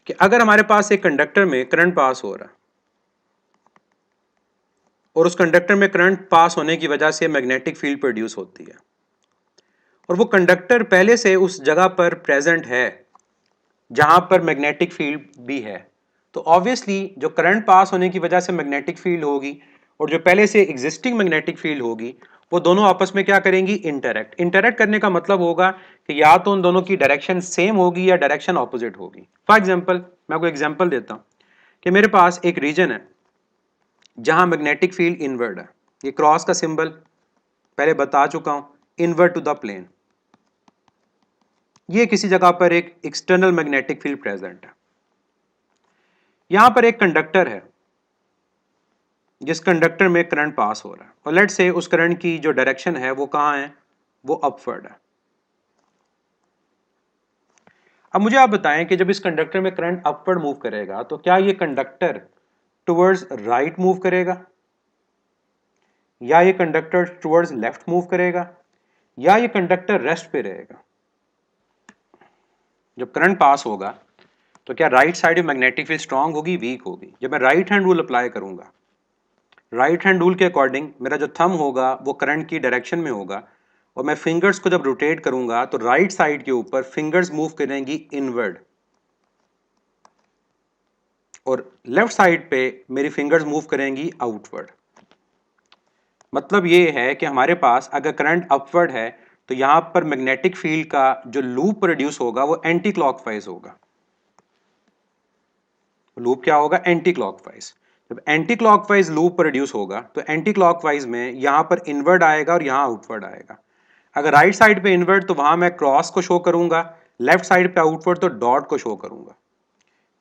कि अगर हमारे पास एक कंडक्टर में करंट पास हो रहा है और उस कंडक्टर में करंट पास होने की वजह से मैग्नेटिक फील्ड प्रोड्यूस होती है और वो कंडक्टर पहले से उस जगह पर प्रेजेंट है जहां पर मैग्नेटिक फील्ड भी है, तो ऑब्वियसली जो करंट पास होने की वजह से मैग्नेटिक फील्ड होगी और जो पहले से एग्जिस्टिंग मैग्नेटिक फील्ड होगी वो दोनों आपस में क्या करेंगी, इंटरैक्ट। इंटरैक्ट करने का मतलब होगा कि या तो उन दोनों की डायरेक्शन सेम होगी या डायरेक्शन ऑपोजिट होगी। फॉर एग्जांपल मैं आपको एग्जांपल देता हूं कि मेरे पास एक रीजन है जहां मैग्नेटिक फील्ड इनवर्ड है। ये क्रॉस का सिंबल पहले बता चुका हूं, इनवर्ड टू द प्लेन। ये किसी जगह पर एक एक्सटर्नल मैग्नेटिक फील्ड प्रेजेंट है। यहां पर एक कंडक्टर है जिस कंडक्टर में करंट पास हो रहा है और लेट से उस करंट की जो डायरेक्शन है वो कहां है, वो अपवर्ड है। अब मुझे आप बताएं कि जब इस कंडक्टर में करंट अपवर्ड मूव करेगा तो क्या ये कंडक्टर टुवर्ड्स राइट मूव करेगा या ये कंडक्टर टुवर्ड्स लेफ्ट मूव करेगा या ये कंडक्टर रेस्ट पे रहेगा। जब करंट पास होगा तो क्या राइट साइड में मैग्नेटिक फील्ड स्ट्रांग होगी, वीक होगी? जब मैं राइट हैंड रूल अप्लाई करूंगा, राइट हैंड रूल के अकॉर्डिंग मेरा जो थंब होगा वो करंट की डायरेक्शन में होगा और मैं फिंगर्स को जब रोटेट करूंगा तो राइट साइड के ऊपर फिंगर्स मूव करेंगी इनवर्ड और लेफ्ट साइड पे मेरी फिंगर्स मूव करेंगी आउटवर्ड। मतलब ये है कि हमारे पास अगर करंट अपवर्ड है तो यहां पर मैग्नेटिक फील्ड का जो लूप प्रोड्यूस होगा वो एंटी क्लॉकवाइज होगा। लूप क्या होगा, एंटी क्लॉकवाइज। जब एंटी क्लॉकवाइज लूप प्रोड्यूस होगा तो एंटी क्लॉकवाइज में यहां पर इनवर्ड आएगा और यहां आउटवर्ड आएगा। अगर राइट साइड पे इनवर्ड तो वहां मैं क्रॉस को शो करूंगा, लेफ्ट साइड पे आउटवर्ड तो डॉट को शो करूंगा।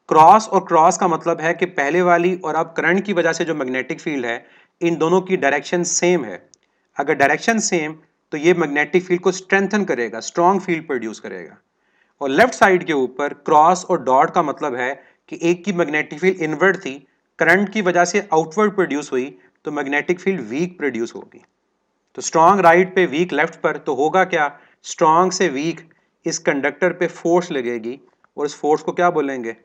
क्रॉस और क्रॉस का मतलब है कि पहले वाली और अब करंट की वजह से जो मैग्नेटिक फील्ड है इन दोनों की डायरेक्शन सेम है। अगर डायरेक्शन सेम तो ये मैग्नेटिक फील्ड को स्ट्रेंथन करेगा, स्ट्रॉन्ग फील्ड प्रोड्यूस करेगा। और लेफ्ट साइड के ऊपर क्रॉस और डॉट का मतलब है कि एक की मैग्नेटिक फील्ड इनवर्ड थी, करंट की वजह से आउटवर्ड प्रोड्यूस हुई तो मैग्नेटिक फील्ड वीक प्रोड्यूस होगी। तो स्ट्रॉन्ग राइट पे वीक लेफ्ट पर, तो होगा क्या, स्ट्रॉन्ग से वीक इस कंडक्टर पे फोर्स लगेगी और इस फोर्स को क्या बोलेंगे,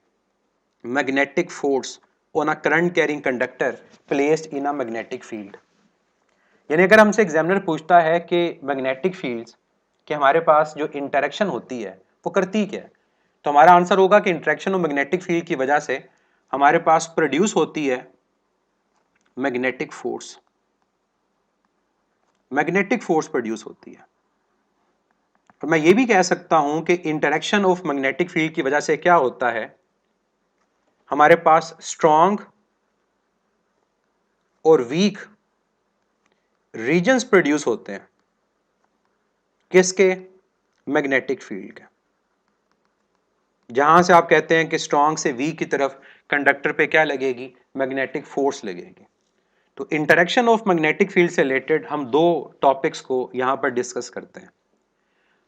magnetic force on a current carrying conductor placed in a magnetic field. यानी अगर हमसे एग्जामिनर पूछता है कि मैग्नेटिक फील्ड्स कि हमारे पास जो इंटरेक्शन होती है वो करती क्या है, तो हमारा आंसर होगा कि इंटरेक्शन और मैग्नेटिक फील्ड की वजह से हमारे पास प्रोड्यूस होती है magnetic force. Magnetic force produce होती है। और मैं ये भी कह सकता हूं कि इंटरेक्शन ऑफ मैग्नेटिक फील्ड की वजह से क्या होता है, हमारे पास स्ट्रॉन्ग और वीक रीजन्स प्रोड्यूस होते हैं। किसके, मैग्नेटिक फील्ड के। जहां से आप कहते हैं कि स्ट्रॉन्ग से वीक की तरफ कंडक्टर पे क्या लगेगी, मैग्नेटिक फोर्स लगेगी। तो इंटरेक्शन ऑफ मैग्नेटिक फील्ड से रिलेटेड हम दो टॉपिक्स को यहां पर डिस्कस करते हैं।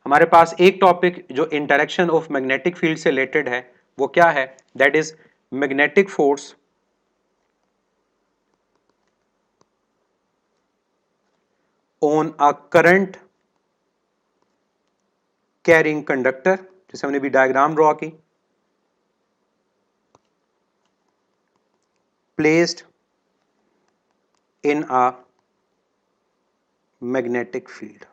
हमारे पास एक टॉपिक जो इंटरेक्शन ऑफ मैग्नेटिक फील्ड से रिलेटेड है वो क्या है, that is magnetic force on a current carrying conductor, जैसे हमने भी डायग्राम ड्रॉ की, placed in a magnetic field.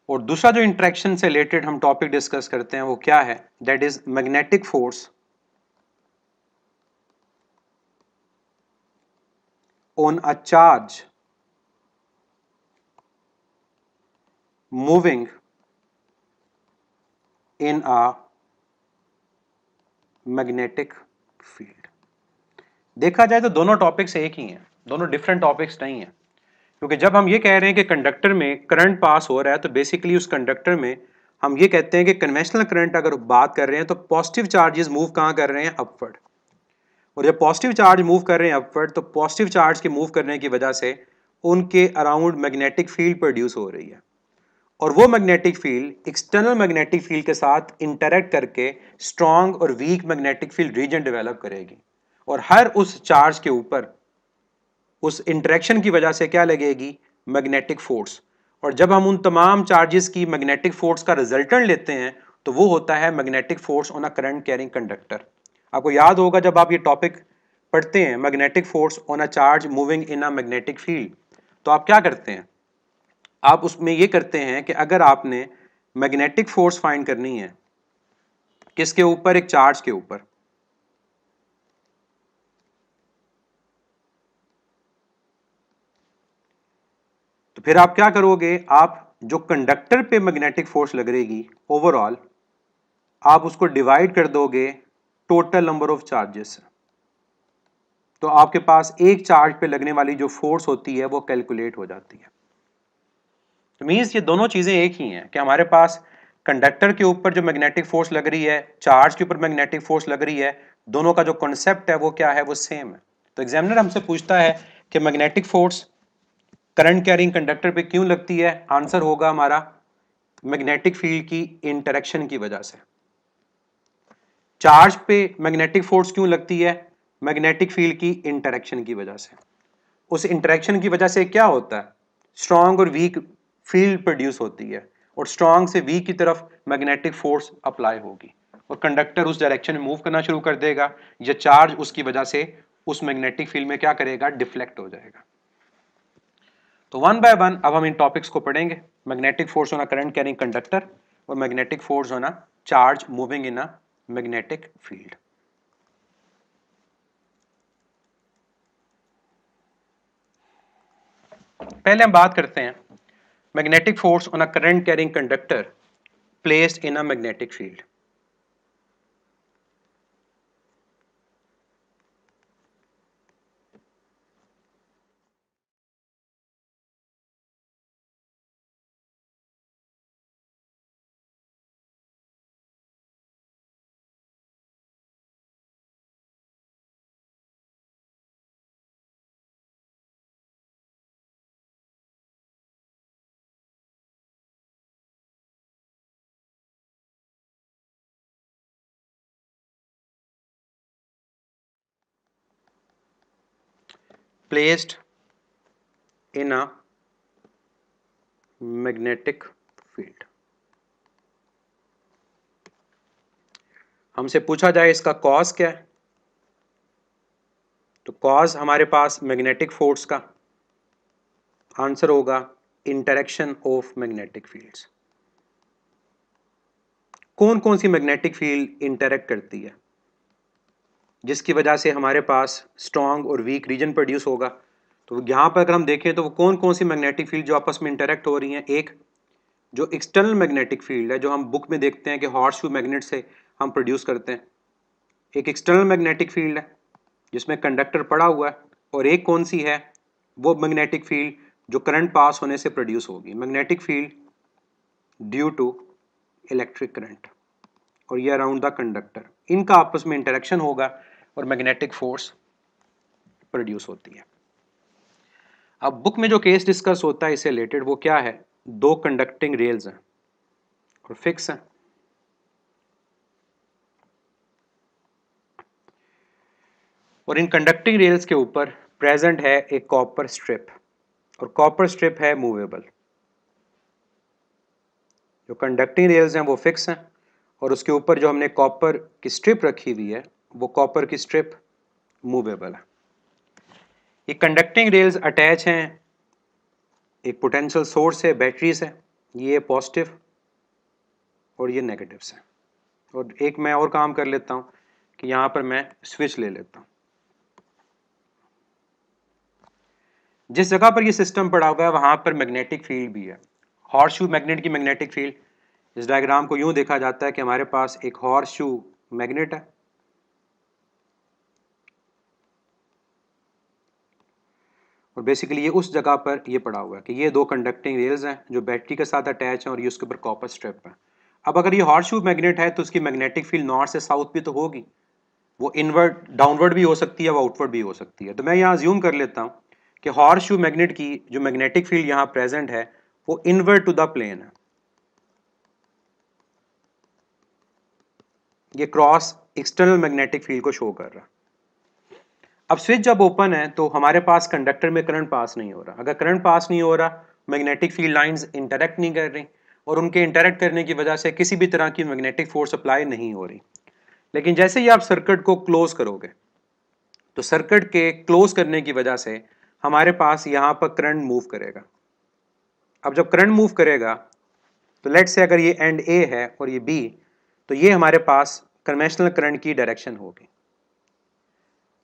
और दूसरा जो इंटरेक्शन से रिलेटेड हम टॉपिक डिस्कस करते हैं वो क्या है, that is magnetic force on a charge moving in a magnetic field. देखा जाए तो दोनों टॉपिक्स एक ही हैं, दोनों डिफरेंट टॉपिक्स नहीं हैं। क्योंकि जब हम ये कह रहे हैं कि कंडक्टर में करंट पास हो रहा है तो बेसिकली उस कंडक्टर में हम ये कहते हैं कि कन्वेंशनल करंट अगर बात कर रहे हैं तो पॉजिटिव चार्जेस मूव कहाँ कर रहे हैं, अपवर्ड। और जब पॉजिटिव चार्ज मूव कर रहे हैं अपवर्ड तो पॉजिटिव चार्ज के मूव करने की वजह से उनके अराउंड मैग्नेटिक फील्ड प्रोड्यूस हो रही है और वो magnetic field external magnetic field के साथ इंटरेक्ट करके स्ट्रॉन्ग और weak magnetic field region develop करेगी और हर उस चार्ज के ऊपर उस इंटरेक्शन की वजह से क्या लगेगी, मैग्नेटिक फोर्स। और जब हम उन तमाम चार्जेस की मैग्नेटिक फोर्स का रिजल्टेंट लेते हैं तो वो होता है magnetic force on a current carrying conductor. आपको याद होगा जब आप ये टॉपिक पढ़ते हैं magnetic force on a charge moving in a magnetic field, तो आप क्या करते हैं, आप उसमें ये करते हैं कि अगर आपने मैग्नेटिक फोर्स फाइंड करनी है किसके ऊपर, एक चार्ज के ऊपर, तो फिर आप क्या करोगे, आप जो कंडक्टर पे मैग्नेटिक फोर्स लग रहेगी ओवरऑल, आप उसको डिवाइड कर दोगे टोटल नंबर ऑफ चार्जेस से, तो आपके पास एक चार्ज पे लगने वाली जो फोर्स होती है वो कैलकुलेट हो जाती है। तो मींस ये दोनों चीजें एक ही हैं कि हमारे पास कंडक्टर के ऊपर जो मैग्नेटिक फोर्स लग रही है, चार्ज के ऊपर मैग्नेटिक फोर्स लग रही है, दोनों का जो कॉन्सेप्ट है वो क्या है, वो सेम है। तो एग्जामिनर हमसे पूछता है कि magnetic force current carrying conductor पे क्यों लगती है, आंसर होगा हमारा मैग्नेटिक फील्ड की इंटरेक्शन की वजह से। चार्ज पे मैग्नेटिक फोर्स क्यों लगती है, मैग्नेटिक फील्ड की इंटरेक्शन की वजह से। उस इंटरेक्शन की वजह से क्या होता है, स्ट्रॉन्ग और वीक फील्ड प्रोड्यूस होती है, और स्ट्रॉन्ग से वीक की तरफ मैग्नेटिक फोर्स अप्लाई होगी और कंडक्टर उस डायरेक्शन में मूव करना शुरू कर देगा, या चार्ज उसकी वजह से उस मैग्नेटिक फील्ड में क्या करेगा, डिफ्लेक्ट हो जाएगा। तो वन बाय वन अब हम इन टॉपिक्स को पढ़ेंगे, magnetic force on a current carrying conductor और magnetic force on a charge moving in a magnetic field. पहले हम बात करते हैं magnetic force on a current carrying conductor placed in a magnetic field. Placed in a magnetic field. हमसे पूछा जाए इसका कॉज क्या है, तो कॉज हमारे पास मैग्नेटिक फोर्स का आंसर होगा इंटरेक्शन ऑफ मैग्नेटिक फील्ड्स। कौन कौन सी मैग्नेटिक फील्ड इंटरेक्ट करती है जिसकी वजह से हमारे पास स्ट्रॉन्ग और वीक रीजन प्रोड्यूस होगा। तो यहाँ पर अगर हम देखें तो वो कौन कौन सी मैग्नेटिक फील्ड जो आपस में इंटरेक्ट हो रही हैं, एक जो एक्सटर्नल मैग्नेटिक फील्ड है जो हम बुक में देखते हैं कि हॉर्स शू मैग्नेट से हम प्रोड्यूस करते हैं, एक एक्सटर्नल मैग्नेटिक फील्ड है जिसमें कंडक्टर पड़ा हुआ है, और एक कौन सी है, वो मैग्नेटिक फील्ड जो करंट पास होने से प्रोड्यूस होगी, magnetic field due to electric current, और ये अराउंड द कंडक्टर, इनका आपस में इंटरेक्शन होगा और मैग्नेटिक फोर्स प्रोड्यूस होती है। अब बुक में जो केस डिस्कस होता है इससे रिलेटेड वो क्या है, दो कंडक्टिंग रेल्स हैं और फिक्स हैं, और इन कंडक्टिंग रेल्स के ऊपर प्रेजेंट है एक कॉपर स्ट्रिप, और कॉपर स्ट्रिप है मूवेबल। जो कंडक्टिंग रेल्स हैं वो फिक्स हैं, और उसके ऊपर जो हमने कॉपर की स्ट्रिप रखी हुई है वो कॉपर की स्ट्रिप मूवेबल है। ये कंडक्टिंग रेल्स अटैच हैं एक पोटेंशियल सोर्स है, बैटरीज है, ये पॉजिटिव और ये नेगेटिव्स हैं। और एक मैं और काम कर लेता हूँ कि यहाँ पर मैं स्विच ले लेता हूँ। जिस जगह पर ये सिस्टम पड़ा हुआ है वहां पर मैग्नेटिक फील्ड भी है, हॉर्सशू मैग्नेट की मैग्नेटिक फील्ड। इस डायग्राम को यूं देखा जाता है कि हमारे पास एक हॉर्सशू मैग्नेट है, और बेसिकली ये उस जगह पर ये पड़ा हुआ है कि ये दो कंडक्टिंग रेल्स हैं जो बैटरी के साथ अटैच हैं, और ये उसके ऊपर कॉपर स्ट्रिप है। अब अगर ये हॉर्सशू मैग्नेट है तो उसकी मैग्नेटिक फील्ड नॉर्थ से साउथ भी तो होगी, वो इनवर्ड डाउनवर्ड भी हो सकती है, वो आउटवर्ड भी हो सकती है। तो मैं यहाँ ज्यूम कर लेता हूँ कि हॉर्सशू मैग्नेट की जो मैग्नेटिक फील्ड यहाँ प्रेजेंट है वो इनवर्ड टू द प्लेन है, ये क्रॉस एक्सटर्नल मैग्नेटिक फील्ड को शो कर रहा है। अब स्विच जब ओपन है तो हमारे पास कंडक्टर में करंट पास नहीं हो रहा, अगर करंट पास नहीं हो रहा मैग्नेटिक फील्ड लाइंस इंटरेक्ट नहीं कर रही, और उनके इंटरेक्ट करने की वजह से किसी भी तरह की मैग्नेटिक फोर्स अप्लाई नहीं हो रही। लेकिन जैसे ही आप सर्किट को क्लोज करोगे तो सर्किट के क्लोज करने की वजह से हमारे पास यहां पर करंट मूव करेगा। अब जब करंट मूव करेगा तो लेट्स से अगर ये एंड ए है और ये बी, तो ये हमारे पास कन्वेंशनल करंट की डायरेक्शन होगी।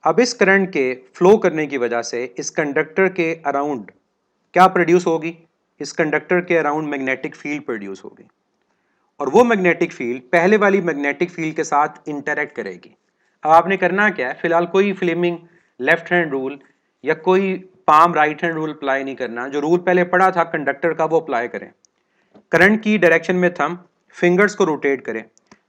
अब इस करंट के फ्लो करने की वजह से इस कंडक्टर के अराउंड क्या प्रोड्यूस होगी? इस कंडक्टर के अराउंड मैग्नेटिक फील्ड प्रोड्यूस होगी और वो मैग्नेटिक फील्ड पहले वाली मैग्नेटिक फील्ड के साथ इंटरेक्ट करेगी। अब आपने करना क्या है, फिलहाल कोई फ्लेमिंग लेफ्ट हैंड रूल या कोई palm right hand rule apply नहीं करना। जो रूल पहले पढ़ा था कंडक्टर का वो अप्लाई करें। करंट की डायरेक्शन में थंब फिंगर्स को रोटेट करें।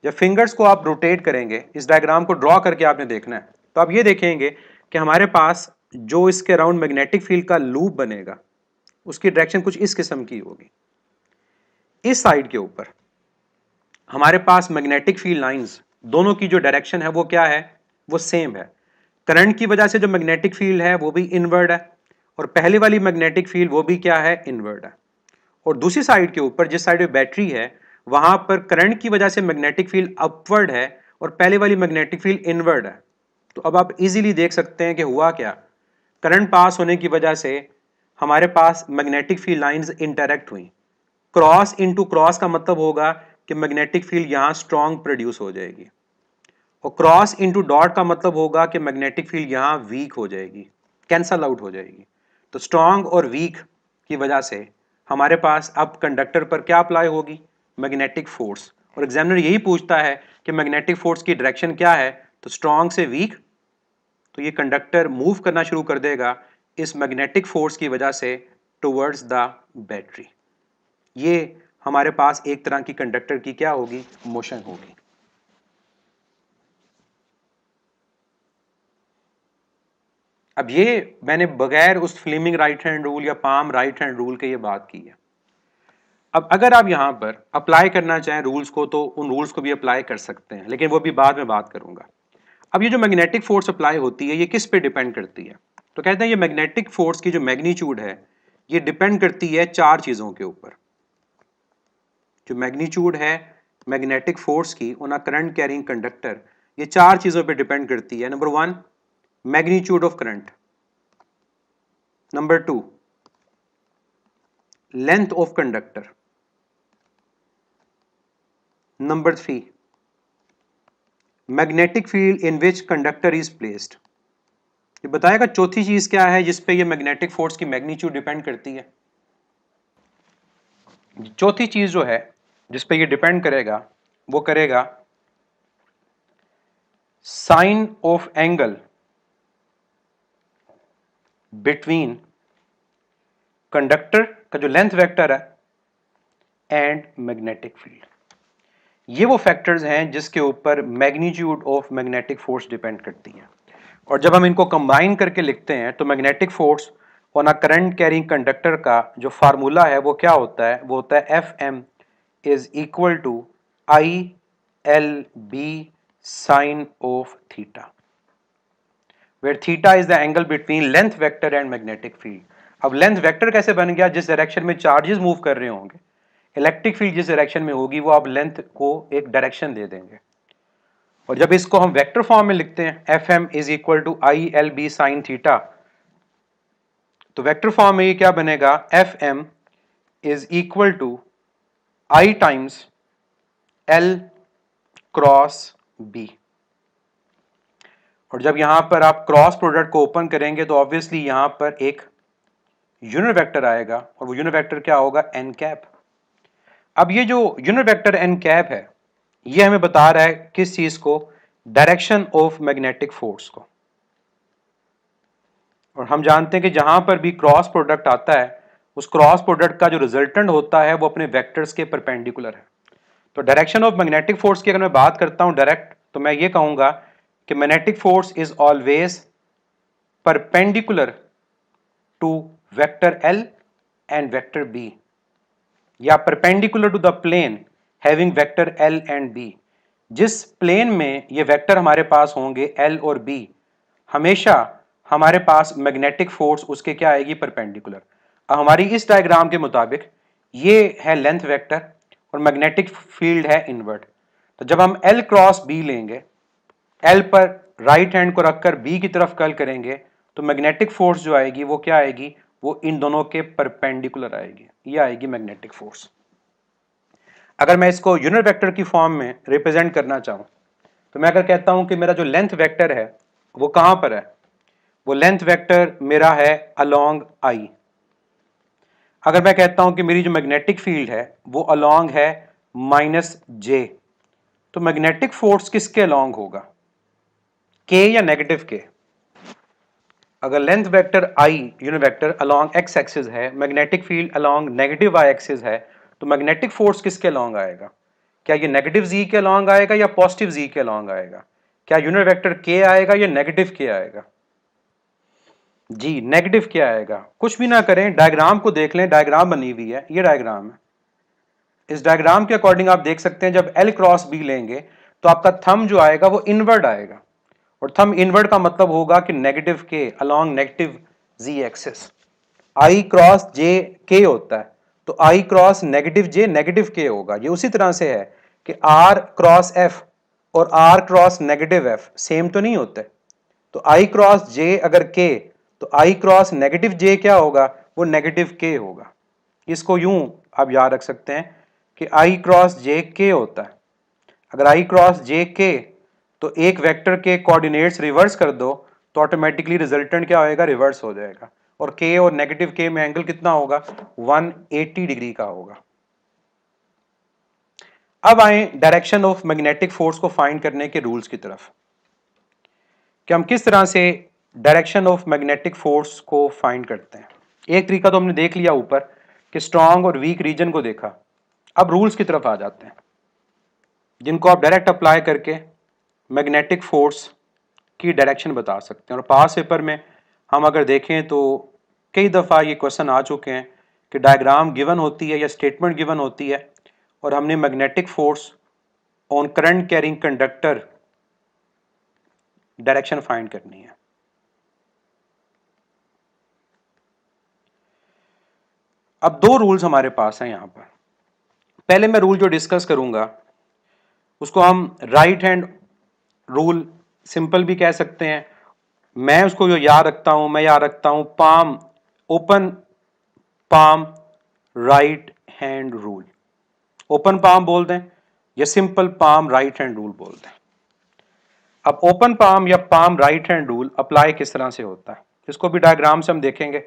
जब फिंगर्स को आप रोटेट करेंगे, इस डायग्राम को ड्रॉ करके आपने देखना है, तो आप ये देखेंगे कि हमारे पास जो इसके अराउंड मैग्नेटिक फील्ड का लूप बनेगा उसकी डायरेक्शन कुछ इस किस्म की होगी। इस साइड के ऊपर हमारे पास मैग्नेटिक फील्ड लाइंस दोनों की जो डायरेक्शन है वो क्या है? वो सेम है। करंट की वजह से जो मैग्नेटिक फील्ड है वो भी इनवर्ड है और पहले वाली मैग्नेटिक फील्ड वो भी क्या है? इनवर्ड है। और दूसरी साइड के ऊपर जिस साइड पे बैटरी है वहां पर करंट की वजह से मैग्नेटिक फील्ड अपवर्ड है और पहले वाली मैग्नेटिक फील्ड इनवर्ड है। तो अब आप इजीली देख सकते हैं कि हुआ क्या। करंट पास होने की वजह से हमारे पास मैग्नेटिक फील्ड लाइंस इंटरैक्ट हुई। क्रॉस इनटू क्रॉस का मतलब होगा कि मैग्नेटिक फील्ड यहां स्ट्रॉन्ग प्रोड्यूस हो जाएगी और क्रॉस इनटू डॉट का मतलब होगा कि मैग्नेटिक फील्ड यहां वीक हो जाएगी, कैंसल आउट हो जाएगी। तो स्ट्रॉन्ग और वीक की वजह से हमारे पास अब कंडक्टर पर क्या अप्लाई होगी? Magnetic force. और एग्जामिनर यही पूछता है कि मैग्नेटिक फोर्स की डायरेक्शन क्या है, तो स्ट्रॉन्ग से वीक। तो ये कंडक्टर मूव करना शुरू कर देगा इस मैग्नेटिक फोर्स की वजह से टुवर्ड्स द बैटरी। ये हमारे पास एक तरह की कंडक्टर की क्या होगी? मोशन होगी। अब ये मैंने बगैर उस फ्लेमिंग राइट हैंड रूल या पाम राइट हैंड रूल के ये बात की है। अब अगर आप यहां पर अप्लाई करना चाहें रूल्स को तो उन रूल्स को भी अप्लाई कर सकते हैं, लेकिन वो भी बाद में बात करूंगा। अब ये जो मैग्नेटिक फोर्स अप्लाई होती है ये किस पे डिपेंड करती है? तो कहते हैं ये मैग्नेटिक फोर्स की जो मैग्नीट्यूड है ये डिपेंड करती है चार चीजों के ऊपर। जो मैग्नीट्यूड है मैग्नेटिक फोर्स की on a current carrying conductor, ये चार चीजों पे डिपेंड करती है। Number one, magnitude of current. Number two, length of conductor. Number three, magnetic field in which conductor is placed. ये बताएगा चौथी चीज क्या है जिस पे ये मैग्नेटिक फोर्स की मैग्नीट्यूड डिपेंड करती है। चौथी चीज जो है जिस पे ये डिपेंड करेगा वो करेगा sine of angle between conductor का जो लेंथ वेक्टर है एंड मैग्नेटिक फील्ड। ये वो फैक्टर्स हैं जिसके ऊपर magnitude of magnetic force depend करती है। और जब हम इनको कंबाइन करके लिखते हैं तो magnetic force on a current carrying conductor का जो फार्मूला है वो क्या होता है? वो होता है F M is equal to I L B sine of theta, where theta is the angle between length vector and magnetic field. अब लेंथ वेक्टर कैसे बन गया? जिस डायरेक्शन में चार्जेस मूव कर रहे होंगे, इलेक्ट्रिक फील्ड जिस डायरेक्शन में होगी वो आप लेंथ को एक डायरेक्शन दे देंगे। और जब इसको हम वेक्टर फॉर्म में लिखते हैं F M is equal to I L B sine theta, तो वेक्टर फॉर्म में ये क्या बनेगा? F M is equal to I times L cross B. और जब यहां पर आप क्रॉस प्रोडक्ट को ओपन करेंगे तो ऑब्वियसली यहां पर एक यूनिट वेक्टर आएगा और वो यूनिट वेक्टर क्या होगा? N cap. अब ये जो यूनिट वेक्टर एन कैप है ये हमें बता रहा है किस चीज को? डायरेक्शन ऑफ मैग्नेटिक फोर्स को। और हम जानते हैं कि जहां पर भी क्रॉस प्रोडक्ट आता है उस क्रॉस प्रोडक्ट का जो रिजल्टेंट होता है वो अपने वेक्टर्स के परपेंडिकुलर है। तो डायरेक्शन ऑफ मैग्नेटिक फोर्स की अगर मैं बात करता हूं डायरेक्ट, तो मैं ये कहूंगा कि magnetic force is always perpendicular to vector L and vector B, या perpendicular to the plane having vector L and B. जिस प्लेन में ये वेक्टर हमारे पास होंगे एल और बी, हमेशा हमारे पास मैग्नेटिक फोर्स उसके क्या आएगी? परपेंडिकुलर। अब हमारी इस डायग्राम के मुताबिक ये है लेंथ वेक्टर, और मैग्नेटिक फील्ड है इनवर्ट। तो जब हम L क्रॉस B लेंगे, L पर राइट हैंड को रखकर B की तरफ कर्ल करेंगे तो मैग्नेटिक फोर्स जो आएगी वो क्या आएगी, वो इन दोनों के परपेंडिकुलर आएगी, ये आएगी मैग्नेटिक फोर्स। अगर मैं इसको यूनिट वेक्टर की फॉर्म में रिप्रेजेंट करना चाहूं तो मैं अगर कहता हूं कि मेरा जो लेंथ वेक्टर है वो कहां पर है, वो लेंथ वेक्टर मेरा है अलोंग I। अगर मैं कहता हूं कि मेरी जो मैग्नेटिक फील्ड है वो अलोंग है -J, तो मैग्नेटिक फोर्स किसके अलोंग होगा, K या नेगेटिव K? अगर length vector I unit vector along x axis है, magnetic field along negative y axis है, तो मैग्नेटिक फोर्स किसके अलोंग आएगा, क्या ये नेगेटिव z के अलोंग आएगा या पॉजिटिव z के अलोंग आएगा, क्या यूनिट वेक्टर K आएगा या नेगेटिव K आएगा, जी नेगेटिव K आएगा। कुछ भी ना करें, डायग्राम को देख लें, डायग्राम बनी हुई है, ये डायग्राम है। इस डायग्राम के अकॉर्डिंग आप देख सकते हैं जब L क्रॉस B लेंगे तो आपका थंब जो आएगा वो इनवर्ड आएगा, और थंब इनवर्ड का मतलब होगा कि negative K along negative Z axis. I cross J K होता है, तो I cross negative J negative K होगा। ये उसी तरह से है कि R क्रॉस F और R cross negative F same तो नहीं होते, तो I क्रॉस J अगर K तो I क्रॉस नेगेटिव J क्या होगा, वो नेगेटिव K होगा। इसको यूं आप याद रख सकते हैं कि I क्रॉस J K होता है। अगर I क्रॉस J K तो एक वेक्टर के कोऑर्डिनेट्स रिवर्स कर दो तो ऑटोमेटिकली रिजल्टेंट क्या होएगा, रिवर्स हो जाएगा, और K और नेगेटिव K में एंगल कितना होगा, 180 डिग्री का होगा। अब आए डायरेक्शन ऑफ मैग्नेटिक फोर्स को फाइंड करने के रूल्स की तरफ, कि हम किस तरह से डायरेक्शन ऑफ मैग्नेटिक फोर्स को फाइंड करते हैं। एक तरीका तो हमने देख लिया ऊपर कि स्ट्रांग और वीक रीजन को देखा। अब रूल्स की तरफ आ जाते हैं जिनको आप डायरेक्ट अप्लाई करके मैग्नेटिक फोर्स की डायरेक्शन बता सकते हैं। और पास पेपर में हम अगर देखें तो कई दफ़ा ये क्वेश्चन आ चुके हैं कि डायग्राम गिवन होती है या स्टेटमेंट गिवन होती है और हमने magnetic force on current carrying conductor direction find करनी है। अब दो रूल्स हमारे पास हैं यहाँ पर। पहले मैं रूल जो डिस्कस करूंगा उसको हम राइट हैंड रूल सिंपल भी कह सकते हैं। मैं उसको जो याद रखता हूं, मैं याद रखता हूं palm open palm right hand rule. Open palm बोल दें या simple palm right hand rule बोल दें। अब ओपन पाम या palm right hand rule apply किस तरह से होता है, इसको भी डायग्राम से हम देखेंगे।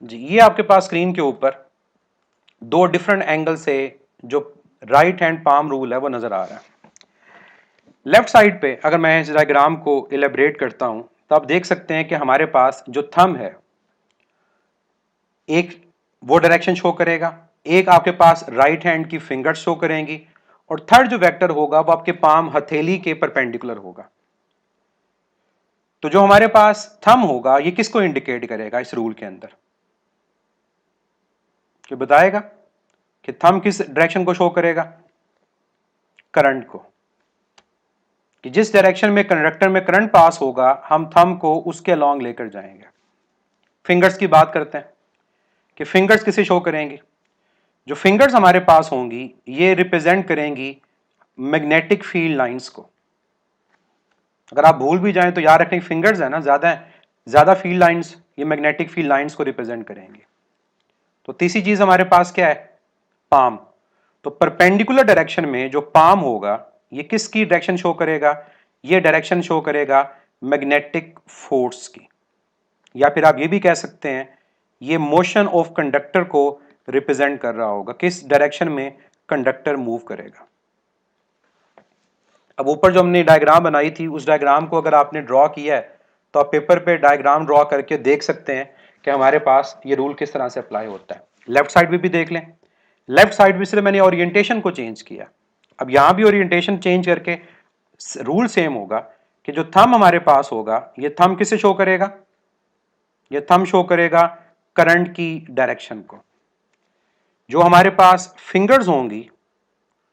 जी, ये आपके पास स्क्रीन के ऊपर दो डिफरेंट एंगल से जो राइट हैंड पाम रूल है वो नजर आ रहा है। लेफ्ट साइड पे अगर मैं इस डायग्राम को इलेबरेट करता हूं तो आप देख सकते हैं कि हमारे पास जो थंब है एक वो डायरेक्शन शो करेगा, एक आपके पास राइट हैंड की फिंगर्स शो करेंगी, और थर्ड जो वेक्टर होगा वो आपके पाम हथेली के परपेंडिकुलर होगा। तो जो हमारे पास थंब होगा ये किसको इंडिकेट करेगा इस रूल के अंदर, कि बताएगा कि थंब किस डायरेक्शन को शो करेगा, करंट को, कि जिस डायरेक्शन में कंडक्टर में करंट पास होगा हम थंब को उसके अलोंग लेकर जाएंगे। फिंगर्स की बात करते हैं कि फिंगर्स किसे शो करेंगी, जो फिंगर्स हमारे पास होंगी ये रिप्रेजेंट करेंगी मैग्नेटिक फील्ड लाइंस को। अगर आप भूल भी जाएं तो याद रखने की फिंगर्स है ना, ज्यादा फील्ड लाइंस ये मैग्नेटिक फील्ड लाइंस को रिप्रेजेंट करेंगे। तो तीसरी चीज हमारे पास क्या है, पाम। तो परपेंडिकुलर डायरेक्शन में जो पाम होगा ये किसकी डायरेक्शन शो करेगा, ये डायरेक्शन शो करेगा मैग्नेटिक फोर्स की, या फिर आप ये भी कह सकते हैं ये मोशन ऑफ कंडक्टर को रिप्रेजेंट कर रहा होगा, किस डायरेक्शन में कंडक्टर मूव करेगा। अब ऊपर जो हमने डायग्राम बनाई थी उस डायग्राम को अगर आपने ड्रॉ किया है तो आप पेपर पे डायग्राम ड्रॉ करके देख सकते हैं कि हमारे पास ये रूल किस तरह से अप्लाई होता है। लेफ्ट साइड भी देख लें, लेफ्ट साइड भी सिर्फ मैंने ओरिएंटेशन को चेंज किया। अब यहां भी ओरिएंटेशन चेंज करके रूल सेम होगा कि जो थंब हमारे पास होगा ये थंब किसे शो करेगा, ये थंब शो करेगा करंट की डायरेक्शन को। जो हमारे पास फिंगर्स होंगी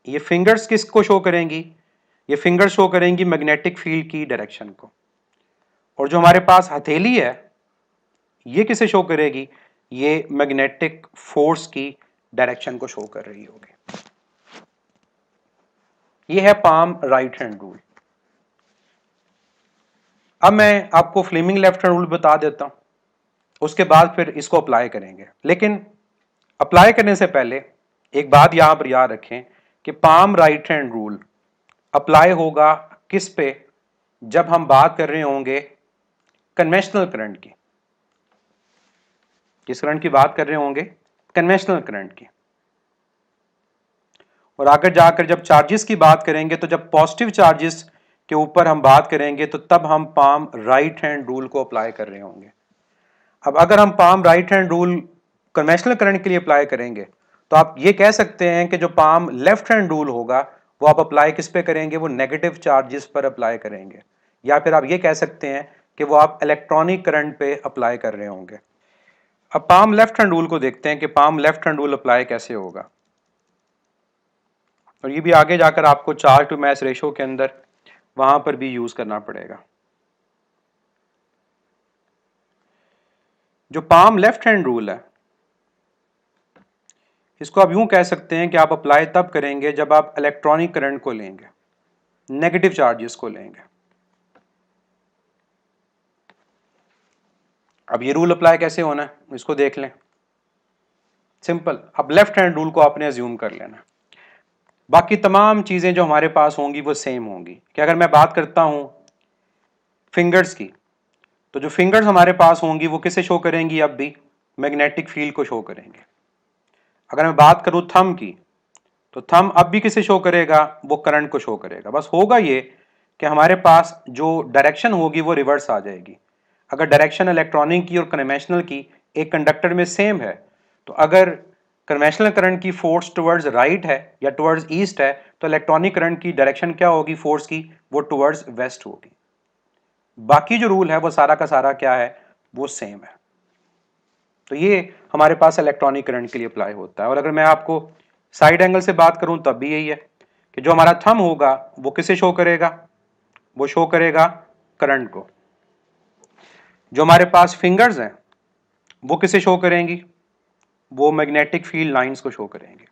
ये फिंगर्स किसको शो करेंगी, ये फिंगर्स शो करेंगी मैग्नेटिक फील्ड की डायरेक्शन को। और जो हमारे पास हथेली है ये किसे शो करेगी, ये मैग्नेटिक फोर्स की डायरेक्शन को शो कर रही होगी। ये है पाम राइट हैंड रूल। अब मैं आपको फ्लेमिंग लेफ्ट हैंड रूल बता देता हूं, उसके बाद फिर इसको अप्लाई करेंगे। लेकिन अप्लाई करने से पहले एक बात यहां पर याद रखें कि palm right hand rule apply होगा किस पे, जब हम बात कर रहे होंगे कन्वेंशनल करंट की। किस करंट की बात कर रहे होंगे? कन्वेंशनल करंट की। और आगे जाकर जब चार्जेस की बात करेंगे, तो जब पॉजिटिव चार्जेस के ऊपर हम बात करेंगे तो तब हम पाम राइट हैंड रूल को अप्लाई कर रहे होंगे। अब अगर हम palm right hand rule conventional current के लिए अप्लाई करेंगे तो आप ये कह सकते हैं कि जो पाम लेफ्ट हैंड रूल होगा वो आप अप्लाई किस पे करेंगे? वो नेगेटिव चार्जेस पर अप्लाई करेंगे। या फिर आप ये कह सकते हैं कि वो आप इलेक्ट्रॉनिक करंट पे अप्लाई कर रहे होंगे। अब पाम लेफ्ट हैंड रूल को देखते हैं कि palm left hand rule apply कैसे होगा। और ये भी आगे जाकर आपको चार्ज टू मैस रेशो के अंदर वहां पर भी यूज करना पड़ेगा। जो पाम लेफ्ट हैंड रूल है, इसको आप यूं कह सकते हैं कि आप अप्लाई तब करेंगे जब आप इलेक्ट्रॉनिक करंट को लेंगे, नेगेटिव चार्जेस को लेंगे। अब ये रूल अप्लाई कैसे होना है इसको देख लें। सिंपल, अब लेफ्ट हैंड रूल को आपने अज्यूम कर लेना। बाकी तमाम चीजें जो हमारे पास होंगी वो सेम होंगी। कि अगर मैं बात करता हूं फिंगर्स की, तो जो फिंगर्स हमारे पास होंगी वो किसे शो करेंगी? अब भी मैग्नेटिक फील्ड को शो करेंगे। अगर मैं बात करूं थंब की, तो थंब अब भी किसे शो करेगा? वो करंट को शो करेगा। बस होगा ये कि हमारे पास जो डायरेक्शन होगी वो रिवर्स आ जाएगी। अगर डायरेक्शन इलेक्ट्रॉनिक की और कन्वेंशनल की एक कंडक्टर में सेम है, तो अगर कन्वेंशनल करंट की फोर्स टुवर्ड्स राइट है या टुवर्ड्स ईस्ट है, तो इलेक्ट्रॉनिक करंट की डायरेक्शन क्या होगी फोर्स की? वो टुवर्ड्स वेस्ट होगी। बाकी जो रूल है वो सारा का सारा क्या है? वो सेम है। तो ये हमारे पास इलेक्ट्रॉनिक करंट के लिए अप्लाई होता है। और अगर मैं आपको साइड एंगल से बात करूं तब भी यही है कि जो हमारा थंब होगा वो किसे शो करेगा? वो शो करेगा करंट को। जो हमारे पास फिंगर्स हैं वो किसे शो करेंगी? वो मैग्नेटिक फील्ड लाइंस को शो करेंगे।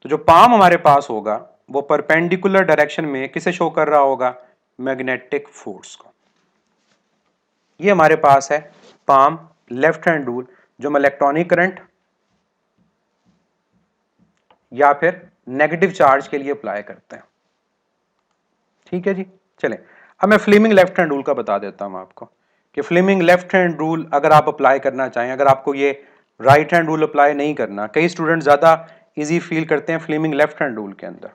तो जो पाम हमारे पास होगा वो परपेंडिकुलर डायरेक्शन में किसे शो कर रहा होगा? मैग्नेटिक फोर्स को। ये हमारे पास है पाम लेफ्ट हैंड रूल, जो हम इलेक्ट्रॉनिक करंट या फिर नेगेटिव चार्ज के लिए अप्लाई करते हैं। ठीक है जी, चलें अब मैं फ्लेमिंग लेफ्ट हैंड रूल का बता देता हूं आपको कि फ्लेमिंग लेफ्ट हैंड रूल अगर आप अप्लाई करना चाहें, अगर आपको ये राइट हैंड रूल अप्लाई नहीं करना, कई स्टूडेंट ज़्यादा इजी फील करते हैं फ्लेमिंग लेफ्ट हैंड रूल के अंदर,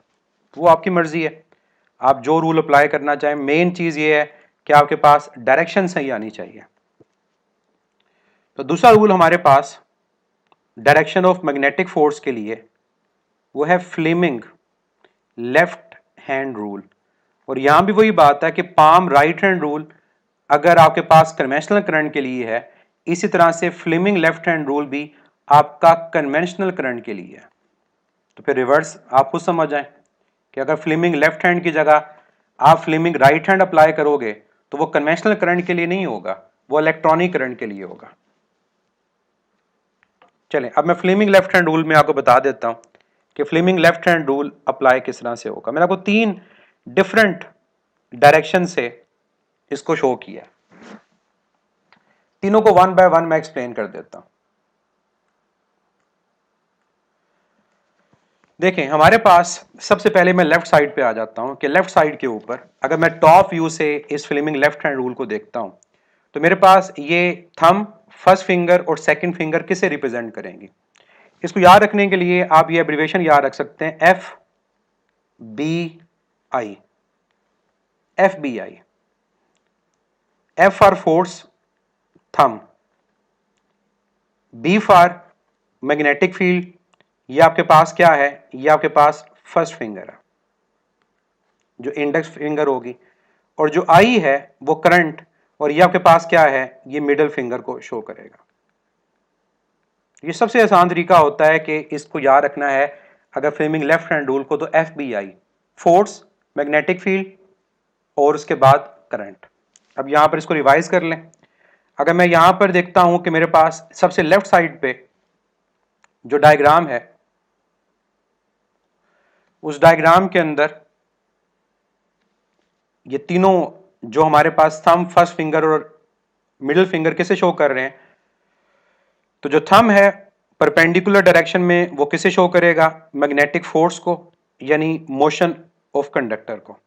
वो आपकी मर्जी है, आप जो रूल अप्लाई करना चाहें। मेन चीज़ ये है कि आपके पास डायरेक्शन सही आनी चाहिए। तो दूसरा रूल हमारे पास डायरेक्शन ऑफ मैग्नेटिक फोर्स के लिए वो है फ्लेमिंग लेफ्ट हैंड रूल। और यहां भी वही बात है कि पाम राइट हैंड रूल अगर आपके पास कन्वेंशनल करंट के लिए है, इसी तरह से फ्लेमिंग लेफ्ट हैंड रूल भी आपका कन्वेंशनल करंट के लिए है। तो फिर रिवर्स आप खुद समझ जाएं कि अगर फ्लेमिंग लेफ्ट हैंड की जगह आप फ्लेमिंग राइट हैंड अप्लाई करोगे तो वो कन्वेंशनल करंट के लिए नहीं होगा, वो इलेक्ट्रॉनिक करंट के लिए होगा। चलें अब मैं फ्लेमिंग लेफ्ट हैंड रूल में आपको बता देता हूं कि Fleming left hand rule apply किस तरह से होगा। मैंने आपको 3 डिफरेंट डायरेक्शन से इसको शो किया, तीनों को वन बाय वन मैं एक्सप्लेन कर देता हूं। देखें हमारे पास सबसे पहले मैं लेफ्ट साइड पे आ जाता हूं कि लेफ्ट साइड के ऊपर अगर मैं टॉप व्यू से इस फ्लेमिंग लेफ्ट हैंड रूल को देखता हूं तो मेरे पास ये थंब, फर्स्ट फिंगर और सेकंड फिंगर किसे रिप्रेजेंट करेंगी। इसको याद रखने के लिए आप ये एब्रिविएशन याद रख सकते हैं, F B I. F B I, F for force thumb, B for magnetic field, ये आपके पास क्या है? ये आपके पास फर्स्ट फिंगर है जो इंडेक्स फिंगर होगी, और जो आई है वो करंट, और ये आपके पास क्या है? ये मिडिल फिंगर को शो करेगा। ये सबसे आसान तरीका होता है कि इसको याद रखना है अगर फ्लेमिंग लेफ्ट हैंड रूल को, तो F B I, force, magnetic field और उसके बाद करंट। अब यहां पर इसको रिवाइज कर लें। अगर मैं यहां पर देखता हूं कि मेरे पास सबसे लेफ्ट साइड पे जो डायग्राम है, उस डायग्राम के अंदर ये तीनों जो हमारे पास थंब, फर्स्ट फिंगर और मिडिल फिंगर किसे शो कर रहे हैं, तो जो थंब है परपेंडिकुलर डायरेक्शन में वो किसे शो करेगा, मैग्नेटिक फोर्स को, यानी मोशन ऑफ कंडक्टर को।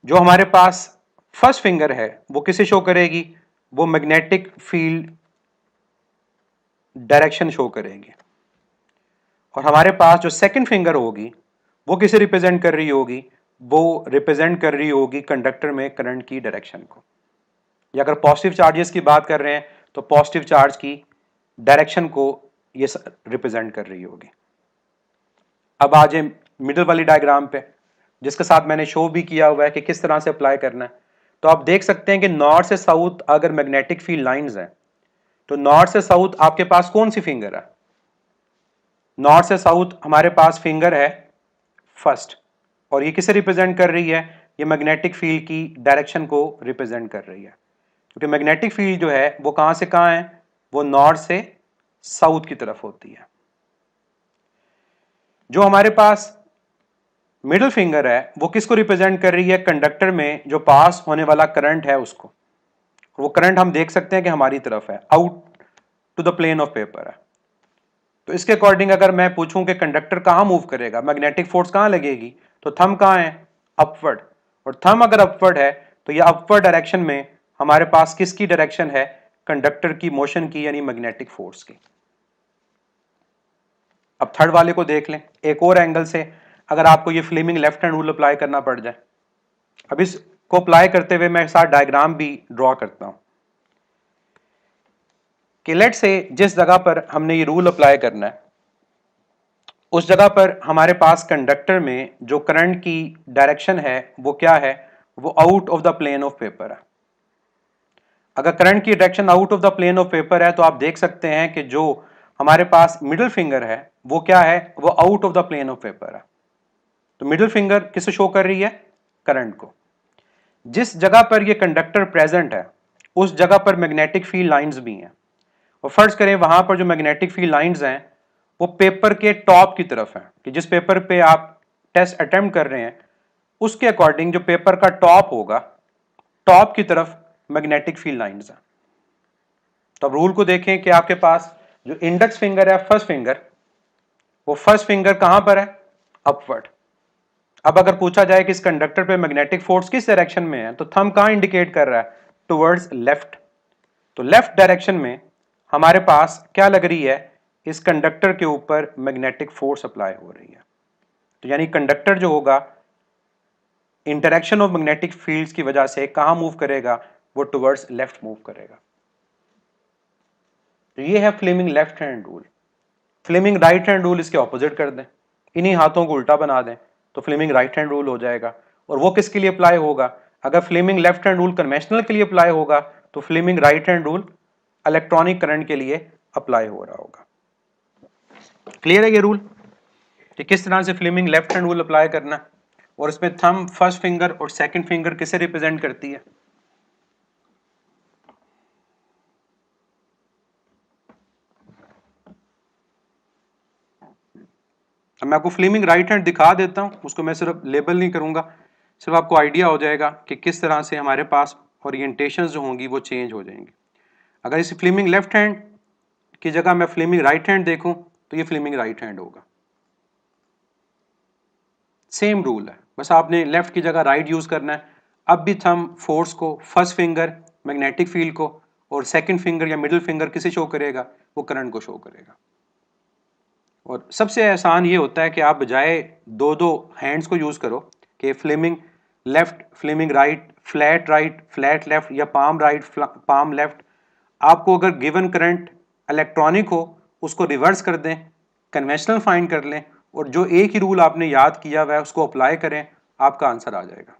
जो हमारे पास फर्स्ट फिंगर है वो किसे शो करेगी, वो मैग्नेटिक फील्ड डायरेक्शन शो करेगी। और हमारे पास जो सेकंड फिंगर होगी वो किसे रिप्रेजेंट कर रही होगी, वो रिप्रेजेंट कर रही होगी कंडक्टर में करंट की डायरेक्शन को। या अगर पॉजिटिव चार्जेस की बात कर रहे हैं तो पॉजिटिव चार्ज की डायरेक्शन को ये रिप्रेजेंट कर रही होगी। अब आ जाए मिडिल वाली डायग्राम पे, जिसके साथ मैंने शो भी किया हुआ है कि किस तरह से अप्लाई करना है। तो आप देख सकते हैं कि नॉर्थ से साउथ अगर मैग्नेटिक फील्ड लाइंस हैं, तो नॉर्थ से साउथ आपके पास कौन सी फिंगर है, नॉर्थ से साउथ हमारे पास फिंगर है फर्स्ट, और ये किसे रिप्रेजेंट कर रही है, ये मैग्नेटिक फील्ड की डायरेक्शन को रिप्रेजेंट कर रही है। क्योंकि मैग्नेटिक फील्ड जो है वो कहां से कहां है, वो नॉर्थ से साउथ की तरफ होती है। जो हमारे पास मिडिल फिंगर है वो किसको रिप्रेजेंट कर रही है, कंडक्टर में जो पास होने वाला करंट है उसको। वो करंट हम देख सकते हैं कि हमारी तरफ है, out to the plane of paper है। तो इसके अकॉर्डिंग अगर मैं पूछूं कि कंडक्टर कहां मूव करेगा, मैग्नेटिक फोर्स कहां लगेगी, तो थंब कहां है, अपवर्ड। और थंब अगर अपवर्ड है तो ये अपवर्ड डायरेक्शन में हमारे पास किसकी डायरेक्शन है, कंडक्टर की मोशन की, यानी मैग्नेटिक फोर्स की। अब थर्ड वाले को देख लें एक और एंगल से, अगर आपको ये Fleming left hand rule apply करना पड़ जाए। अब इसको अप्लाई करते हुए मैं साथ डायग्राम भी ड्रॉ करता हूं कि लेट से जिस जगह पर हमने ये रूल अप्लाई करना है उस जगह पर हमारे पास कंडक्टर में जो करंट की डायरेक्शन है वो क्या है, वो out of the plane of paper है। अगर करंट की direction out of the plane of paper है तो आप देख सकते हैं कि जो हमारे पास मिडिल फिंगर है वो क्या है, वो out of the plane of paper है। तो मिडिल फिंगर किसे शो कर रही है, करंट को। जिस जगह पर ये कंडक्टर प्रेजेंट है उस जगह पर मैग्नेटिक फील्ड लाइंस भी हैं। और फर्ज करें वहां पर जो मैग्नेटिक फील्ड लाइंस हैं वो पेपर के टॉप की तरफ है, कि जिस पेपर पे आप टेस्ट अटेम्प्ट कर रहे हैं उसके अकॉर्डिंग जो पेपर का टॉप होगा, टॉप की तरफ मैग्नेटिक फील्ड लाइंस हैं। तो अब रूल को देखें कि आपके पास जो इंडेक्स फिंगर है फर्स्ट फिंगर, वो फर्स्ट फिंगर कहां पर है, अपवर्ड। अब अगर पूछा जाए कि इस कंडक्टर पे मैग्नेटिक फोर्स किस डायरेक्शन में है, तो थंब कहां इंडिकेट कर रहा है, टुवर्ड्स लेफ्ट। तो लेफ्ट डायरेक्शन में हमारे पास क्या लग रही है, इस कंडक्टर के ऊपर मैग्नेटिक फोर्स अप्लाई हो रही है। तो यानी कंडक्टर जो होगा इंटरेक्शन ऑफ मैग्नेटिक फील्ड्स की वजह से कहां मूव करेगा, वो टुवर्ड्स लेफ्ट मूव करेगा। तो ये है Fleming left hand rule. Fleming right hand rule इसके ऑपोजिट कर दें, इन्हीं हाथों को उल्टा बना दें तो फ्लेमिंग राइट हैंड रूल हो जाएगा। और वो किसके लिए अप्लाई होगा, अगर Fleming left hand rule conventional के लिए अप्लाई होगा तो Fleming right hand rule electronic current के लिए अप्लाई हो रहा होगा। क्लियर है ये रूल कि किस तरह से Fleming left hand rule apply करना है, और इसमें थंब, फर्स्ट फिंगर और सेकंड फिंगर किसे रिप्रेजेंट करती है। अब मैं आपको फ्लेमिंग राइट हैंड दिखा देता हूं, उसको मैं सिर्फ लेबल नहीं करूंगा, सिर्फ आपको आइडिया हो जाएगा कि किस तरह से हमारे पास ओरिएंटेशन जो होंगी वो चेंज हो जाएंगी। अगर इस फ्लेमिंग लेफ्ट हैंड की जगह मैं फ्लेमिंग राइट हैंड देखूं तो ये फ्लेमिंग राइट हैंड होगा। सेम रूल है, बस आपने लेफ्ट की जगह राइट यूज करना है। अब भी थंब फोर्स को, फर्स्ट फिंगर मैग्नेटिक फील्ड को, और सेकंड फिंगर या मिडिल फिंगर किसे शो करेगा, वो करंट को शो करेगा। और सबसे आसान ये होता है कि आप बजाय दो दो हैंड्स को यूज करो कि Fleming left, Fleming right, flat left या पाम राइट, पाम लेफ्ट। आपको अगर गिवन करंट इलेक्ट्रॉनिक हो उसको रिवर्स कर दें, कन्वेंशनल फाइंड कर लें, और जो एक ही रूल आपने याद किया हुआ है उसको अप्लाई करें, आपका आंसर आ जाएगा।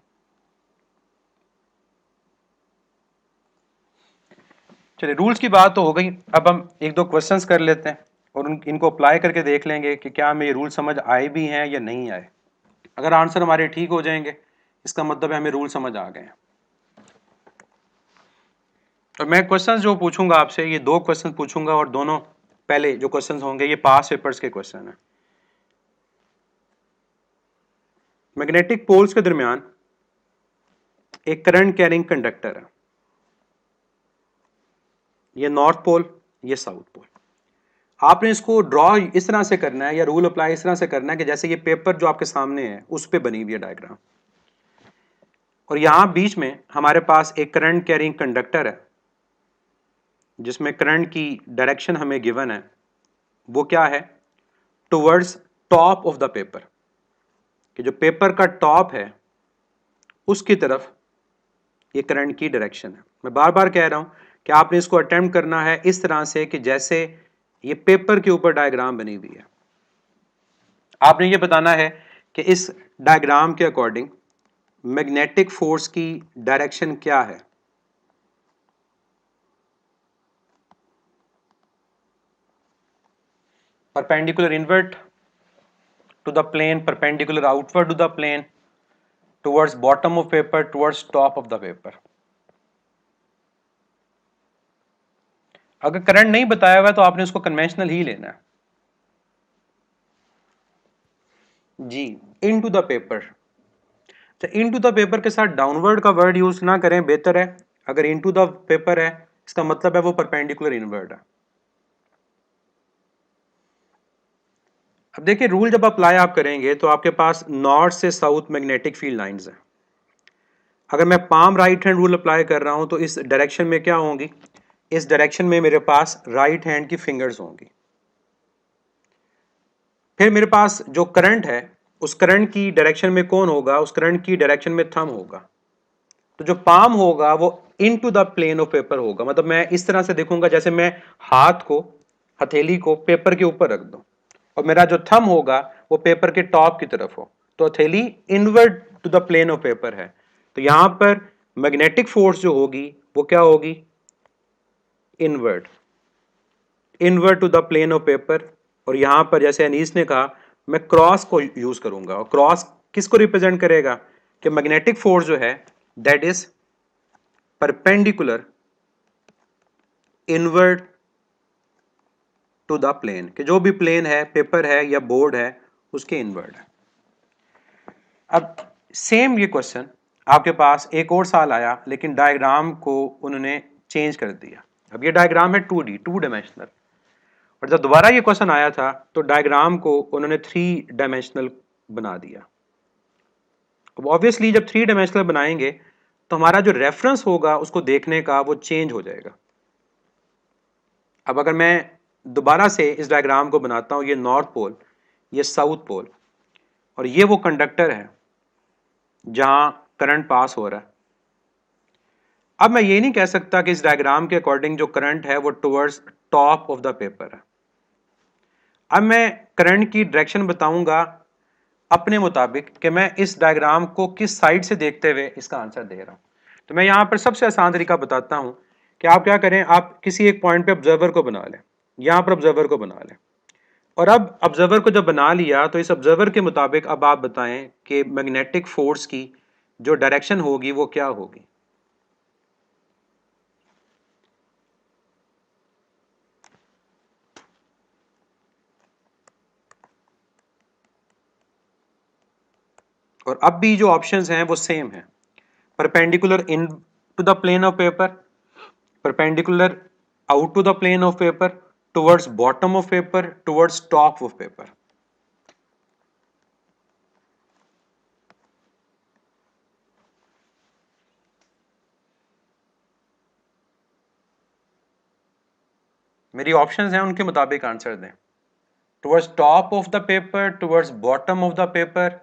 चलिए रूल्स की बात तो हो गई, अब हम एक दो क्वेश्चंस कर लेते हैं और इनको अप्लाई करके देख लेंगे कि क्या हमें ये रूल समझ आए भी हैं या नहीं आए। अगर आंसर हमारे ठीक हो जाएंगे इसका मतलब है हमें रूल समझ आ गए हैं। और मैं क्वेश्चंस जो पूछूंगा आपसे, ये 2 क्वेश्चन पूछूंगा और दोनों पहले जो क्वेश्चंस होंगे ये पास पेपर्स के क्वेश्चन है। मैग्नेटिक पोल्स के दरमियान एक करंट कैरिंग कंडक्टर है, ये नॉर्थ पोल, ये साउथ पोल। आपने इसको ड्रॉ इस तरह से करना है या रूल अप्लाई इस तरह से करना है कि जैसे ये पेपर जो आपके सामने है उस पे बनी हुई है डायग्राम, और यहां बीच में हमारे पास एक करंट कैरिंग कंडक्टर है जिसमें करंट की डायरेक्शन हमें गिवन है, वो क्या है, towards top of the paper, कि जो पेपर का टॉप है उसकी तरफ ये करंट की डायरेक्शन है। मैं बार बार कह रहा हूं कि आपने इसको अटेम्प्ट करना है इस तरह से कि जैसे ये पेपर के ऊपर डायग्राम बनी हुई है। आपने ये बताना है कि इस डायग्राम के अकॉर्डिंग मैग्नेटिक फोर्स की डायरेक्शन क्या है। Perpendicular invert to the plane, perpendicular outward to the plane, towards bottom of paper, towards top of the paper. अगर करंट नहीं बताया हुआ तो आपने उसको कन्वेंशनल ही लेना है। जी, इनटू द पेपर। तो इनटू द पेपर के साथ डाउनवर्ड का वर्ड यूज ना करें, बेहतर है। अगर इनटू द पेपर है इसका मतलब है वो परपेंडिकुलर इनवर्ड है। अब देखिए रूल जब अप्लाई आप करेंगे तो आपके पास नॉर्थ से साउथ मैग्नेटिक फील्ड लाइंस हैं। अगर मैं palm right hand rule apply कर रहा हूं तो इस डायरेक्शन में क्या होंगी, इस डायरेक्शन में मेरे पास राइट हैंड की फिंगर्स होंगी। फिर मेरे पास जो करंट है उस करंट की डायरेक्शन में कौन होगा, उस करंट की डायरेक्शन में थंब होगा। तो जो पाम होगा वो into the plane of paper होगा, मतलब मैं इस तरह से देखूंगा जैसे मैं हाथ को, हथेली को पेपर के ऊपर रख दूं और मेरा जो थंब होगा वो पेपर के टॉप की तरफ हो, तो हथेली inward to the plane of paper है। तो यहां पर मैग्नेटिक फोर्स जो होगी वो क्या होगी, inward, inward to the plane of paper. और यहां पर जैसे अनीस ने कहा मैं क्रॉस को यूज करूंगा, और क्रॉस किसको रिप्रेजेंट करेगा कि मैग्नेटिक फोर्स जो है that is perpendicular inward to the plane, कि जो भी प्लेन है, पेपर है या बोर्ड है, उसके इनवर्ड है। अब सेम ये क्वेश्चन आपके पास एक और साल आया लेकिन डायग्राम को उन्होंने चेंज कर दिया। अब ये डायग्राम है 2D, 2 डायमेंशनल, और जब दोबारा ये क्वेश्चन आया था तो डायग्राम को उन्होंने 3 डायमेंशनल बना दिया। अब ऑब्वियसली जब 3 डायमेंशनल बनाएंगे तो हमारा जो रेफरेंस होगा उसको देखने का वो चेंज हो जाएगा। अब अगर मैं दोबारा से इस डायग्राम को बनाता हूं, ये नॉर्थ पोल, ये साउथ पोल, और ये वो कंडक्टर है जहां करंट पास हो रहा है। अब मैं ये नहीं कह सकता कि इस डायग्राम के अकॉर्डिंग जो करंट है वो towards top of the paper है। अब मैं करंट की डायरेक्शन बताऊंगा अपने मुताबिक कि मैं इस डायग्राम को किस साइड से देखते हुए इसका आंसर दे रहा हूं। तो मैं यहां पर सबसे आसान तरीका बताता हूं कि आप क्या करें, आप किसी एक पॉइंट पे ऑब्जर्वर को बना लें, यहां पर ऑब्जर्वर को बना लें, और अब ऑब्जर्वर को जब बना लिया तो इस ऑब्जर्वर के मुताबिक अब आप बताएं कि मैग्नेटिक फोर्स की जो डायरेक्शन होगी वो क्या होगी। और अब भी जो ऑप्शंस हैं वो सेम है, perpendicular into the plane of paper, perpendicular out to the plane of paper, towards bottom of paper, towards top of paper. मेरी ऑप्शंस हैं उनके मुताबिक आंसर दें। Towards top of the paper, towards bottom of the paper,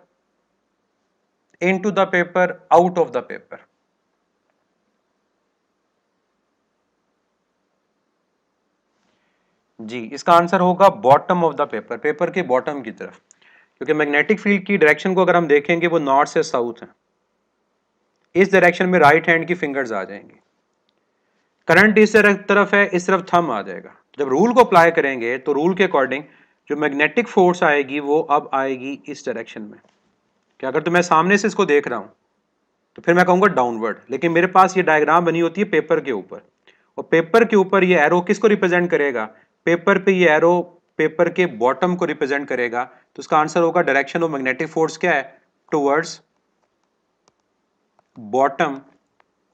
into the paper, out of the paper. जी, इसका answer होगा bottom of the paper, paper के bottom की तरफ, क्योंकि मैग्नेटिक फील्ड की डायरेक्शन को अगर हम देखेंगे वो नॉर्थ से साउथ है। इस डायरेक्शन में राइट हैंड की फिंगर्स आ जाएंगी, करंट इस तरफ है, इस तरफ थंब आ जाएगा। जब रूल को अप्लाई करेंगे तो रूल के अकॉर्डिंग जो मैग्नेटिक फोर्स आएगी वो अब आएगी इस डायरेक्शन में, कि अगर तो मैं सामने से इसको देख रहा हूं तो फिर मैं कहूंगा डाउनवर्ड, लेकिन मेरे पास ये डायग्राम बनी होती है पेपर के ऊपर, और पेपर के ऊपर ये एरो किसको रिप्रेजेंट करेगा? पेपर पे ये एरो पेपर के बॉटम को रिप्रेजेंट करेगा, तो इसका आंसर होगा डायरेक्शन ऑफ मैग्नेटिक फोर्स क्या है? Towards bottom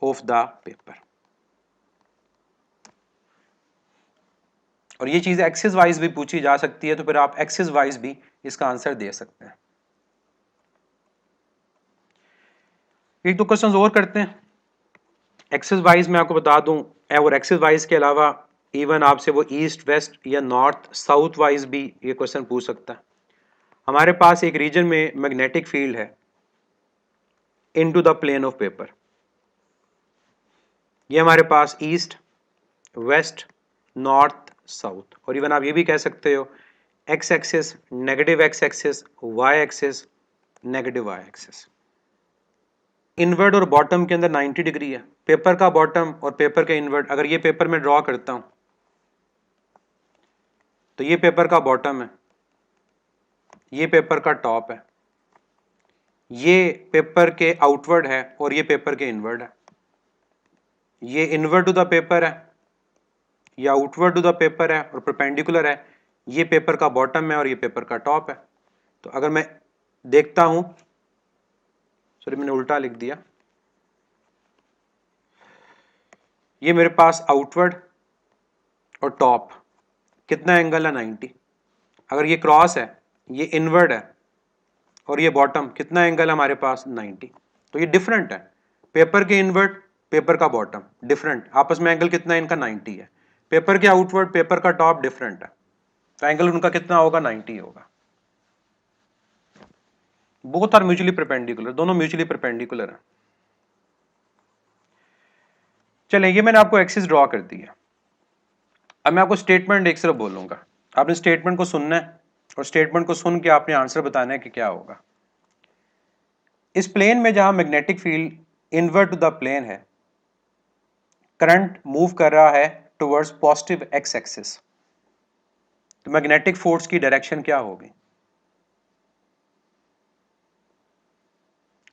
of the paper. और ये चीज एक्सिस वाइज भी पूछी जा सकती है, तो फिर आप एक्सिस वाइज भी इसका आंसर दे सकते हैं। एक दो क्वेश्चंस और करते हैं एक्सिस वाइज। मैं आपको बता दूं, और एक्सिस वाइज के अलावा इवन आपसे वो ईस्ट वेस्ट या नॉर्थ साउथ वाइज भी ये क्वेश्चन पूछ सकता है। हमारे पास एक रीजन में मैग्नेटिक फील्ड है into the plane of paper. ये हमारे पास ईस्ट वेस्ट नॉर्थ साउथ, और इवन आप ये भी कह सकते हो X axis negative X axis, Y axis negative Y axis. Inward और बॉटम के अंदर 90 डिग्री है। पेपर का बॉटम और पेपर का इनवर्ट, अगर ये पेपर में ड्रॉ करता हूं तो ये पेपर का बॉटम है, ये पेपर का टॉप है, ये पेपर के आउटवर्ड है और ये पेपर के इनवर्ड है। ये इनवर्ड टू द पेपर है, ये आउटवर्ड टू द पेपर है और परपेंडिकुलर है। ये पेपर का बॉटम है और ये पेपर का टॉप है। तो अगर मैं देखता हूं, सॉरी मैंने उल्टा लिख दिया, ये मेरे पास आउटवर्ड और टॉप कितना एंगल है? 90। अगर ये क्रॉस है, ये इनवर्ड है और ये बॉटम, कितना एंगल है हमारे पास? 90। तो ये डिफरेंट है, पेपर के इनवर्ड पेपर का बॉटम डिफरेंट, आपस में एंगल कितना है इनका? 90 है। पेपर के आउटवर्ड पेपर का टॉप डिफरेंट है, तो एंगल उनका कितना होगा? 90 होगा। बोथ आर म्यूचुअली परपेंडिकुलर, दोनों म्यूचुअली परपेंडिकुलर है। चलें, ये मैंने आपको एक्सिस ड्रॉ कर दी है। अब मैं आपको स्टेटमेंट एक सिर्फ बोलूंगा, आपने स्टेटमेंट को सुनना है और स्टेटमेंट को सुन के आपने आंसर बताना है कि क्या होगा। इस प्लेन में जहां magnetic field inward to the plane है, करंट मूव कर रहा है टुवर्ड्स पॉजिटिव एक्स एक्सिस, तो मैग्नेटिक फोर्स की डायरेक्शन क्या होगी?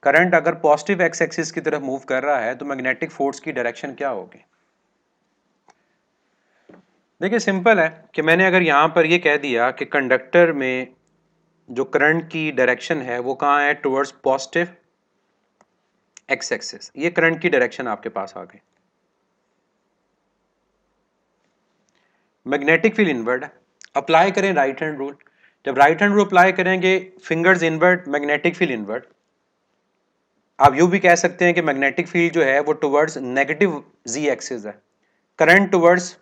करंट अगर पॉजिटिव एक्स एक्सिस की तरफ मूव कर रहा है तो मैग्नेटिक फोर्स की डायरेक्शन क्या होगी? देखिए सिंपल है कि मैंने अगर यहां पर यह कह दिया कि कंडक्टर में जो करंट की डायरेक्शन है वो कहां है? Towards positive X axis. ये करंट की डायरेक्शन आपके पास आ गई। मैग्नेटिक फील्ड इनवर्ट है, अप्लाई करें राइट हैंड रूल। जब राइट हैंड रूल अप्लाई करेंगे, fingers inward, magnetic field inward. आप यूं भी कह सकते हैं कि मैग्नेटिक फील्ड जो है वो टुवर्ड्स नेगेटिव जी एक्सिस है, करंट टुवर्ड्स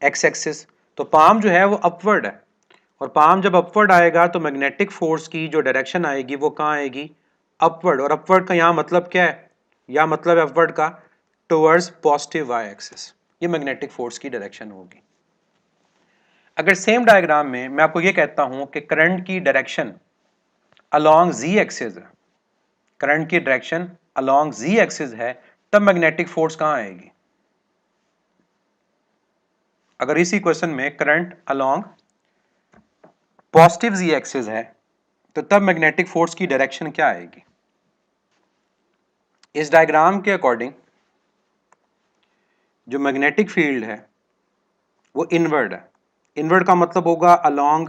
एक्स एक्सिस, तो पाम जो है वो अपवर्ड है, और पाम जब अपवर्ड आएगा तो मैग्नेटिक फोर्स की जो डायरेक्शन आएगी वो कहाँ आएगी? अपवर्ड। और अपवर्ड का यहाँ मतलब क्या है? यहाँ मतलब है अपवर्ड का टुवर्ड्स पॉजिटिव वाई एक्सिस। ये मैग्नेटिक फोर्स की डायरेक्शन होगी। अगर सेम डायग्राम में मैं आपको ये कहता हूं कि करंट की डायरेक्शन अलोंग जी एक्सिस है, करंट की डायरेक्शन अलोंग जी एक्सिस है, तब मैग्नेटिक फोर्स कहां आएगी? अगर इसी क्वेश्चन में करंट अलोंग पॉजिटिव जी एक्सिस है तो तब मैग्नेटिक फोर्स की डायरेक्शन क्या आएगी? इस डायग्राम के अकॉर्डिंग जो मैग्नेटिक फील्ड है वो इनवर्ड है। इनवर्ड का मतलब होगा अलोंग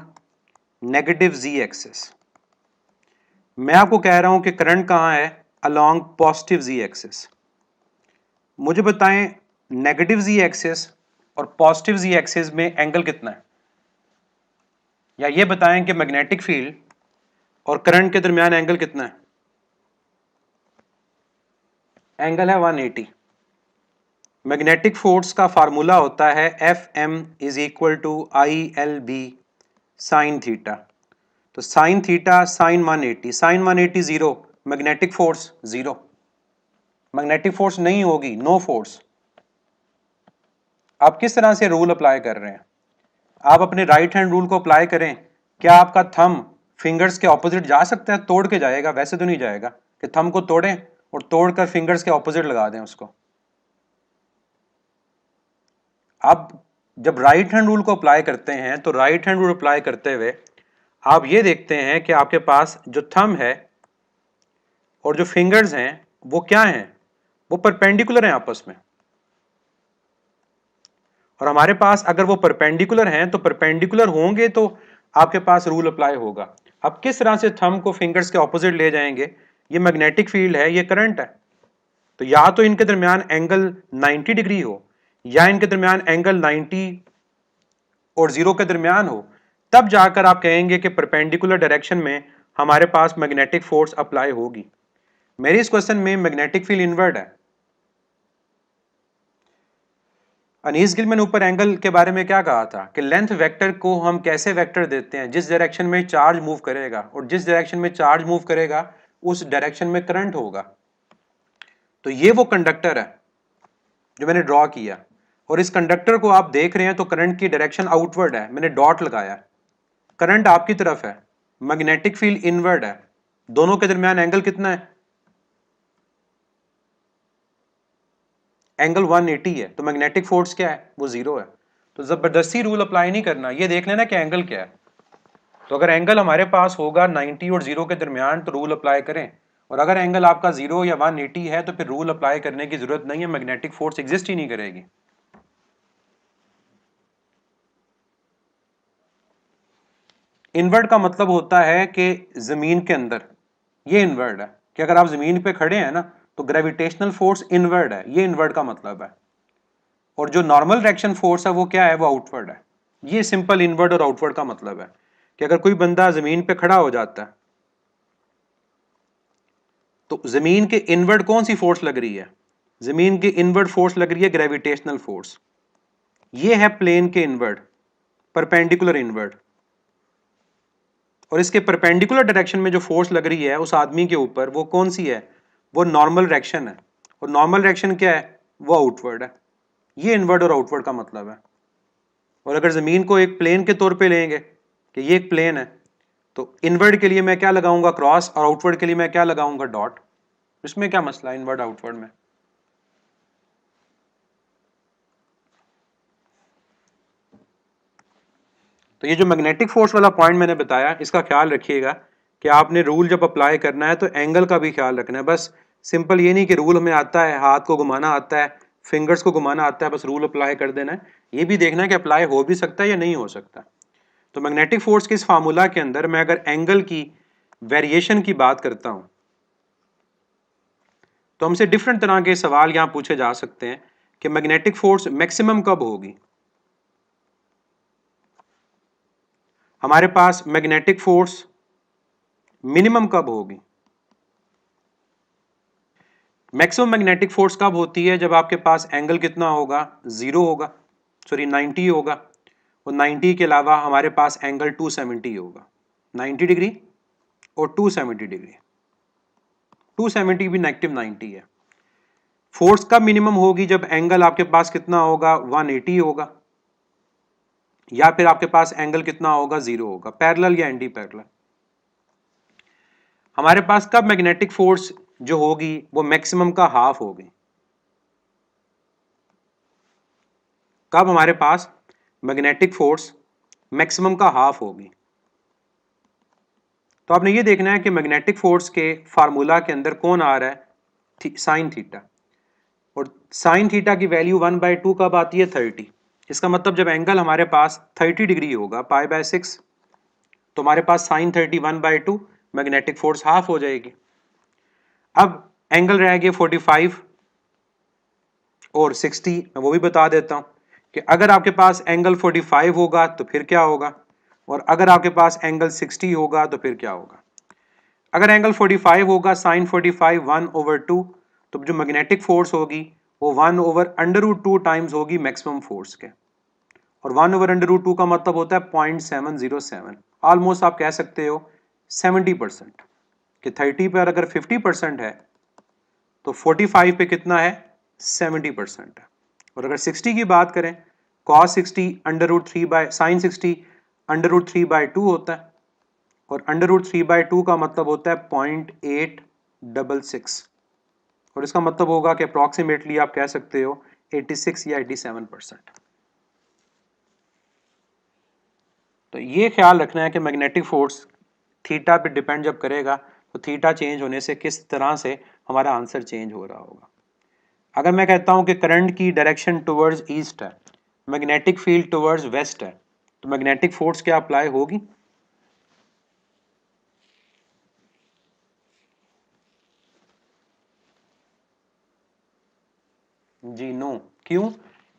नेगेटिव जी एक्सिस। मैं आपको कह रहा हूं कि करंट कहां है? अलोंग पॉजिटिव जी एक्सिस। मुझे बताएं नेगेटिव जी एक्सिस और पॉजिटिव जी एक्सिस में एंगल कितना है, या ये बताएं कि मैग्नेटिक फील्ड और करंट के दरमियान एंगल कितना है? एंगल है 180। मैग्नेटिक फोर्स का फार्मूला होता है F M is equal to I L B sine theta. तो sine theta sine 180, sine 180 zero, magnetic force zero, magnetic force नहीं होगी, नो फोर्स। आप किस तरह से रूल अप्लाई कर रहे हैं? आप अपने राइट हैंड रूल को अप्लाई करें। क्या आपका थंब फिंगर्स के ऑपोजिट जा सकता है? तोड़ के जाएगा, वैसे तो नहीं जाएगा कि थंब को तोड़ें और तोड़कर फिंगर्स के ऑपोजिट लगा दें उसको। आप जब राइट हैंड रूल को अप्लाई करते हैं तो राइट हैंड रूल अप्लाई करते हुए आप ये देखते हैं कि आपके पास जो थंब है और जो फिंगर्स हैं वो क्या हैं? वो परपेंडिकुलर हैं आपस में। और हमारे पास अगर वो परपेंडिकुलर हैं तो परपेंडिकुलर होंगे तो आपके पास रूल अप्लाई होगा। अब किस तरह से थंब को फिंगर्स के ऑपोजिट ले जाएंगे, ये मैग्नेटिक फील्ड है, ये करंट है, तो या तो इनके दरमियान एंगल 90 डिग्री हो या इनके दरमियान एंगल 90 और 0 के दरमियान हो, तब जाकर आप कहेंगे कि परपेंडिकुलर डायरेक्शन में हमारे पास मैग्नेटिक फोर्स अप्लाई होगी। मेरे इस क्वेश्चन में मैग्नेटिक फील्ड इनवर्ड है। अनीस गिल ने ऊपर एंगल के बारे में क्या कहा था कि लेंथ वेक्टर को हम कैसे वेक्टर देते हैं, जिस डायरेक्शन में चार्ज मूव करेगा, और जिस डायरेक्शन में चार्ज मूव करेगा उस डायरेक्शन में करंट होगा। तो ये वो कंडक्टर है जो मैंने ड्रॉ किया, और इस कंडक्टर को आप देख रहे हैं तो करंट की डायरेक्शन आउटवर्ड है, मैंने डॉट लगाया, करंट आपकी तरफ है, मैग्नेटिक फील्ड इनवर्ड है, दोनों के दरमियान एंगल कितना है, एंगल 180 है, तो मैग्नेटिक फोर्स क्या है, वो 0 है। तो जबरदस्ती रूल अप्लाई नहीं करना, ये देख लेना कि एंगल क्या है। तो अगर एंगल हमारे पास होगा 90 और 0 के दरमियान तो रूल अप्लाई करें, और अगर एंगल आपका 0 या 180 है तो फिर रूल अप्लाई करने की जरूरत नहीं है, मैग्नेटिक फोर्स एग्जिस्ट ही नहीं करेगी। इनवर्ड का मतलब होता है कि जमीन के अंदर, ये इनवर्ड है कि अगर आप जमीन पे खड़े हैं ना तो ग्रेविटेशनल फोर्स इनवर्ड है, ये इनवर्ड का मतलब है। और जो नॉर्मल डायरेक्शन फोर्स है वो क्या है, वो आउटवर्ड है। ये सिंपल इनवर्ड और आउटवर्ड का मतलब है कि अगर कोई बंदा जमीन पे खड़ा हो जाता है तो जमीन के इनवर्ड कौन सी फोर्स लग रही है, जमीन के इनवर्ड फोर्स लग रही है ग्रेविटेशनल फोर्स। ये है प्लेन के इनवर्ड, परपेंडिकुलर इनवर्ड। और इसके परपेंडिकुलर डायरेक्शन में जो फोर्स लग रही है उस आदमी के ऊपर, वो कौन सी है, वो नॉर्मल डायरेक्शन है। और नॉर्मल डायरेक्शन क्या है, वो आउटवर्ड है। ये इनवर्ड और आउटवर्ड का मतलब है। और अगर जमीन को एक प्लेन के तौर पे लेंगे कि ये एक प्लेन है, तो इनवर्ड के लिए मैं क्या लगाऊंगा, क्रॉस, और आउटवर्ड के लिए मैं क्या लगाऊंगा, डॉट। इसमें क्या मसला है इनवर्ड आउटवर्ड में। तो ये जो मैग्नेटिक फोर्स वाला पॉइंट मैंने बताया, इसका ख्याल रखिएगा कि आपने रूल जब अप्लाई करना है तो एंगल का भी ख्याल रखना है। बस सिंपल ये नहीं कि रूल हमें आता है, हाथ को घुमाना आता है, फिंगर्स को घुमाना आता है, बस रूल अप्लाई कर देना है। ये भी देखना है कि अप्लाई हो भी सकता है या नहीं हो सकता। तो मैग्नेटिक फोर्स के इस फार्मूला के अंदर मैं अगर एंगल की वेरिएशन की बात करता हूं तो हमसे डिफरेंट तरह के सवाल यहां पूछे जा सकते हैं कि मैग्नेटिक फोर्स मैक्सिमम कब होगी। हमारे पास मैग्नेटिक फोर्स मिनिमम कब होगी। मैक्सिमम मैग्नेटिक फोर्स कब होती है, जब आपके पास एंगल कितना होगा, 0 होगा, सॉरी 90 होगा, और 90 के अलावा हमारे पास एंगल 270 होगा, 90 डिग्री और 270 डिग्री, 270 भी -90 है। फोर्स कब मिनिमम होगी, जब एंगल आपके पास कितना होगा, 180 होगा, या फिर आपके पास एंगल कितना होगा, 0 होगा, पैरेलल या एंटी पैरेलल। हमारे पास कब मैग्नेटिक फोर्स जो होगी वो मैक्सिमम का हाफ होगी, कब हमारे पास मैग्नेटिक फोर्स मैक्सिमम का हाफ होगी। तो आपने ये देखना है कि मैग्नेटिक फोर्स के फार्मूला के अंदर कौन आ रहा है, साइन थीटा, और साइन थीटा की वैल्यू 1/2 कब आती है, 30। इसका मतलब जब एंगल हमारे पास 30 डिग्री होगा, π/6, तो हमारे पास साइन 30 1/2, मैग्नेटिक फोर्स हाफ हो जाएगी। अब एंगल रह गए 45 और 60, मैं वो भी बता देता हूं कि अगर आपके पास एंगल 45 होगा तो फिर क्या होगा, और अगर आपके पास एंगल 60 होगा तो फिर क्या होगा। अगर एंगल 45 होगा, साइन 45 1/2, तो जो मैग्नेटिक फोर्स होगी वो 1/√2 टाइम्स होगी मैक्सिमम फोर्स के, और 1/√2 का मतलब होता है 0.707, ऑलमोस्ट आप कह सकते हो 70%, कि 30 पर अगर 50% है तो 45 पे कितना है, 70% है। और अगर 60 की बात करें, cos 60 √3 बाय साइन 60 √3/2 होता है, और √3/2 का मतलब होता है 0.866, और इसका मतलब होगा कि अप्रॉक्सीमेटली आप कह सकते हो 86 या 87%। तो ये ख्याल रखना है कि मैग्नेटिक फोर्स थीटा पे डिपेंड जब करेगा तो थीटा चेंज होने से किस तरह से हमारा आंसर चेंज हो रहा होगा। अगर मैं कहता हूं कि करंट की डायरेक्शन टुवर्ड्स ईस्ट है, मैग्नेटिक फील्ड टुवर्ड्स वेस्ट है, तो मैग्नेटिक फोर्स क्या अप्लाई होगी? जी नो। क्यों?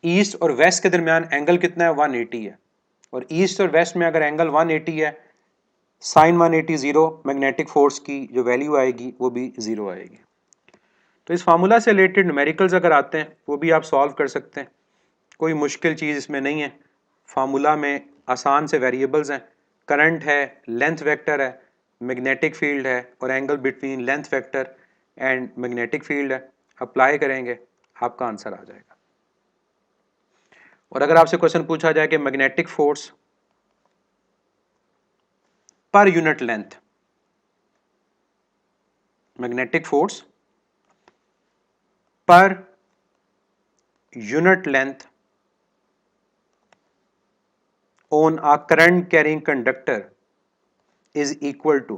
ईस्ट और वेस्ट के दरमियान एंगल कितना है? 180 है, और ईस्ट और वेस्ट में अगर एंगल 180 है, साइन 180 जीरो, मैग्नेटिक फोर्स की जो वैल्यू आएगी वो भी जीरो आएगी। तो इस फार्मूला से रिलेटेड न्यूमेरिकल्स अगर आते हैं वो भी आप सॉल्व कर सकते हैं, कोई मुश्किल चीज़ इसमें नहीं है। फार्मूला में आसान से वेरिएबल्स हैं, करंट है, लेंथ वेक्टर है, मैग्नेटिक फील्ड है, और angle between length vector and magnetic field है। अप्लाई करेंगे आपका आंसर आ जाएगा। और अगर आपसे क्वेश्चन पूछा जाए कि magnetic force per unit length, magnetic force per unit length on a current carrying conductor is equal to,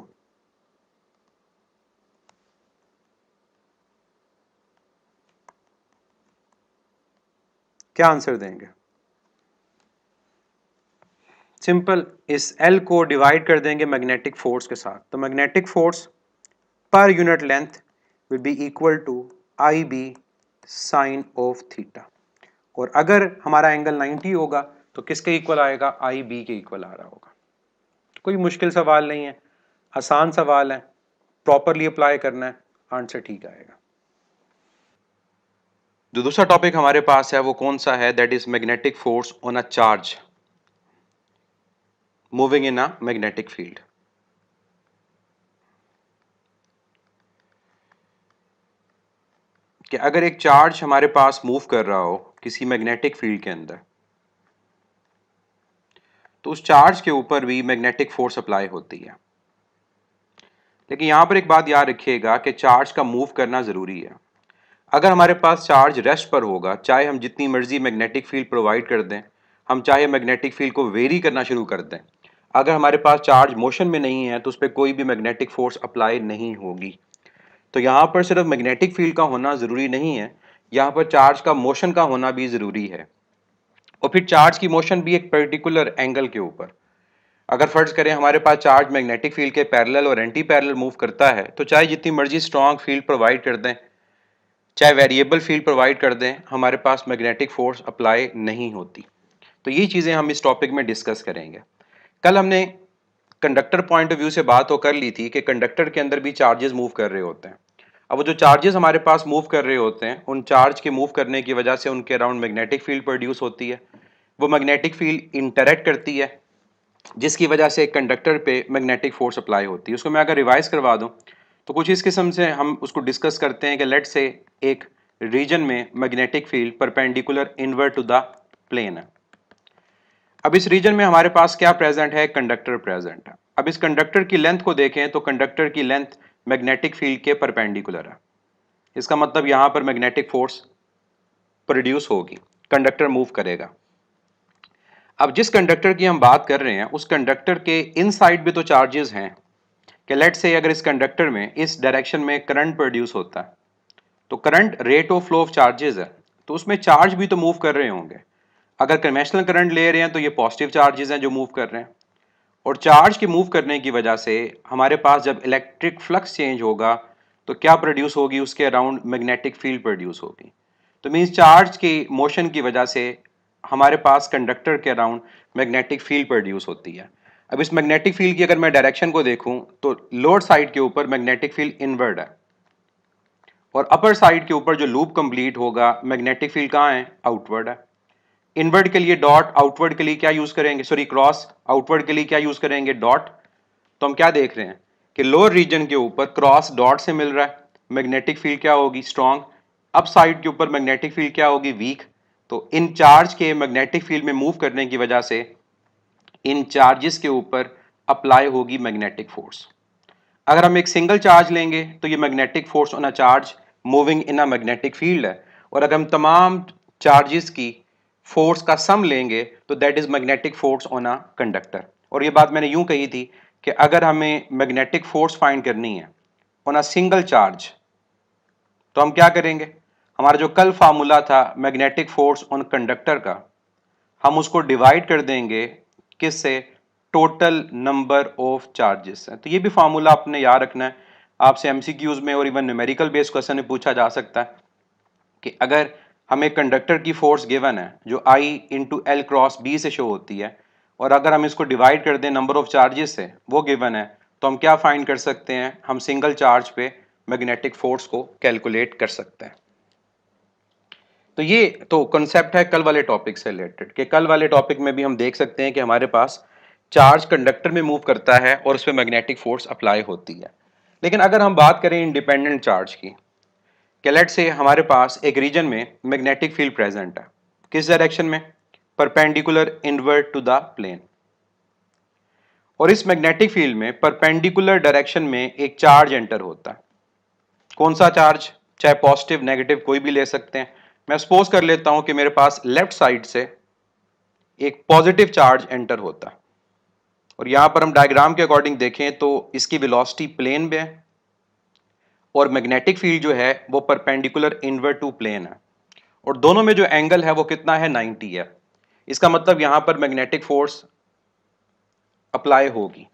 क्या आंसर देंगे? सिंपल, इस L को डिवाइड कर देंगे मैग्नेटिक फोर्स के साथ, तो magnetic force per unit length will be equal to I B sine of theta. और अगर हमारा एंगल 90 होगा तो किसके इक्वल आएगा? आई बी के इक्वल आ रहा होगा। कोई मुश्किल सवाल नहीं है, आसान सवाल है, प्रॉपरली अप्लाई करना है, आंसर ठीक आएगा। जो दूसरा टॉपिक हमारे पास है वो कौन सा है? That is magnetic force on a charge moving in a magnetic field. कि अगर एक चार्ज हमारे पास मूव कर रहा हो किसी मैग्नेटिक फील्ड के अंदर, तो उस चार्ज के ऊपर भी मैग्नेटिक फोर्स अप्लाई होती है। लेकिन यहां पर एक बात याद रखिएगा कि चार्ज का मूव करना जरूरी है। अगर हमारे पास चार्ज रेस्ट पर होगा, चाहे हम जितनी मर्जी मैग्नेटिक फील्ड प्रोवाइड कर दें, हम चाहे मैग्नेटिक फील्ड को वेरी करना शुरू कर दें, अगर हमारे पास चार्ज मोशन में नहीं है तो उस पर कोई भी मैग्नेटिक फोर्स अप्लाई नहीं होगी। तो यहाँ पर सिर्फ मैग्नेटिक फील्ड का होना ज़रूरी नहीं है, यहाँ पर चार्ज का मोशन का होना भी ज़रूरी है। और फिर चार्ज की मोशन भी एक पर्टिकुलर एंगल के ऊपर। अगर फर्ज करें हमारे पास चार्ज मैग्नेटिक फील्ड के पैरेलल और एंटी पैरेलल मूव करता है, तो चाहे जितनी मर्जी स्ट्रॉन्ग फील्ड प्रोवाइड कर दें, चाहे वेरिएबल फील्ड प्रोवाइड कर दें, हमारे पास मैग्नेटिक फोर्स अप्लाई नहीं होती। तो ये चीज़ें हम इस टॉपिक में डिस्कस करेंगे। कल हमने कंडक्टर पॉइंट ऑफ व्यू से बात तो कर ली थी कि कंडक्टर के अंदर भी चार्जेस मूव कर रहे होते हैं। अब वो जो चार्जेस हमारे पास मूव कर रहे होते हैं, उन चार्ज के मूव करने की वजह से उनके अराउंड मैग्नेटिक फील्ड प्रोड्यूस होती है। वो मैग्नेटिक फील्ड इंटरेक्ट करती है, जिसकी वजह से कंडक्टर पे मैग्नेटिक फोर्स अप्लाई होती है। उसको मैं अगर रिवाइज करवा दूं तो कुछ इस किस्म से हम उसको डिस्कस करते हैं कि लेट से एक रीजन में magnetic field perpendicular invert to the plane है। अब इस रीजन में हमारे पास क्या प्रेजेंट है? कंडक्टर प्रेजेंट है। अब इस कंडक्टर की लेंथ को देखें तो कंडक्टर की लेंथ मैग्नेटिक फील्ड के परपेंडिकुलर है। इसका मतलब यहां पर मैग्नेटिक फोर्स प्रोड्यूस होगी, कंडक्टर मूव करेगा। अब जिस कंडक्टर की हम बात कर रहे हैं उस कंडक्टर के इन साइड भी तो चार्जेस हैं। कि लेट से अगर इस कंडक्टर में इस डायरेक्शन में करंट प्रोड्यूस होता है, तो current rate of flow of charges है, तो उसमें चार्ज भी तो मूव कर रहे होंगे। अगर कन्वेंशनल करंट ले रहे हैं तो ये पॉजिटिव चार्जेस हैं जो मूव कर रहे हैं, और चार्ज के मूव करने की वजह से हमारे पास जब इलेक्ट्रिक फ्लक्स चेंज होगा तो क्या प्रोड्यूस होगी? उसके अराउंड मैग्नेटिक फील्ड प्रोड्यूस होगी। तो मीन्स चार्ज की मोशन की वजह से हमारे पास कंडक्टर के अराउंड मैग्नेटिक फील्ड प्रोड्यूस होती है। अब इस मैग्नेटिक फील्ड की अगर मैं डायरेक्शन को देखूं तो लोअर साइड के ऊपर मैग्नेटिक फील्ड इनवर्ड है, और अपर साइड के ऊपर जो लूप कंप्लीट होगा मैग्नेटिक फील्ड कहाँ है? आउटवर्ड है। इनवर्ड के लिए डॉट, आउटवर्ड के लिए क्या यूज करेंगे? Sorry cross. आउटवर्ड के लिए क्या यूज करेंगे? डॉट। तो हम क्या देख रहे हैं कि लोअर रीजन के ऊपर क्रॉस डॉट से मिल रहा है, मैग्नेटिक फील्ड क्या होगी? स्ट्रॉन्ग। अप साइड के ऊपर मैग्नेटिक फील्ड क्या होगी? वीक। तो इन चार्ज के मैग्नेटिक फील्ड में मूव करने की वजह से इन चार्जेस के ऊपर अप्लाई होगी मैग्नेटिक फोर्स। अगर हम एक सिंगल चार्ज लेंगे तो ये magnetic force on a charge moving in a magnetic field है, और अगर हम तमाम चार्जेस की फोर्स का सम लेंगे तो that is magnetic force on a conductor. और ये बात मैंने यूं कही थी कि अगर हमें मैग्नेटिक फोर्स फाइंड करनी है ऑन अ सिंगल चार्ज तो हम क्या करेंगे? हमारा जो कल फार्मूला था मैग्नेटिक फोर्स ऑन कंडक्टर का, हम उसको डिवाइड कर देंगे किससे, टोटल नंबर ऑफ चार्जेस है। तो ये भी फार्मूला आपने याद रखना है, आपसे एमसीक्यूज में और इवन न्यूमेरिकल बेस्ड क्वेश्चन में पूछा जा सकता है कि अगर हमें कंडक्टर की फोर्स गिवन है जो I into L cross B से शो होती है, और अगर हम इसको डिवाइड कर दें नंबर ऑफ चार्जेस से, वो गिवन है, तो हम क्या फाइंड कर सकते हैं, हम सिंगल चार्ज पे मैग्नेटिक फोर्स को कैलकुलेट कर सकते हैं। तो ये तो कॉन्सेप्ट है कल वाले टॉपिक से रिलेटेड, कि कल वाले टॉपिक में भी हम देख सकते हैं कि हमारे पास चार्ज कंडक्टर में मूव करता है और उस पर मैग्नेटिक फोर्स अप्लाई होती है। लेकिन अगर हम बात करें इंडिपेंडेंट चार्ज की, कि लेट से हमारे पास एक रीजन में मैग्नेटिक फील्ड प्रेजेंट है, किस डायरेक्शन में, perpendicular invert to the plane, और इस मैग्नेटिक फील्ड में परपेंडिकुलर डायरेक्शन में एक चार्ज एंटर होता है। कौन सा चार्ज, चाहे पॉजिटिव नेगेटिव कोई भी ले सकते हैं। मैं सपोज कर लेता हूं कि मेरे पास लेफ्ट साइड से एक पॉजिटिव चार्ज एंटर होता है, और यहां पर हम डायग्राम के अकॉर्डिंग देखें तो इसकी वेलोसिटी प्लेन में है और मैग्नेटिक फील्ड जो है वो परपेंडिकुलर इनवर्ट टू प्लेन है, और दोनों में जो एंगल है वो कितना है, 90 है। इसका मतलब यहां पर मैग्नेटिक फोर्स अप्लाई होगी।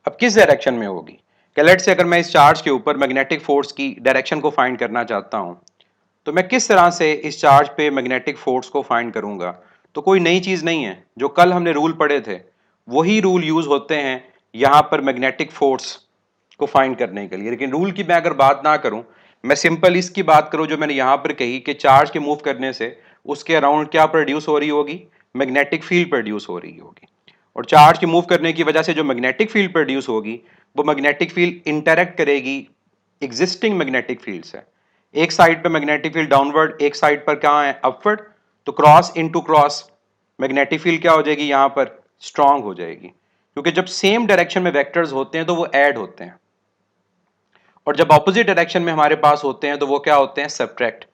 अब किस डायरेक्शन में होगी, लेट से अगर मैं इस चार्ज के ऊपर मैग्नेटिक फोर्स की डायरेक्शन को फाइंड करना चाहता हूं, तो मैं किस तरह से इस चार्ज पे मैग्नेटिक फोर्स को फाइंड करूंगा। तो कोई नई चीज नहीं है, जो कल हमने रूल पढ़े थे वही रूल यूज होते हैं यहां पर मैग्नेटिक फोर्स को फाइंड करने के लिए। लेकिन रूल की मैं अगर बात ना करूं, मैं सिंपल इसकी बात करूं जो मैंने यहां पर कही कि चार्ज के मूव करने से उसके अराउंड क्या प्रोड्यूस हो रही होगी, मैग्नेटिक फील्ड प्रोड्यूस हो रही होगी, और चार्ज के मूव करने की वजह से जो मैग्नेटिक फील्ड प्रोड्यूस होगी वो मैग्नेटिक फील्ड इंटरेक्ट करेगी एग्जिस्टिंग मैग्नेटिक फील्ड से। एक साइड पे मैग्नेटिक फील्ड डाउनवर्ड, एक साइड पर क्या है, अपवर्ड, तो cross into cross magnetic field क्या हो जाएगी, यहां पर स्ट्रांग हो जाएगी, क्योंकि जब सेम डायरेक्शन में वेक्टर्स होते हैं तो वो ऐड होते हैं, और जब ऑपोजिट डायरेक्शन में हमारे पास होते हैं तो वो क्या होते हैं, सब्ट्रैक्ट।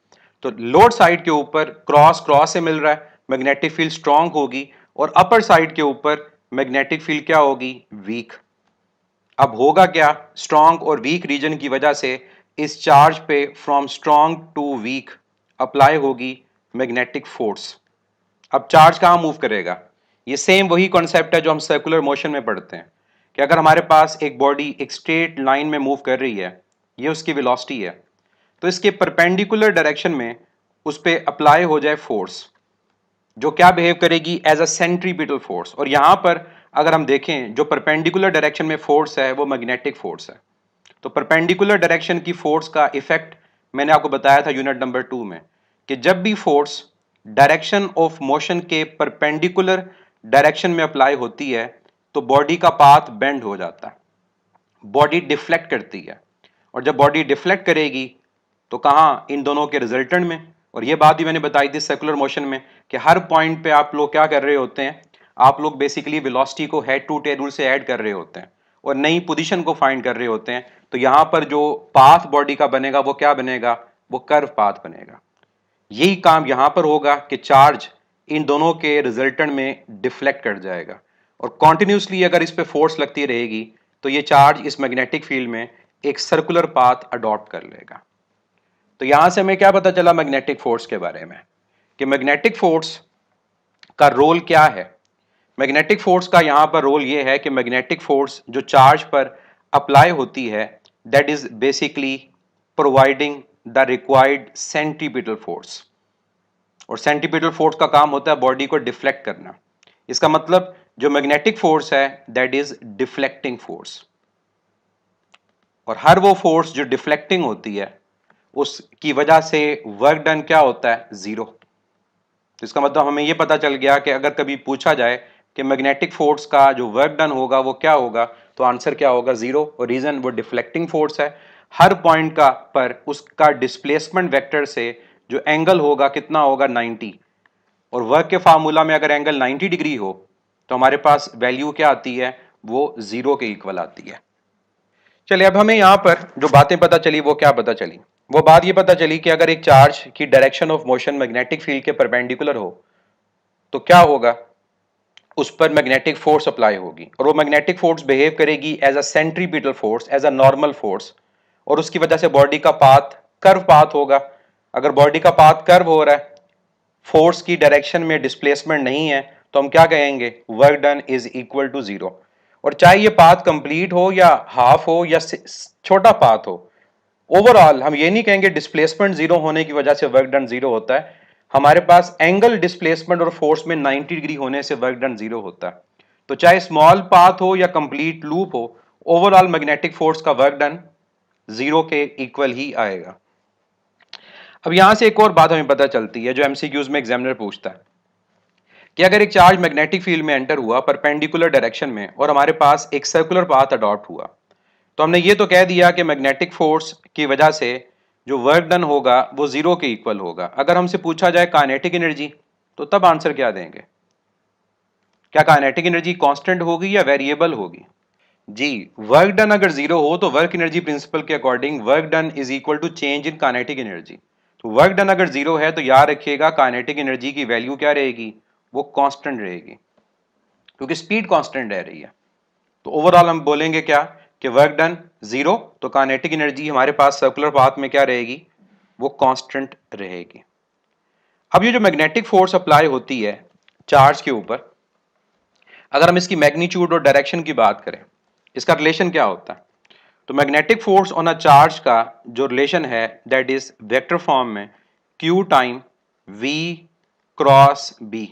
तो लोअर साइड के ऊपर क्रॉस क्रॉस से मिल रहा है, मैग्नेटिक फील्ड स्ट्रांग होगी, और अपर साइड के ऊपर मैग्नेटिक फील्ड क्या होगी, वीक। अब होगा क्या, स्ट्रांग और वीक रीजन की वजह से इस चार्ज पे from strong to weak apply होगी मैग्नेटिक फोर्स। अब चार्ज कहां मूव करेगा, ये सेम वही कॉन्सेप्ट है जो हम सर्कुलर मोशन में पढ़ते हैं, कि अगर हमारे पास एक बॉडी एक स्ट्रेट लाइन में मूव कर रही है, ये उसकी वेलोसिटी है, तो इसके परपेंडिकुलर डायरेक्शन में उस पर अप्लाई हो जाए फोर्स, जो क्या बिहेव करेगी एज अ सेंट्रीपिटल फोर्स। और यहां पर अगर हम देखें जो परपेंडिकुलर डायरेक्शन में फोर्स है वो मैग्नेटिक फोर्स है। तो परपेंडिकुलर डायरेक्शन की फोर्स का इफेक्ट मैंने आपको बताया था यूनिट नंबर 2 में, कि जब भी फोर्स डायरेक्शन ऑफ मोशन के परपेंडिकुलर डायरेक्शन में अप्लाई होती है तो बॉडी का पाथ बेंड हो जाता है, बॉडी डिफ्लेक्ट करती है, और जब बॉडी डिफ्लेक्ट करेगी तो कहाँ, इन दोनों के रिजल्टेंट में। और ये बात भी मैंने बताई थी सर्कुलर मोशन में, कि हर पॉइंट पे आप लोग क्या कर रहे होते हैं, आप लोग बेसिकली वेलोसिटी को हेड टू टेल रूल से ऐड कर रहे होते हैं और नई पोजीशन को फाइंड कर रहे होते हैं। तो यहां पर जो पाथ बॉडी का बनेगा वो क्या बनेगा, वो कर्व पाथ बनेगा। यही काम यहां पर होगा कि चार्ज इन दोनों के रिजल्टेंट में डिफ्लेक्ट कर जाएगा, और कॉन्टिन्यूसली अगर इस पे फोर्स लगती रहेगी तो ये चार्ज इस मैग्नेटिक फील्ड में एक सर्कुलर पाथ अडॉप्ट कर लेगा। तो यहां से हमें क्या पता चला मैग्नेटिक फोर्स के बारे में, कि मैग्नेटिक फोर्स का रोल क्या है। मैग्नेटिक फोर्स का यहां पर रोल ये है कि मैग्नेटिक फोर्स जो चार्ज पर अप्लाई होती है, that is basically providing the required centripetal force, और सेंट्रीपिटल फोर्स का काम होता है बॉडी को डिफ्लेक्ट करना। इसका मतलब जो मैग्नेटिक फोर्स है दैट इज डिफ्लेक्टिंग फोर्स, और हर वो फोर्स जो डिफ्लेक्टिंग होती है उसकी वजह से वर्क डन क्या होता है, जीरो। तो इसका मतलब हमें यह पता चल गया कि अगर कभी पूछा जाए कि मैग्नेटिक फोर्स का जो वर्क डन होगा वो क्या होगा, तो आंसर क्या होगा, जीरो। और रीजन वो डिफ्लेक्टिंग फोर्स है, हर पॉइंट का पर उसका डिस्प्लेसमेंट वेक्टर से जो एंगल होगा कितना होगा, 90। और वर्क के फार्मूला में अगर एंगल 90 डिग्री हो तो हमारे पास वैल्यू क्या आती है, वो जीरो के इक्वल आती है। चलिए अब हमें यहां पर जो बातें पता चली वो क्या पता चली, वो बात ये पता चली कि अगर एक चार्ज की direction of motion magnetic field के परपेंडिकुलर हो तो क्या होगा, उस पर मैग्नेटिक फोर्स अप्लाई होगी, और वो मैग्नेटिक फोर्स बिहेव करेगी as a centripetal force, as a normal force, और उसकी वजह से बॉडी का पाथ कर्व पाथ होगा। अगर बॉडी का पाथ कर्व हो रहा है फोर्स की डायरेक्शन में डिस्प्लेसमेंट नहीं है तो हम क्या कहेंगे, work done is equal to zero. और चाहे ये पाथ कंप्लीट हो या हाफ हो या छोटा पाथ हो, ओवरऑल हम ये नहीं कहेंगे डिस्प्लेसमेंट जीरो होने की वजह से वर्क डन जीरो होता है। हमारे पास एंगल डिस्प्लेसमेंट और फोर्स में 90 डिग्री होने से वर्क डन जीरो होता है। तो चाहे स्मॉल पाथ हो या कंप्लीट लूप हो, ओवरऑल मैग्नेटिक फोर्स का वर्क डन जीरो के इक्वल ही आएगा। अब यहां से एक और बात हमें पता चलती है जो एमसीक्यूज में एग्जामिनर पूछता है कि अगर एक चार्ज मैग्नेटिक फील्ड में एंटर हुआ परपेंडिकुलर डायरेक्शन में और हमारे पास एक सर्कुलर पाथ अडॉप्ट हुआ, तो हमने ये तो कह दिया कि मैग्नेटिक फोर्स की वजह से जो वर्क डन होगा वो जीरो के इक्वल होगा। अगर हमसे पूछा जाए काइनेटिक एनर्जी, तो तब आंसर क्या देंगे? क्या काइनेटिक एनर्जी कांस्टेंट होगी या वेरिएबल होगी? जी, वर्क डन अगर जीरो हो तो वर्क एनर्जी प्रिंसिपल के according work done is equal to change in kinetic energy. तो वर्क डन अगर जीरो है तो याद रखिएगा काइनेटिक एनर्जी की वैल्यू क्या रहेगी, वो कांस्टेंट रहेगी, क्योंकि स्पीड कांस्टेंट रह रही है। तो ओवरऑल हम बोलेंगे क्या कि वर्क डन जीरो, तो काइनेटिक एनर्जी हमारे पास सर्कुलर पाथ में क्या रहेगी, वो कांस्टेंट रहेगी। अब ये जो मैग्नेटिक फोर्स अप्लाई होती है चार्ज के ऊपर, अगर हम इसकी मैग्नीट्यूड और डायरेक्शन की बात करें, इसका रिलेशन क्या होता है? तो magnetic force on a charge का जो रिलेशन है दैट इज वेक्टर फॉर्म में Q time V cross B।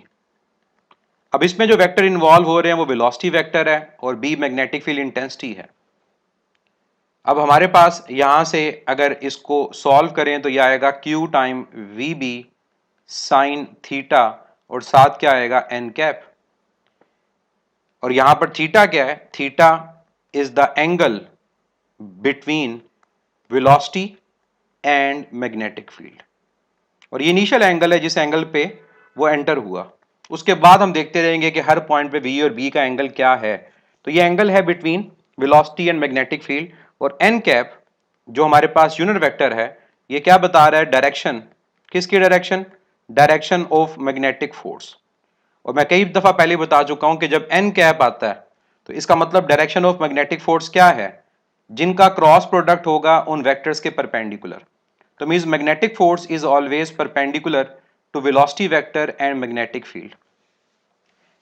अब इसमें जो वेक्टर इन्वॉल्व हो रहे हैं वो वेलोसिटी वेक्टर है और B मैग्नेटिक फील्ड इंटेंसिटी है। अब हमारे पास यहां से अगर इसको सॉल्व करें तो यह आएगा Q time VB sine theta और साथ क्या आएगा N कैप। और यहां पर थीटा क्या है? Theta is the angle between velocity and magnetic field, और ये इनिशियल एंगल है जिस एंगल पे वो एंटर हुआ। उसके बाद हम देखते रहेंगे कि हर पॉइंट पे V और B का एंगल क्या है। तो ये एंगल है between velocity and magnetic field. और एन कैप जो हमारे पास यूनिट वेक्टर है, ये क्या बता रहा है? डायरेक्शन। किसकी direction? Direction of magnetic force. और मैं कई दफा पहले बता चुका हूं कि जब एन कैप आता है तो इसका मतलब डायरेक्शन ऑफ मैग्नेटिक फोर्स क्या है? जिनका क्रॉस प्रोडक्ट होगा उन वेक्टर्स के परपेंडिकुलर। तो means magnetic force is always perpendicular to velocity vector and magnetic field.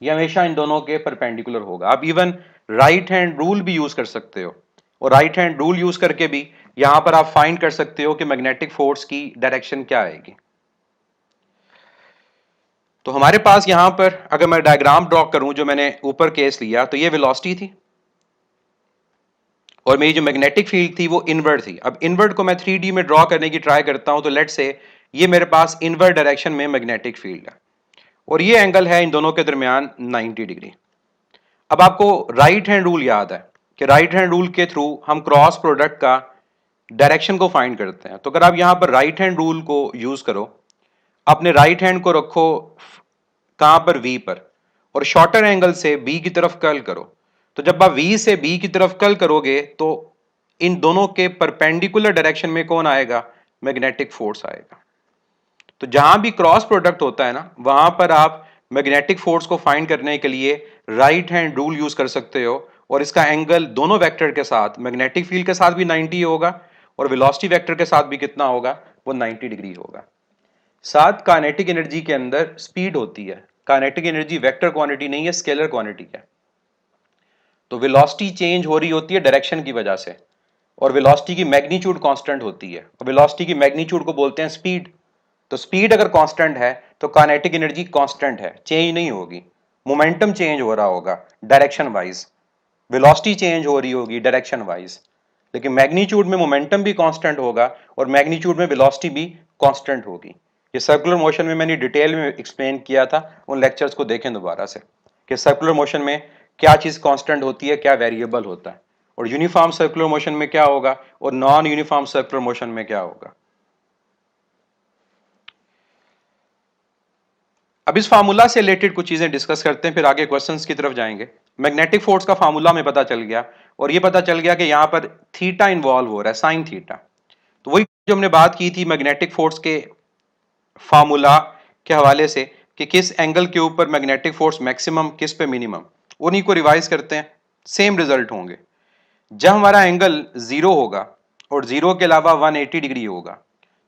ये हमेशा इन दोनों के परपेंडिकुलर होगा। आप इवन राइट हैंड रूल भी यूज कर सकते हो, और राइट हैंड रूल यूज करके भी यहां पर आप फाइंड कर सकते हो कि मैग्नेटिक फोर्स की डायरेक्शन क्या आएगी। तो हमारे पास यहां पर अगर मैं डायग्राम ड्रॉ करूं जो मैंने ऊपर केस लिया, तो ये वेलोसिटी थी और मेरी जो मैग्नेटिक फील्ड थी वो इनवर्ड थी। अब इनवर्ड को मैं 3D में ड्रॉ करने की ट्राई करता हूं, तो लेट्स से ये मेरे पास इनवर्ड डायरेक्शन में मैग्नेटिक फील्ड है और ये एंगल है इन दोनों के दरमियान 90 डिग्री। अब आपको राइट हैंड रूल याद है कि राइट हैंड रूल के थ्रू हम क्रॉस प्रोडक्ट का डायरेक्शन को फाइंड करते हैं। तो अगर आप यहां पर राइट हैंड रूल को यूज करो, अपने राइट हैंड को रखो कहां पर? V पर, और शॉर्टर एंगल से B की तरफ कर्ल करो। तो जब आप V से B की तरफ कर्ल करोगे तो इन दोनों के परपेंडिकुलर डायरेक्शन में कौन आएगा? मैग्नेटिक फोर्स आएगा। तो जहां भी क्रॉस प्रोडक्ट होता है ना, वहां पर आप मैग्नेटिक फोर्स को फाइंड करने के लिए राइट हैंड रूल यूज कर सकते हो, और इसका एंगल दोनों वेक्टर के साथ, मैग्नेटिक फील्ड के साथ भी 90 होगा और वेलोसिटी वेक्टर के साथ भी कितना होगा? वो 90 डिग्री होगा। साथ काइनेटिक एनर्जी के अंदर स्पीड होती है। काइनेटिक एनर्जी वेक्टर क्वांटिटी नहीं है, स्केलर क्वांटिटी है। तो वेलोसिटी चेंज हो रही होती है डायरेक्शन की वजह से, और वेलोसिटी की मैग्नीट्यूड कांस्टेंट होती है, और वेलोसिटी की मैग्नीट्यूड को बोलते हैं स्पीड। तो स्पीड अगर कांस्टेंट है तो काइनेटिक एनर्जी कांस्टेंट है, चेंज नहीं होगी। मोमेंटम चेंज हो रहा होगा डायरेक्शन वाइज, वेलोसिटी चेंज हो रही होगी डायरेक्शन वाइज, लेकिन मैग्नीट्यूड में मोमेंटम भी कांस्टेंट होगा और मैग्नीट्यूड में वेलोसिटी भी कांस्टेंट होगी। ये सर्कुलर मोशन में मैंने डिटेल में एक्सप्लेन किया था, उन लेक्चर्स को देखें दोबारा से कि सर्कुलर मोशन में क्या चीज कांस्टेंट होती है, क्या वेरिएबल होता है, और यूनिफॉर्म सर्कुलर मोशन में क्या होगा और नॉन यूनिफॉर्म सर्कुलर मोशन में क्या होगा। अब इस फार्मूला से रिलेटेड कुछ चीजें डिस्कस करते हैं, फिर आगे क्वेश्चंस की तरफ जाएंगे। मैग्नेटिक फोर्स का फार्मूला में पता चल गया, और ये पता चल गया कि यहां पर थीटा इन्वॉल्व हो रहा है, साइन थीटा। तो वही जो हमने बात की थी मैग्नेटिक फोर्स के फार्मूला के हवाले से कि किस एंगल के ऊपर मैग्नेटिक फोर्स मैक्सिमम, किस पे मिनिमम, उन्हीं को रिवाइज करते हैं। सेम रिजल्ट होंगे। जब हमारा एंगल जीरो होगा और जीरो के अलावा 180 डिग्री होगा,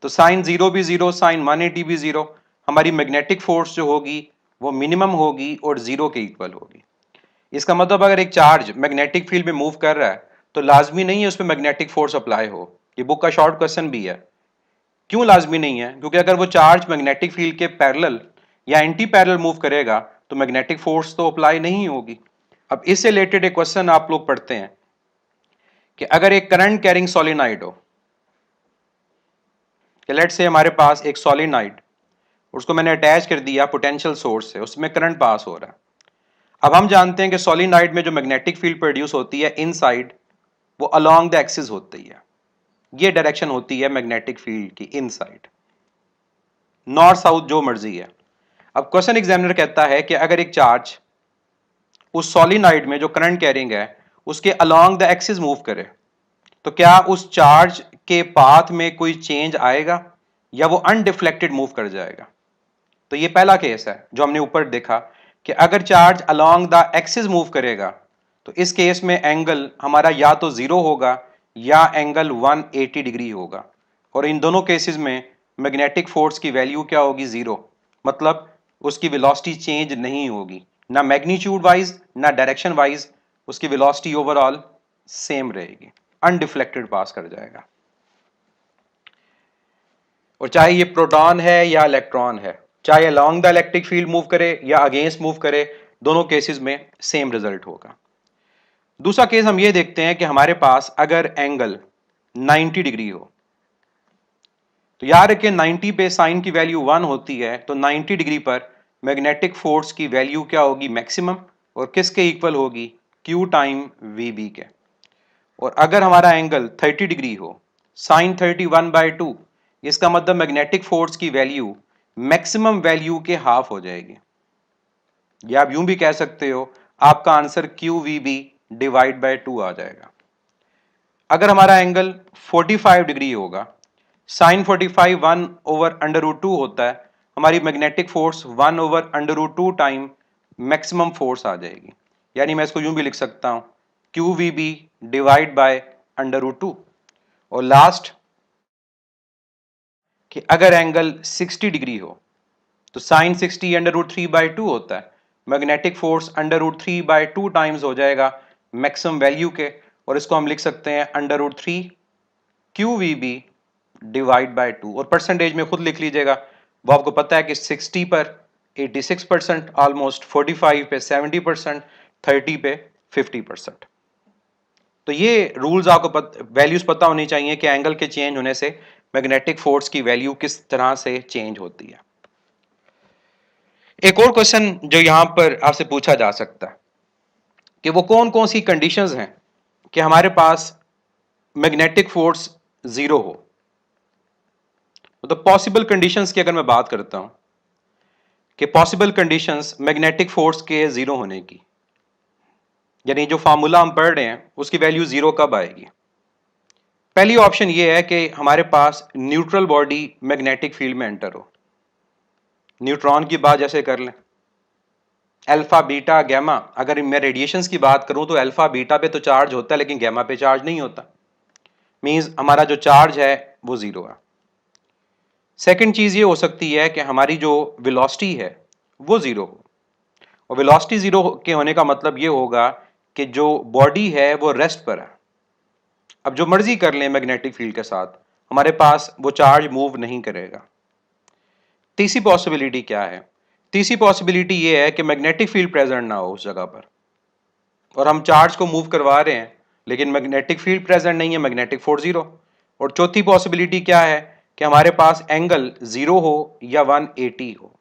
तो साइन जीरो भी जीरो, साइन 180 भी जीरो, हमारी मैग्नेटिक फोर्स जो होगी वो मिनिमम होगी और जीरो के इक्वल होगी। इसका मतलब अगर एक चार्ज मैग्नेटिक फील्ड में मूव कर रहा है तो लाजमी नहीं है उस पर मैग्नेटिक फोर्स अप्लाई हो। ये बुक का शॉर्ट क्वेश्चन भी है। क्यों लाजमी नहीं है? क्योंकि अगर वो चार्ज मैग्नेटिक फील्ड के पैरेलल या एंटी पैरेलल मूव करेगा तो मैग्नेटिक फोर्स तो अप्लाई नहीं होगी। अब इससे रिलेटेड एक क्वेश्चन आप लोग पढ़ते हैं कि अगर एक करंट कैरिंग सोलेनोइड हो, कि लेट्स से हमारे पास एक सोलेनोइड, उसको मैंने अटैच कर दिया पोटेंशियल सोर्स से, उसमें करंट पास हो रहा है। अब हम जानते हैं कि सोलेनोइड में जो मैग्नेटिक फील्ड प्रोड्यूस होती है इनसाइड, वो अलोंग द एक्सिस होती है। ये डायरेक्शन होती है मैग्नेटिक फील्ड की, इनसाइड, नॉर्थ साउथ जो मर्जी है। अब क्वेश्चन एग्जामिनर कहता है कि अगर एक चार्ज उस सोलेनोइड में जो करंट कैरिंग है उसके अलोंग द एक्सिस मूव करे तो क्या उस चार्ज के पाथ में कोई चेंज आएगा या वो अनडिफ्लेक्टेड मूव कर जाएगा? तो ये पहला केस है जो हमने ऊपर देखा कि अगर charge along the axis move करेगा तो इस केस में एंगल हमारा या तो जीरो होगा या एंगल 180 डिग्री होगा। और इन दोनों केसेस में मैग्नेटिक फोर्स की वैल्यू क्या होगी? जीरो। मतलब उसकी वेलोसिटी चेंज नहीं होगी, ना मैग्नीट्यूड वाइज ना डायरेक्शन वाइज, उसकी वेलोसिटी ओवरऑल सेम रहेगी, अनडिफ्लेक्टेड पास कर जाएगा। और चाहे ये प्रोटॉन है या इलेक्ट्रॉन है, चाहे along the electric field move करे या अगेंस्ट मूव करे, दोनों केसेस में सेम रिजल्ट होगा। दूसरा केस हम ये देखते हैं कि हमारे पास अगर एंगल 90 डिग्री हो, तो याद रखें 90 पे साइन की वैल्यू 1 होती है, तो 90 डिग्री पर मैग्नेटिक फोर्स की वैल्यू क्या होगी? मैक्सिमम। और किसके इक्वल होगी? Q टाइम VB के। और अगर हमारा एंगल 30 डिग्री हो, साइन 31/2, इसका मतलब मैग्नेटिक फोर्स की वैल्यू मैक्सिमम वैल्यू के हाफ हो जाएगी। या आप यूं भी कह सकते हो आपका आंसर QVB डिवाइड बाय 2 आ जाएगा। अगर हमारा एंगल 45 डिग्री होगा, साइन 45 1/√2 होता है, हमारी magnetic force 1/√2 time maximum force आ जाएगी। यानी मैं इसको यूं भी लिख सकता हूं QVB डिवाइड बाय √2। और लास्ट कि अगर एंगल 60 डिग्री हो तो साइन 60 √3/2 होता है, मैग्नेटिक फोर्स √3/2 टाइम्स हो जाएगा मैक्सिमम वैल्यू के। और इसको हम लिख सकते हैं √3 QVB डिवाइड बाय 2। और परसेंटेज में खुद लिख लीजिएगा, वो आपको पता है कि 60 पर 86%, ऑलमोस्ट 45 पे 70%, 30 पे 50%। तो ये रूल्स आपको वैल्यूज पता होनी चाहिए कि एंगल के चेंज होने से मैग्नेटिक फोर्स की वैल्यू किस तरह से चेंज होती है। एक और क्वेश्चन जो यहां पर आपसे पूछा जा सकता है कि वो कौन कौन सी कंडीशंस हैं कि हमारे पास मैग्नेटिक फोर्स जीरो हो। तो पॉसिबल कंडीशंस की अगर मैं बात करता हूं कि पॉसिबल कंडीशंस मैग्नेटिक फोर्स के जीरो होने की, यानी जो फार्मूला हम पढ़ रहे हैं उसकी वैल्यू जीरो कब आएगी? पहली ऑप्शन ये है कि हमारे पास न्यूट्रल बॉडी मैग्नेटिक फील्ड में एंटर हो। न्यूट्रॉन की बात जैसे कर लें, अल्फा बीटा गैमा। अगर मैं रेडिएशंस की बात करूं तो अल्फा बीटा पे तो चार्ज होता है लेकिन गैमा पे चार्ज नहीं होता, मींस हमारा जो चार्ज है वो जीरो है। सेकंड चीज ये हो सकती है कि हमारी जो वेलोसिटी है वो जीरो हो। और वेलोसिटी जीरो के होने का मतलब ये होगा कि जो बॉडी है वो रेस्ट पर है। अब जो मर्जी कर लें मैग्नेटिक फील्ड के साथ, हमारे पास वो चार्ज मूव नहीं करेगा। तीसरी पॉसिबिलिटी क्या है? तीसरी पॉसिबिलिटी ये है कि मैग्नेटिक फील्ड प्रेजेंट ना हो उस जगह पर, और हम चार्ज को मूव करवा रहे हैं लेकिन मैग्नेटिक फील्ड प्रेजेंट नहीं है, मैग्नेटिक फोर्स जीरो। और चौथी पॉसिबिलिटी क्या है कि हमारे पास एंगल जीरो हो या 180 हो।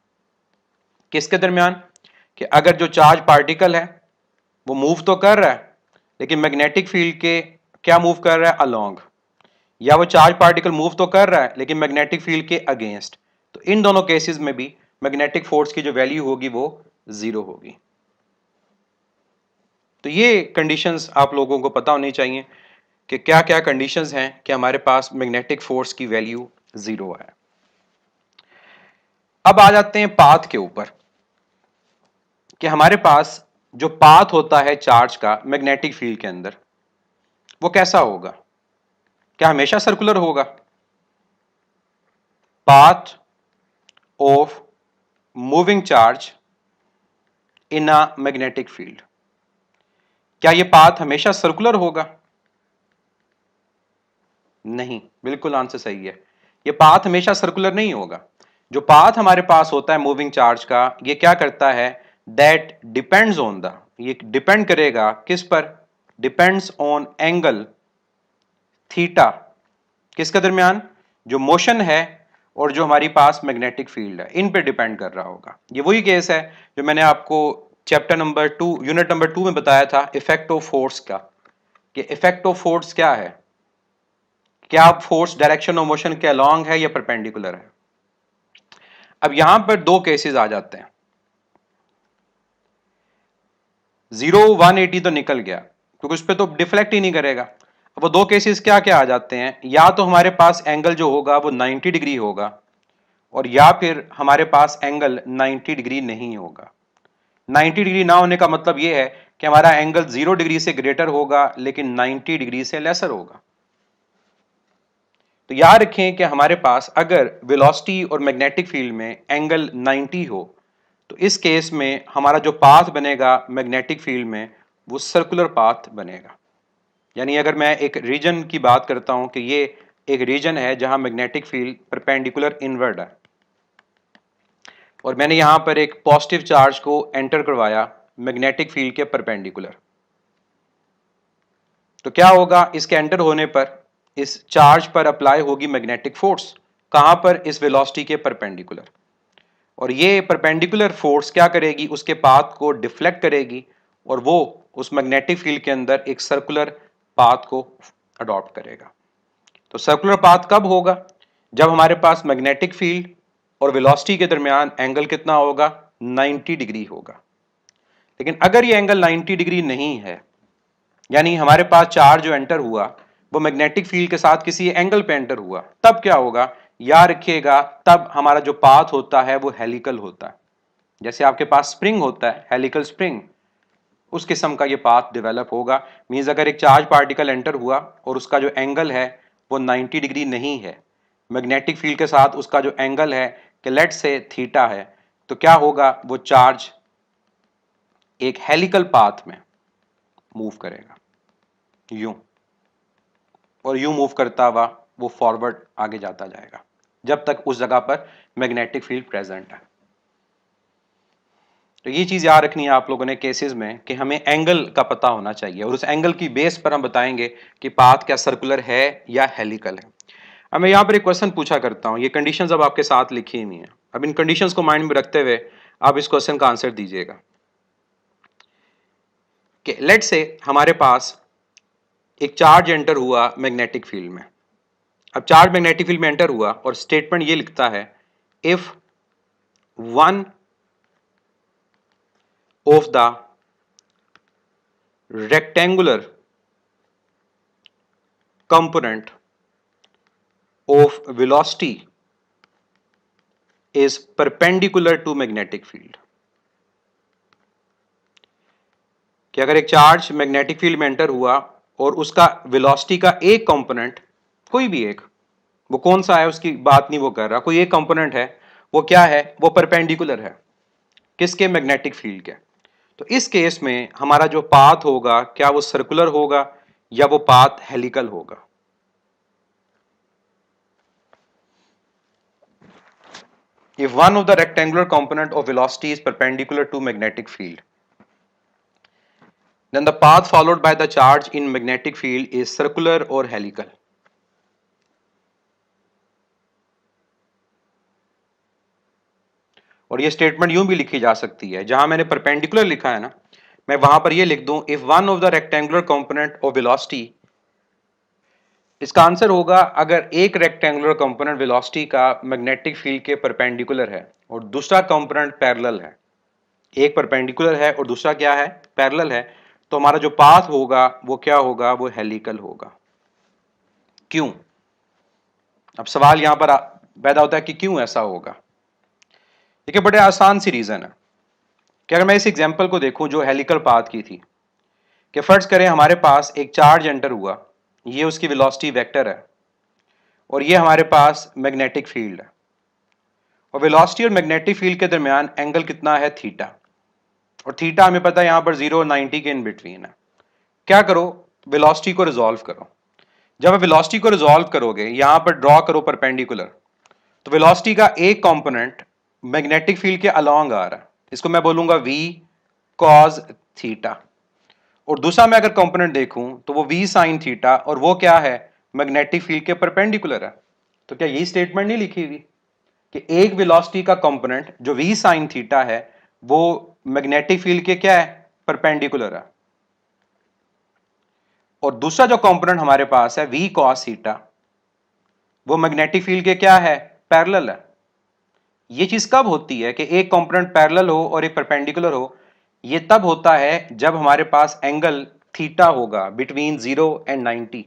किसके दरमियान? कि अगर जो चार्ज पार्टिकल है वो मूव तो कर रहा है लेकिन मैग्नेटिक फील्ड के क्या मूव कर रहा है? अलोंग। या वो चार्ज पार्टिकल मूव तो कर रहा है लेकिन मैग्नेटिक फील्ड के अगेंस्ट। तो इन दोनों केसेस में भी मैग्नेटिक फोर्स की जो वैल्यू होगी वो जीरो होगी। तो ये कंडीशंस आप लोगों को पता होनी चाहिए कि क्या क्या कंडीशंस हैं कि हमारे पास मैग्नेटिक फोर्स की वैल्यू जीरो है। अब आ जाते हैं पाथ के ऊपर कि हमारे पास जो पाथ होता है चार्ज का मैग्नेटिक फील्ड के अंदर वो कैसा होगा? क्या हमेशा सर्कुलर होगा? Path of moving charge in a magnetic field, क्या ये पाथ हमेशा सर्कुलर होगा? नहीं, बिल्कुल आंसर सही है। ये पाथ हमेशा सर्कुलर नहीं होगा। जो पाथ हमारे पास होता है मूविंग चार्ज का, ये क्या करता है, दैट डिपेंड्स ऑन द, ये डिपेंड करेगा किस पर, डिपेंड्स ऑन एंगल थीटा, किसके दरमियान, जो मोशन है और जो हमारी पास मैग्नेटिक फील्ड है, इन पे डिपेंड कर रहा होगा। ये वही केस है जो मैंने आपको चैप्टर नंबर 2 यूनिट नंबर 2 में बताया था इफेक्ट ऑफ फोर्स का, कि इफेक्ट ऑफ फोर्स क्या है, क्या फोर्स डायरेक्शन ऑफ मोशन के अलोंग है या परपेंडिकुलर है। अब यहां पर दो केसेस आ जाते हैं, 0 180 तो निकल गया क्योंकि उस पर तो डिफ्लेक्ट ही नहीं करेगा। अब वो दो केसेस क्या क्या आ जाते हैं, या तो हमारे पास एंगल जो होगा वो 90 डिग्री होगा, और या फिर हमारे पास एंगल 90 डिग्री नहीं होगा। 90 डिग्री ना होने का मतलब यह है कि हमारा एंगल 0 डिग्री से ग्रेटर होगा लेकिन 90 डिग्री से लेसर होगा। तो याद रखें कि हमारे पास अगर वेलोसिटी और मैग्नेटिक फील्ड में एंगल 90 हो तो इस केस में हमारा जो पाथ बनेगा मैग्नेटिक फील्ड में वो सर्कुलर पाथ बनेगा। यानी अगर मैं एक रीजन की बात करता हूं कि ये एक रीजन है जहां मैग्नेटिक फील्ड परपेंडिकुलर इनवर्ड है, और मैंने यहां पर एक पॉजिटिव चार्ज को एंटर करवाया मैग्नेटिक फील्ड के परपेंडिकुलर, तो क्या होगा, इसके एंटर होने पर इस चार्ज पर अप्लाई होगी मैग्नेटिक फोर्स, कहां पर, इस वेलोसिटी के परपेंडिकुलर, और ये परपेंडिकुलर फोर्स क्या करेगी, उसके पाथ को डिफ्लेक्ट करेगी और वो उस मैग्नेटिक फील्ड के अंदर एक सर्कुलर पाथ को अडॉप्ट करेगा। तो सर्कुलर पाथ कब होगा, जब हमारे पास मैग्नेटिक फील्ड और वेलोसिटी के दरमियान एंगल कितना होगा, 90 डिग्री होगा। लेकिन अगर ये एंगल 90 डिग्री नहीं है, यानी हमारे पास चार्ज जो एंटर हुआ वो मैग्नेटिक फील्ड के साथ किसी एंगल पे एंटर हुआ, तब क्या होगा, याद रखिएगा, तब हमारा जो पाथ होता है वो हेलिकल होता है। जैसे आपके पास स्प्रिंग होता है, हेलिकल स्प्रिंग, उस किस्म का ये पाथ डेवलप होगा। मींस अगर एक चार्ज पार्टिकल एंटर हुआ और उसका जो एंगल है वो 90 डिग्री नहीं है, मैग्नेटिक फील्ड के साथ उसका जो एंगल है कि लेट से थीटा है, तो क्या होगा, वो चार्ज एक हेलिकल पाथ में मूव करेगा, यूं, और यूं मूव करता हुआ वो फॉरवर्ड आगे जाता जाएगा जब तक उस जगह पर मैग्नेटिक फील्ड प्रेजेंट है। तो ये चीज याद रखनी है आप लोगों ने केसेस में कि हमें एंगल का पता होना चाहिए, और उस एंगल की बेस पर हम बताएंगे कि पाथ क्या सर्कुलर है या हेलिकल है। अब मैं यहाँ पर एक क्वेश्चन पूछा करता हूँ, ये कंडीशंस अब आपके साथ लिखी हुई हैं, अब इन कंडीशंस को माइंड में रखते हुए आप इस क्वेश्चन का आंसर दीजिएगा कि लेट से हमारे पास एक चार्ज एंटर हुआ मैग्नेटिक फील्ड में। अब चार्ज मैग्नेटिक फील्ड में एंटर हुआ और स्टेटमेंट ये लिखता है, if one of the rectangular component of velocity is perpendicular to magnetic field, कि अगर एक चार्ज मैग्नेटिक फील्ड में एंटर हुआ और उसका वेलोसिटी का एक कंपोनेंट, कोई भी एक, वो कौन सा है उसकी बात नहीं वो कर रहा, कोई एक कंपोनेंट है, वो क्या है, वो परपेंडिकुलर है किसके, मैग्नेटिक फील्ड के। तो इस केस में हमारा जो पाथ होगा क्या वो सर्कुलर होगा या वो पाथ हेलिकल होगा। If one of the rectangular component of velocity is perpendicular to magnetic field, then the path followed by the charge in magnetic field is circular or helical. और ये statement यूं भी लिखी जा सकती है, जहां मैंने परपेंडिकुलर लिखा है ना, मैं वहां पर ये लिख दूं, if one of the rectangular component of velocity, इसका आंसर होगा अगर एक रेक्टेंगुलर कंपोनेंट वेलोसिटी का मैग्नेटिक फील्ड के परपेंडिकुलर है और दूसरा कंपोनेंट पैरेलल है, एक परपेंडिकुलर है और दूसरा क्या है, पैरेलल है, तो हमारा जो पाथ होगा वो क्या होगा, वो हेलिकल होगा। क्यों, अब सवाल यहां पर पैदा होता है कि क्यों ऐसा होगा। देखिए बड़े आसान सी रीजन है कि अगर मैं इस एग्जांपल को देखूं जो हेलिकल पाथ की थी, कि फर्ज करें हमारे पास एक चार्ज एंटर हुआ, ये उसकी वेलोसिटी वेक्टर है और ये हमारे पास मैग्नेटिक फील्ड है, और वेलोसिटी और मैग्नेटिक फील्ड के दरमियान एंगल कितना है, थीटा, और थीटा हमें पता है यहां पर 0 और 90 के इन बिटवीन है। क्या करो, वेलोसिटी को रिजॉल्व करो। जब आप वेलोसिटी को रिजॉल्व करोगे, यहां पर ड्रॉ करो परपेंडिकुलर, तो वेलोसिटी का एक कंपोनेंट मैग्नेटिक फील्ड के अलोंग आ रहा है, इसको मैं बोलूंगा v cos थीटा, और दूसरा मैं अगर कंपोनेंट देखूं तो वो v sin थीटा, और वो क्या है, मैग्नेटिक फील्ड के परपेंडिकुलर है। तो क्या यही स्टेटमेंट नहीं लिखी हुई कि एक वेलोसिटी का कंपोनेंट जो v sin थीटा है वो मैग्नेटिक फील्ड के क्या है, परपेंडिकुलर है, और दूसरा जो कंपोनेंट हमारे पास है v cos थीटा वो मैग्नेटिक फील्ड के क्या है, पैरेलल है। ये चीज कब होती है कि एक कंपोनेंट पैरेलल हो और एक परपेंडिकुलर हो, ये तब होता है जब हमारे पास एंगल थीटा होगा बिटवीन 0 एंड 90,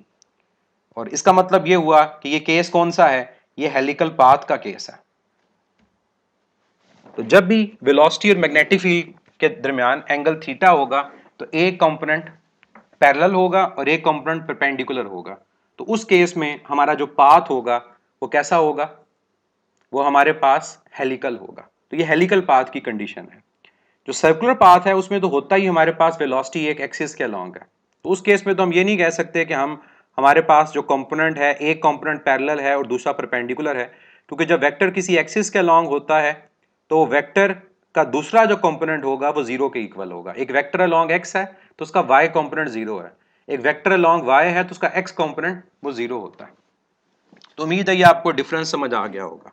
और इसका मतलब ये हुआ कि ये केस कौन सा है, ये हेलिकल पाथ का केस है। तो जब भी वेलोसिटी और मैग्नेटिक फील्ड के दरमियान एंगल थीटा होगा तो एक कंपोनेंट पैरेलल होगा और एक कंपोनेंट परपेंडिकुलर होगा, तो उस केस में हमारा जो पाथ होगा वो कैसा होगा, वो हमारे पास हेलिकल होगा। तो ये हेलिकल पाथ की कंडीशन है। जो सर्कुलर पाथ है उसमें तो होता ही हमारे पास वेलोसिटी एक एक्सिस के अलोंग है, तो उस केस में तो हम ये नहीं कह सकते कि हम हमारे पास जो कंपोनेंट है एक कंपोनेंट पैरेलल है और दूसरा परपेंडिकुलर है, क्योंकि जब वेक्टर किसी एक्सिस के अलोंग होता है तो वेक्टर का दूसरा जो कंपोनेंट होगा वो जीरो के इक्वल होगा। एक वेक्टर अलोंग एक्स है तो उसका वाई कंपोनेंट जीरो है, एक वेक्टर अलोंग वाई है तो उसका एक्स कंपोनेंट वो जीरो होता है। तो उम्मीद है ये आपको डिफरेंस समझ आ गया होगा।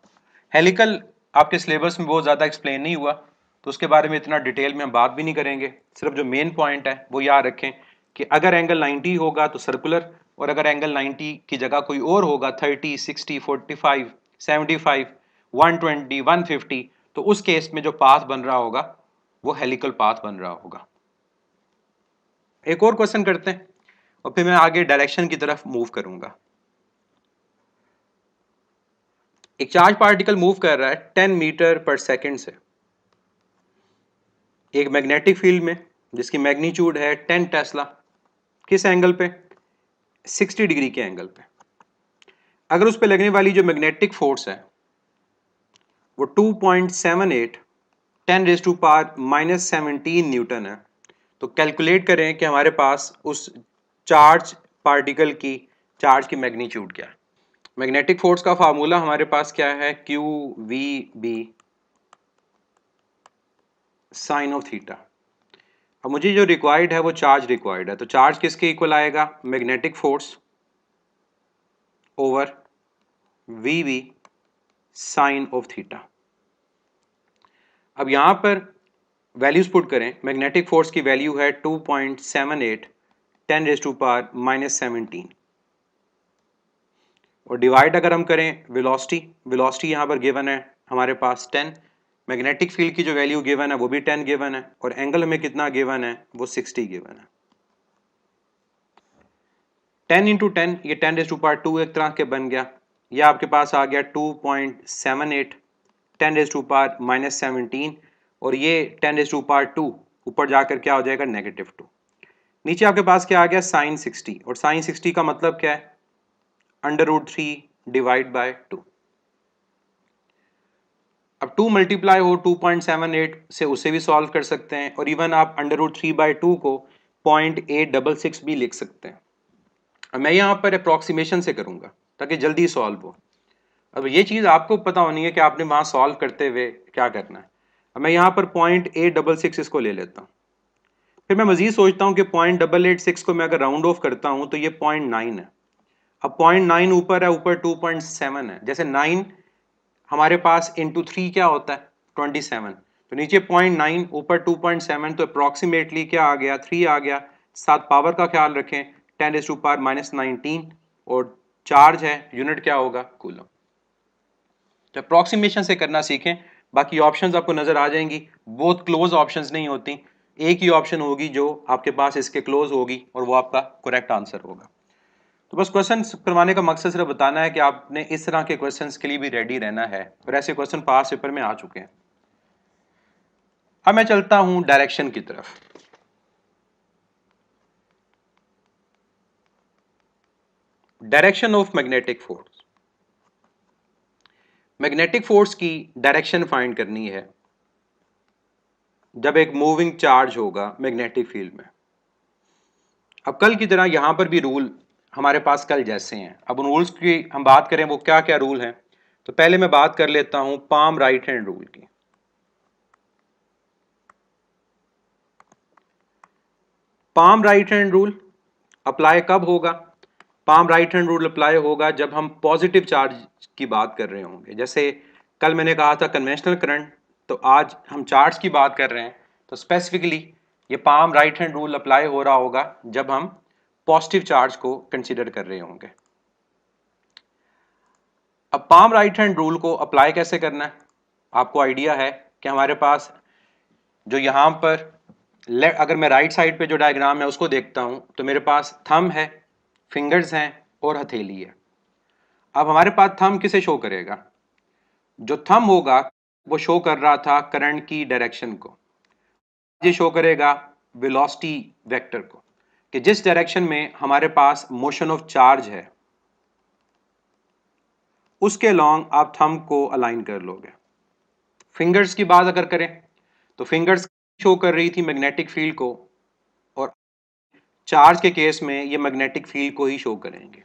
हेलिकल आपके सिलेबस में बहुत ज़्यादा एक्सप्लेन नहीं हुआ, तो उसके बारे में इतना डिटेल में हम बात भी नहीं करेंगे। सिर्फ जो मेन पॉइंट है वो याद रखें कि अगर एंगल 90 होगा तो सर्कुलर, और अगर एंगल 90 की जगह कोई और होगा 30, 60, 45, 75, 120, 150, तो उस केस में जो पाथ बन रहा होगा वो हेलिकल पाथ बन रहा होगा। एक और क्वेश्चन करते हैं और फिर मैं आगे डायरेक्शन की तरफ मूव करूंगा। एक चार्ज पार्टिकल मूव कर रहा है 10 मीटर पर सेकंड से एक मैग्नेटिक फील्ड में जिसकी मैग्नीट्यूड है 10 टेस्ला। किस एंगल पे, 60 डिग्री के एंगल पे। अगर उस पे लगने वाली जो मैग्नेटिक फोर्स है वो 2.78 10 raise to power minus 17 newton है, तो कैलकुलेट करें कि हमारे पास उस चार्ज पार्टिकल की चार्ज की मैग्नीट्यूड क्या है। मैग्नेटिक फोर्स का फार्मूला हमारे पास क्या है, Q V B sine of theta. अब मुझे जो रिक्वायर्ड है वो चार्ज रिक्वायर्ड है, तो चार्ज किसके इक्वल आएगा, magnetic force over V V sine of theta. अब यहां पर वैल्यूज पुट करें, मैग्नेटिक फोर्स की वैल्यू है 2.78 10 रेज टू पावर माइनस 17, और डिवाइड अगर हम करें वेलोसिटी, वेलोसिटी यहां पर गिवन है हमारे पास 10, मैग्नेटिक फील्ड की जो वैल्यू गिवन है वो भी 10 गिवन है, और एंगल हमें कितना गिवन है, वो 60 गिवन है। 10 इंटू 10, ये 10 रेज टू पावर 2 एक तरह के बन गया। ये आपके पास आ गया 2.78 10 रेज टू पावर माइनस 17, और ये 10 रेज टू पावर 2 ऊपर जाकर क्या हो जाएगा, -2। नीचे आपके पास क्या आ गया, साइन 60, और साइन 60 का मतलब क्या है, √3 डिवाइड बाय 2। अब 2 मल्टीप्लाई हो 2.78 से उसे भी सॉल्व कर सकते हैं, और इवन आप √3/2 को 0.866 भी लिख सकते हैं। अब मैं यहाँ पर अप्रॉक्सीमेशन से करूंगा ताकि जल्दी सॉल्व हो। अब ये चीज़ आपको पता होनी है कि आपने वहाँ सॉल्व करते हुए क्या करना है। अब मैं यहाँ पर 0.866 इसको ले लेता हूँ, फिर मैं मजीद सोचता हूँ कि 0.886 को मैं अगर राउंड ऑफ करता हूँ तो ये 0.9 है। अब 0.9 ऊपर है, ऊपर 2.7 है, जैसे 9 हमारे पास इंटू 3 क्या होता है, 27, तो नीचे 0.9 ऊपर 2.7, तो अप्रॉक्सीमेटली क्या आ गया, 3 आ गया। साथ पावर का ख्याल रखें, 10 रेज़ टू पावर माइनस 19, और चार्ज है, यूनिट क्या होगा, कूलम। तो अप्रॉक्सीमेशन से करना सीखें, बाकी ऑप्शंस आपको नजर आ जाएंगी, बहुत क्लोज ऑप्शंस नहीं होती, एक ही ऑप्शन होगी जो आपके पास इसके क्लोज होगी और वो आपका करेक्ट आंसर होगा। तो बस क्वेश्चन करवाने का मकसद सिर्फ बताना है कि आपने इस तरह के क्वेश्चंस के लिए भी रेडी रहना है, और ऐसे क्वेश्चन पास पेपर में आ चुके हैं। अब मैं चलता हूं डायरेक्शन की तरफ। Direction of magnetic force. Magnetic force की डायरेक्शन फाइंड करनी है जब एक मूविंग चार्ज होगा मैग्नेटिक फील्ड में। अब कल की तरह यहां पर भी रूल हमारे पास कल जैसे हैं। अब उन रूल्स की हम बात करें वो क्या क्या रूल हैं, तो पहले मैं बात कर लेता हूं पाम राइट हैंड रूल की। Palm right hand rule apply कब होगा? Palm right hand rule apply होगा जब हम पॉजिटिव चार्ज की बात कर रहे होंगे। जैसे कल मैंने कहा था कन्वेंशनल करंट, तो आज हम चार्ज की बात कर रहे हैं, तो स्पेसिफिकली ये palm right hand rule apply हो रहा होगा जब हम पॉजिटिव चार्ज को कंसीडर कर रहे होंगे। अब पाम राइट हैंड रूल को अप्लाई कैसे करना है? आपको आइडिया है कि हमारे पास जो यहां पर अगर मैं राइट साइड पे जो डायग्राम है उसको देखता हूं, तो मेरे पास थंब है, फिंगर्स हैं और हथेली है। अब हमारे पास थंब किसे शो करेगा? जो थंब होगा वो शो कर रहा था करंट की डायरेक्शन को, ये शो करेगा वेलोसिटी वेक्टर को, कि जिस डायरेक्शन में हमारे पास मोशन ऑफ चार्ज है उसके लॉन्ग आप थंब को अलाइन कर लोगे। फिंगर्स की बात अगर करें तो फिंगर्स शो कर रही थी मैग्नेटिक फील्ड को, और चार्ज के केस में ये मैग्नेटिक फील्ड को ही शो करेंगे।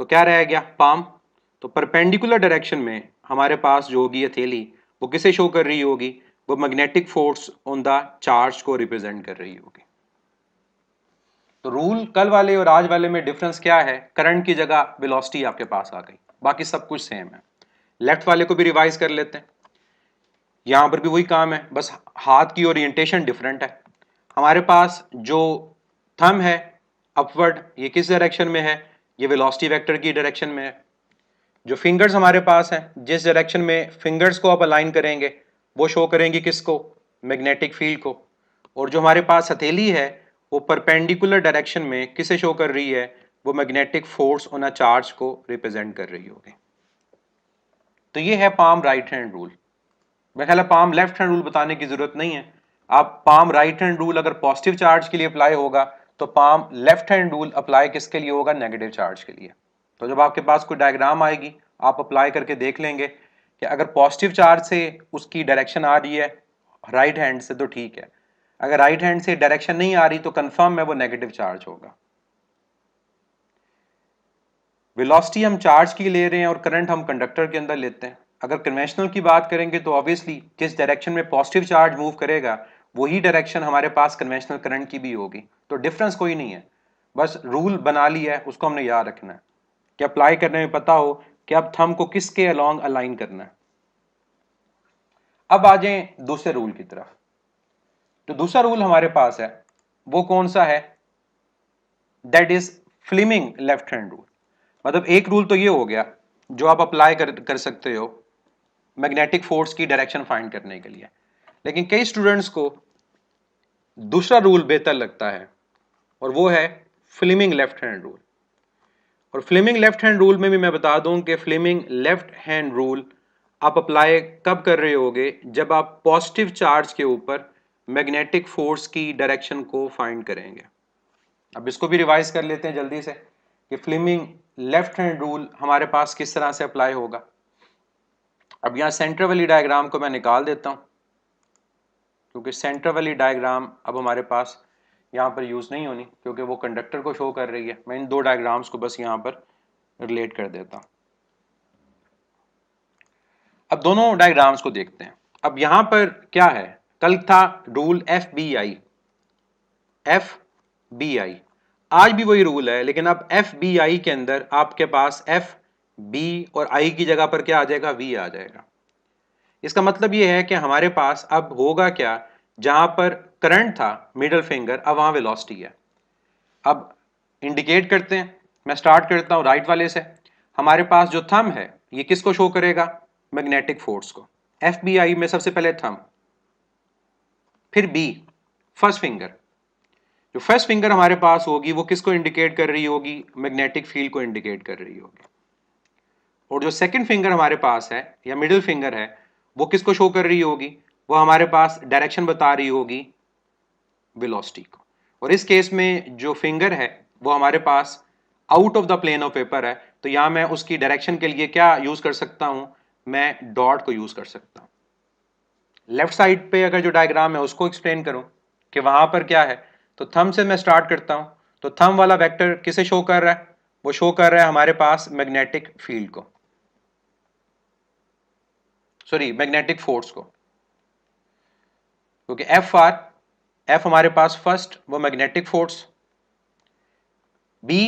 तो क्या रह गया? पाम। तो परपेंडिकुलर डायरेक्शन में हमारे पास जो होगी हथेली, वो किसे शो कर रही होगी? वो magnetic force on the charge को रिप्रेजेंट कर रही होगी। तो रूल कल वाले और आज वाले में डिफरेंस क्या है? करंट की जगह वेलोसिटी आपके पास आ गई, बाकी सब कुछ सेम है। लेफ्ट वाले को भी रिवाइज कर लेते हैं। यहां पर भी वही काम है, बस हाथ की ओरिएंटेशन डिफरेंट है। हमारे पास जो थंब है अपवर्ड, ये किस डायरेक्शन में है? ये वेलोसिटी वेक्टर की डायरेक्शन में है। जो फिंगर्स हमारे पास हैं, जिस डायरेक्शन में फिंगर्स को आप अलाइन करेंगे वो शो करेंगी किसको? मैग्नेटिक फील्ड को। और जो हमारे पास हथेली है वो परपेंडिकुलर डायरेक्शन में किसे शो कर रही है? वो magnetic force on a charge को रिप्रेजेंट कर रही होगी। तो ये है पाम राइट हैंड रूल। मेरा ख्याल है पाम लेफ्ट हैंड रूल बताने की जरूरत नहीं है। आप पाम राइट हैंड रूल अगर पॉजिटिव चार्ज के लिए अप्लाई होगा, तो palm left hand rule apply किसके लिए होगा? नेगेटिव चार्ज के लिए। तो जब आपके पास कोई डायग्राम आएगी आप अप्लाई करके देख लेंगे कि अगर पॉजिटिव चार्ज से उसकी डायरेक्शन आ रही है राइट हैंड से तो ठीक है, अगर राइट हैंड से डायरेक्शन नहीं आ रही तो कंफर्म है वो नेगेटिव चार्ज होगा। वेलोसिटी हम चार्ज की ले रहे हैं और करंट हम कंडक्टर के अंदर लेते हैं। अगर कन्वेंशनल की बात करेंगे तो ऑब्वियसली जिस डायरेक्शन में पॉजिटिव चार्ज मूव करेगा वही डायरेक्शन हमारे पास कन्वेंशनल करंट की भी होगी। तो डिफरेंस कोई नहीं है, बस रूल बना लिया है, उसको हमने याद रखना है कि अप्लाई करने में पता हो कि अब थंब को किसके अलोंग अलाइन करना है। अब आ जाए दूसरे रूल की तरफ। जो दूसरा रूल हमारे पास है वो कौन सा है? That is Fleming left hand rule. मतलब एक रूल तो ये हो गया जो आप अप्लाई कर सकते हो मैग्नेटिक फोर्स की डायरेक्शन फाइंड करने के लिए, लेकिन कई स्टूडेंट्स को दूसरा रूल बेहतर लगता है और वो है फ्लेमिंग लेफ्ट हैंड रूल। और फ्लेमिंग लेफ्ट हैंड रूल में भी मैं बता दूं कि फ्लेमिंग लेफ्ट हैंड रूल आप अप्लाई कब कर रहे होगे? जब आप पॉजिटिव चार्ज के ऊपर मैग्नेटिक फोर्स की डायरेक्शन को फाइंड करेंगे। अब इसको भी रिवाइज कर लेते हैं जल्दी से कि फ्लेमिंग लेफ्ट हैंड रूल हमारे पास किस तरह से अप्लाई होगा। अब यहाँ सेंटर वाली डायग्राम को मैं निकाल देता हूँ, क्योंकि सेंटर वाली डायग्राम अब हमारे पास यहाँ पर यूज़ नहीं होनी, क्योंकि वो कंडक्टर को शो कर रही है। मैं इन दो डायग्राम्स को बस यहाँ पर रिलेट कर देता हूँ। अब दोनों डायग्राम्स को देखते हैं। अब यहाँ पर क्या है? कल था रूल एफ बी आई, आज भी वही रूल है, लेकिन अब एफ बी आई के अंदर आपके पास एफ बी और आई की जगह पर क्या आ जाएगा? वी आ जाएगा। इसका मतलब यह है कि हमारे पास अब होगा क्या? जहां पर करंट था मिडिल फिंगर, अब वहां वेलोसिटी है। अब इंडिकेट करते हैं, मैं स्टार्ट करता हूं राइट वाले से। हमारे पास जो थंब है ये किसको शो करेगा? मैग्नेटिक फोर्स को। एफ बी आई में सबसे पहले थंब, फिर बी फर्स्ट फिंगर। जो फर्स्ट फिंगर हमारे पास होगी वो किसको इंडिकेट कर रही होगी? मैग्नेटिक फील्ड को इंडिकेट कर रही होगी। और जो सेकंड फिंगर हमारे पास है या मिडिल फिंगर है वो किसको शो कर रही होगी? वो हमारे पास डायरेक्शन बता रही होगी वेलोसिटी को। और इस केस में जो फिंगर है वो हमारे पास out of the plane of paper है, तो यहाँ मैं उसकी डायरेक्शन के लिए क्या यूज कर सकता हूं, मैं डॉट को यूज कर सकता हूं। लेफ्ट साइड पे अगर जो डायग्राम है उसको एक्सप्लेन करूं कि वहां पर क्या है, तो थंब से मैं स्टार्ट करता हूं। तो थंब वाला वेक्टर किसे शो कर रहा है, वो शो कर रहा है हमारे पास मैग्नेटिक फील्ड को, सॉरी मैग्नेटिक फोर्स को, क्योंकि एफ हमारे पास फर्स्ट वो मैग्नेटिक फोर्स, बी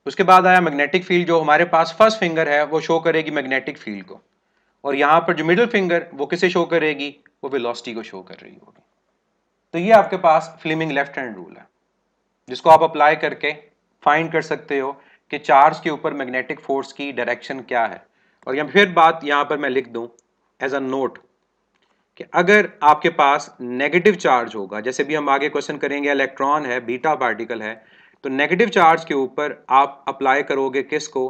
उसके बाद आया मैग्नेटिक फील्ड, जो हमारे पास फर्स्ट फिंगर है वो शो करेगी मैग्नेटिक फील्ड को, और यहां पर जो मिडिल फिंगर वो किसे शो करेगी, वो वेलोसिटी को शो कर रही होगी। तो ये आपके पास फ्लेमिंग लेफ्ट हैंड रूल है, जिसको आप अप्लाई करके फाइंड कर सकते हो कि चार्ज के ऊपर मैग्नेटिक फोर्स की डायरेक्शन क्या है। और यहाँ फिर बात यहां पर मैं लिख दूं एज अ नोट कि अगर आपके पास नेगेटिव चार्ज होगा, जैसे भी हम आगे क्वेश्चन करेंगे, इलेक्ट्रॉन है, बीटा पार्टिकल है, तो नेगेटिव चार्ज के ऊपर आप अप्लाई करोगे किसको,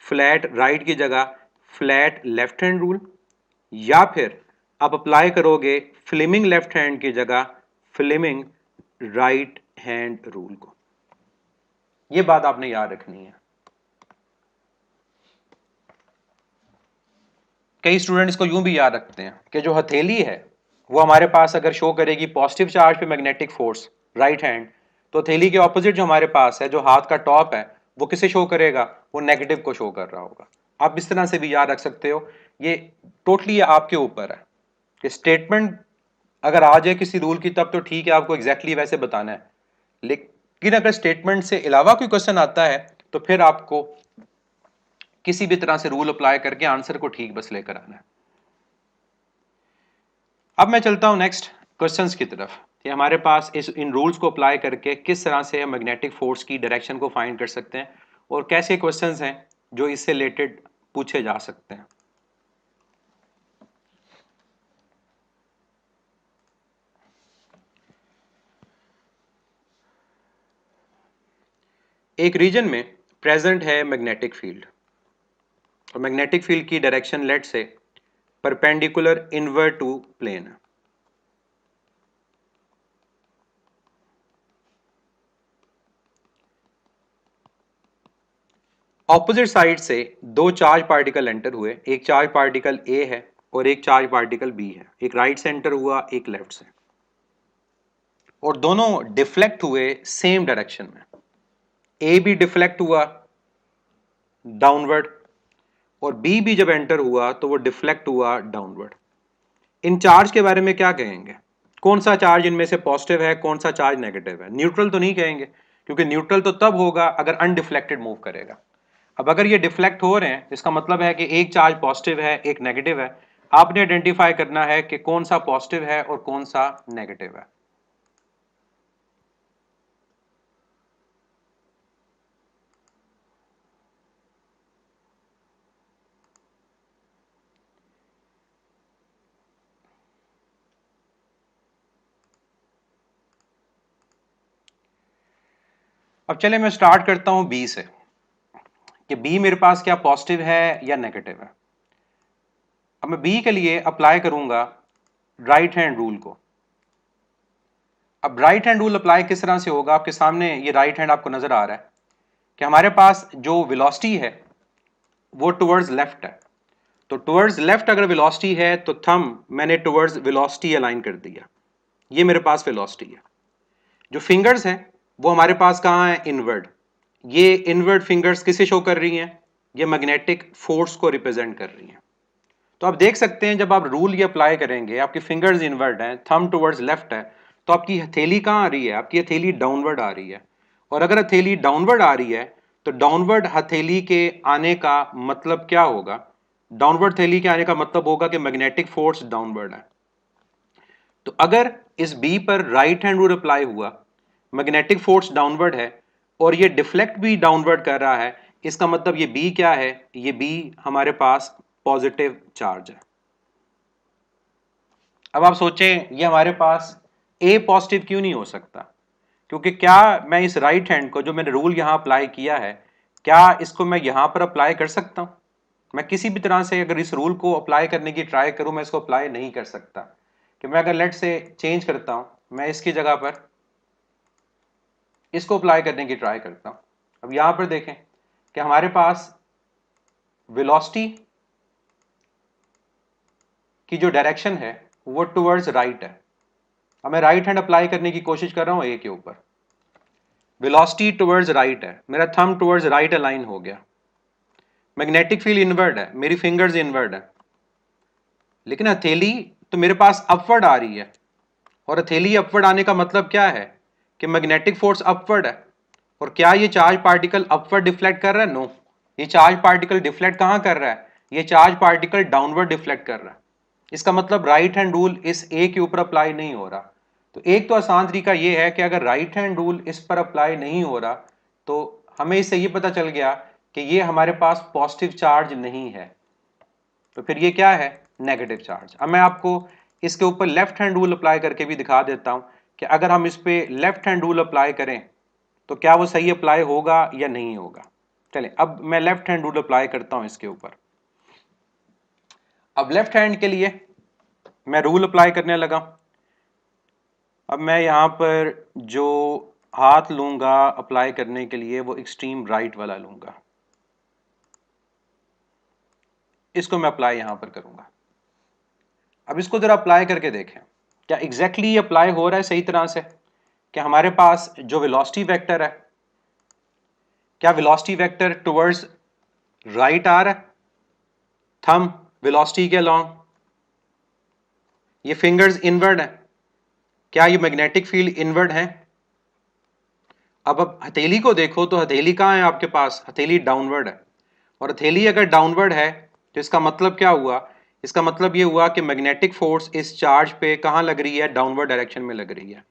फ्लैट राइट की जगह फ्लैट लेफ्ट हैंड रूल, या फिर आप अप्लाई करोगे फ्लेमिंग लेफ्ट हैंड की जगह फ्लेमिंग राइट हैंड रूल को। यह बात आपने याद रखनी है। कई स्टूडेंट इसको यूं भी याद रखते हैं कि जो हथेली है वो हमारे पास अगर शो करेगी पॉजिटिव चार्ज पे मैग्नेटिक फोर्स राइट हैंड, तो हथेली के ऑपोजिट जो हमारे पास है, जो हाथ का टॉप है, वो किसे शो करेगा, वो नेगेटिव को शो कर रहा होगा। आप इस तरह से भी याद रख सकते हो। ये टोटली आपके ऊपर है कि स्टेटमेंट अगर आ जाए किसी रूल की तब तो ठीक है, आपको एग्जैक्टली वैसे बताना है, लेकिन अगर स्टेटमेंट से अलावा कोई क्वेश्चन आता है तो फिर आपको किसी भी तरह से रूल अप्लाई करके आंसर को ठीक बस लेकर आना है। अब मैं चलता हूं नेक्स्ट क्वेश्चंस की तरफ कि हमारे पास इन रूल्स को अप्लाई करके किस तरह से हम मैग्नेटिक फोर्स की डायरेक्शन को फाइंड कर सकते हैं और कैसे क्वेश्चंस हैं जो इससे रिलेटेड पूछे जा सकते हैं। एक रीजन में प्रेजेंट है मैग्नेटिक फील्ड, और मैग्नेटिक फील्ड की डायरेक्शन लेट से परपेंडिकुलर इनवर्ड टू प्लेन है। ऑपोजिट साइड से दो चार्ज पार्टिकल एंटर हुए, एक चार्ज पार्टिकल ए है और एक चार्ज पार्टिकल बी है, एक राइट से एंटर हुआ एक लेफ्ट से, और दोनों डिफ्लेक्ट हुए सेम डायरेक्शन में। ए भी डिफ्लेक्ट हुआ डाउनवर्ड और बी भी जब एंटर हुआ तो वो डिफ्लेक्ट हुआ डाउनवर्ड। इन चार्ज के बारे में क्या कहेंगे, कौन सा चार्ज इनमें से पॉजिटिव है, कौन सा चार्ज नेगेटिव है? न्यूट्रल तो नहीं कहेंगे, क्योंकि न्यूट्रल तो तब होगा अगर अनडिफ्लेक्टेड मूव करेगा। अब अगर ये डिफ्लेक्ट हो रहे हैं, इसका मतलब है कि एक चार्ज पॉजिटिव है एक नेगेटिव है। आपने आइडेंटिफाई करना है कि कौन सा पॉजिटिव है और कौन सा नेगेटिव है। अब चले मैं स्टार्ट करता हूं बी से कि बी मेरे पास क्या पॉजिटिव है या नेगेटिव है। अब मैं बी के लिए अप्लाई करूंगा राइट हैंड रूल को। अब राइट हैंड रूल अप्लाई किस तरह से होगा, आपके सामने ये राइट हैंड आपको नजर आ रहा है कि हमारे पास जो वेलोसिटी है वो टुवर्ड्स लेफ्ट है। तो टुवर्ड्स लेफ्ट अगर वेलोसिटी है तो थंब मैंने टुवर्ड्स वेलोसिटी अलाइन कर दिया, ये मेरे पास वेलोसिटी है। जो फिंगर्स हैं वो हमारे पास कहाँ है, इनवर्ड। ये इनवर्ड फिंगर्स किसे शो कर रही हैं, ये मैग्नेटिक फोर्स को रिप्रेजेंट कर रही हैं। तो आप देख सकते हैं जब आप रूल ये अप्लाई करेंगे, आपकी फिंगर्स इनवर्ड हैं, थंब टुवर्ड्स लेफ्ट है, तो आपकी हथेली कहाँ आ रही है, आपकी हथेली डाउनवर्ड आ रही है। और अगर हथेली डाउनवर्ड आ रही है तो डाउनवर्ड हथेली के आने का मतलब क्या होगा, डाउनवर्ड हथेली के आने का मतलब होगा कि मैग्नेटिक फोर्स डाउनवर्ड है। तो अगर इस बी पर राइट हैंड रूल अप्लाई हुआ, मैग्नेटिक फोर्स डाउनवर्ड है और ये डिफ्लेक्ट भी डाउनवर्ड कर रहा है, इसका मतलब ये बी क्या है, ये बी हमारे पास पॉजिटिव चार्ज है। अब आप सोचें ये हमारे पास ए पॉजिटिव क्यों नहीं हो सकता, क्योंकि क्या मैं इस राइट हैंड को जो मैंने रूल यहां अप्लाई किया है, क्या इसको मैं यहां पर अप्लाई कर सकता हूं? मैं किसी भी तरह से अगर इस रूल को अप्लाई करने की ट्राई करूं, मैं इसको अप्लाई नहीं कर सकता। कि मैं अगर लेट से चेंज करता हूं, मैं इसकी जगह पर इसको अप्लाई करने की ट्राई करता हूं। अब यहां पर देखें कि हमारे पास वेलोसिटी की जो डायरेक्शन है वो टुवर्ड्स राइट है। अब मैं राइट हैंड अप्लाई करने की कोशिश कर रहा हूं ए के ऊपर, वेलोसिटी टुवर्ड्स राइट है, मेरा थंब टुवर्ड्स राइट अलाइन हो गया, मैग्नेटिक फील्ड इनवर्ड है, मेरी फिंगर्स इनवर्ड है, लेकिन हथेली तो मेरे पास अपवर्ड आ रही है, और हथेली अपवर्ड आने का मतलब क्या है कि मैग्नेटिक फोर्स अपवर्ड है। और क्या ये चार्ज पार्टिकल अपवर्ड डिफ्लेक्ट कर रहा है? नो, ये चार्ज पार्टिकल डिफ्लेक्ट कहां कर रहा है? ये चार्ज पार्टिकल डाउनवर्ड डिफ्लेक्ट कर रहा है। इसका मतलब राइट हैंड रूल इस ए के ऊपर अप्लाई नहीं हो रहा। तो एक तो आसान तरीका ये है कि अगर राइट हैंड रूल इस पर अप्लाई नहीं हो रहा तो हमें इससे ये पता चल गया कि ये हमारे पास पॉजिटिव चार्ज नहीं है, तो फिर ये क्या है? Negative charge. अब मैं आपको इसके ऊपर लेफ्ट हैंड रूल अप्लाई करके भी दिखा देता हूं कि अगर हम इस पे लेफ्ट हैंड रूल अप्लाई करें तो क्या वो सही अप्लाई होगा या नहीं होगा। चलें, अब मैं लेफ्ट हैंड रूल अप्लाई करता हूं इसके ऊपर। अब लेफ्ट हैंड के लिए मैं रूल अप्लाई करने लगा। अब मैं यहां पर जो हाथ लूंगा अप्लाई करने के लिए वो एक्सट्रीम राइट वाला लूंगा, इसको मैं अप्लाई यहां पर करूंगा। अब इसको जरा अप्लाई करके देखें क्या एग्जैक्टली अप्लाई हो रहा है सही तरह से, कि हमारे पास जो वेलोसिटी वेक्टर है, क्या वेलोसिटी वेक्टर टुवर्ड्स राइट आ रहा है, थंब वेलोसिटी के अलोंग, ये फिंगर्स इनवर्ड है, क्या ये मैग्नेटिक फील्ड इनवर्ड है? अब हथेली को देखो तो हथेली कहाँ है आपके पास? हथेली डाउनवर्ड है, और हथेली अगर डाउनवर्ड है तो इसका मतलब क्या हुआ? इसका मतलब ये हुआ कि मैग्नेटिक फोर्स इस चार्ज पे कहाँ लग रही है? डाउनवर्ड डायरेक्शन में लग रही है,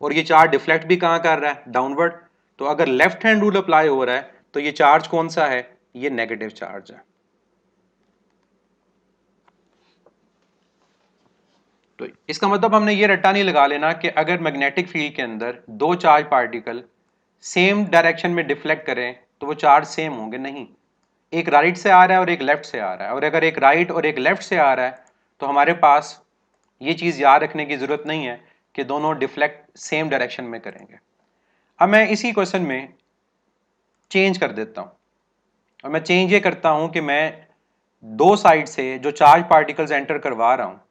और ये चार्ज डिफ्लेक्ट भी कहाँ कर रहा है? डाउनवर्ड। तो अगर लेफ्ट हैंड रूल अप्लाई हो रहा है तो ये चार्ज कौन सा है? ये नेगेटिव चार्ज है। तो इसका मतलब हमने ये रट्टा नहीं लगा लेना कि अगर मैग्नेटिक फील्ड के अंदर दो चार्ज पार्टिकल सेम डायरेक्शन में डिफ्लेक्ट करें तो वो चार्ज सेम होंगे, नहीं। एक राइट से आ रहा है और एक लेफ्ट से आ रहा है, और अगर एक राइट और एक लेफ्ट से आ रहा है तो हमारे पास ये चीज़ याद रखने की ज़रूरत नहीं है कि दोनों डिफ्लेक्ट सेम डायरेक्शन में करेंगे। अब मैं इसी क्वेश्चन में चेंज कर देता हूँ, और मैं चेंज ये करता हूँ कि मैं दो साइड से जो चार्ज पार्टिकल्स एंटर करवा रहा हूँ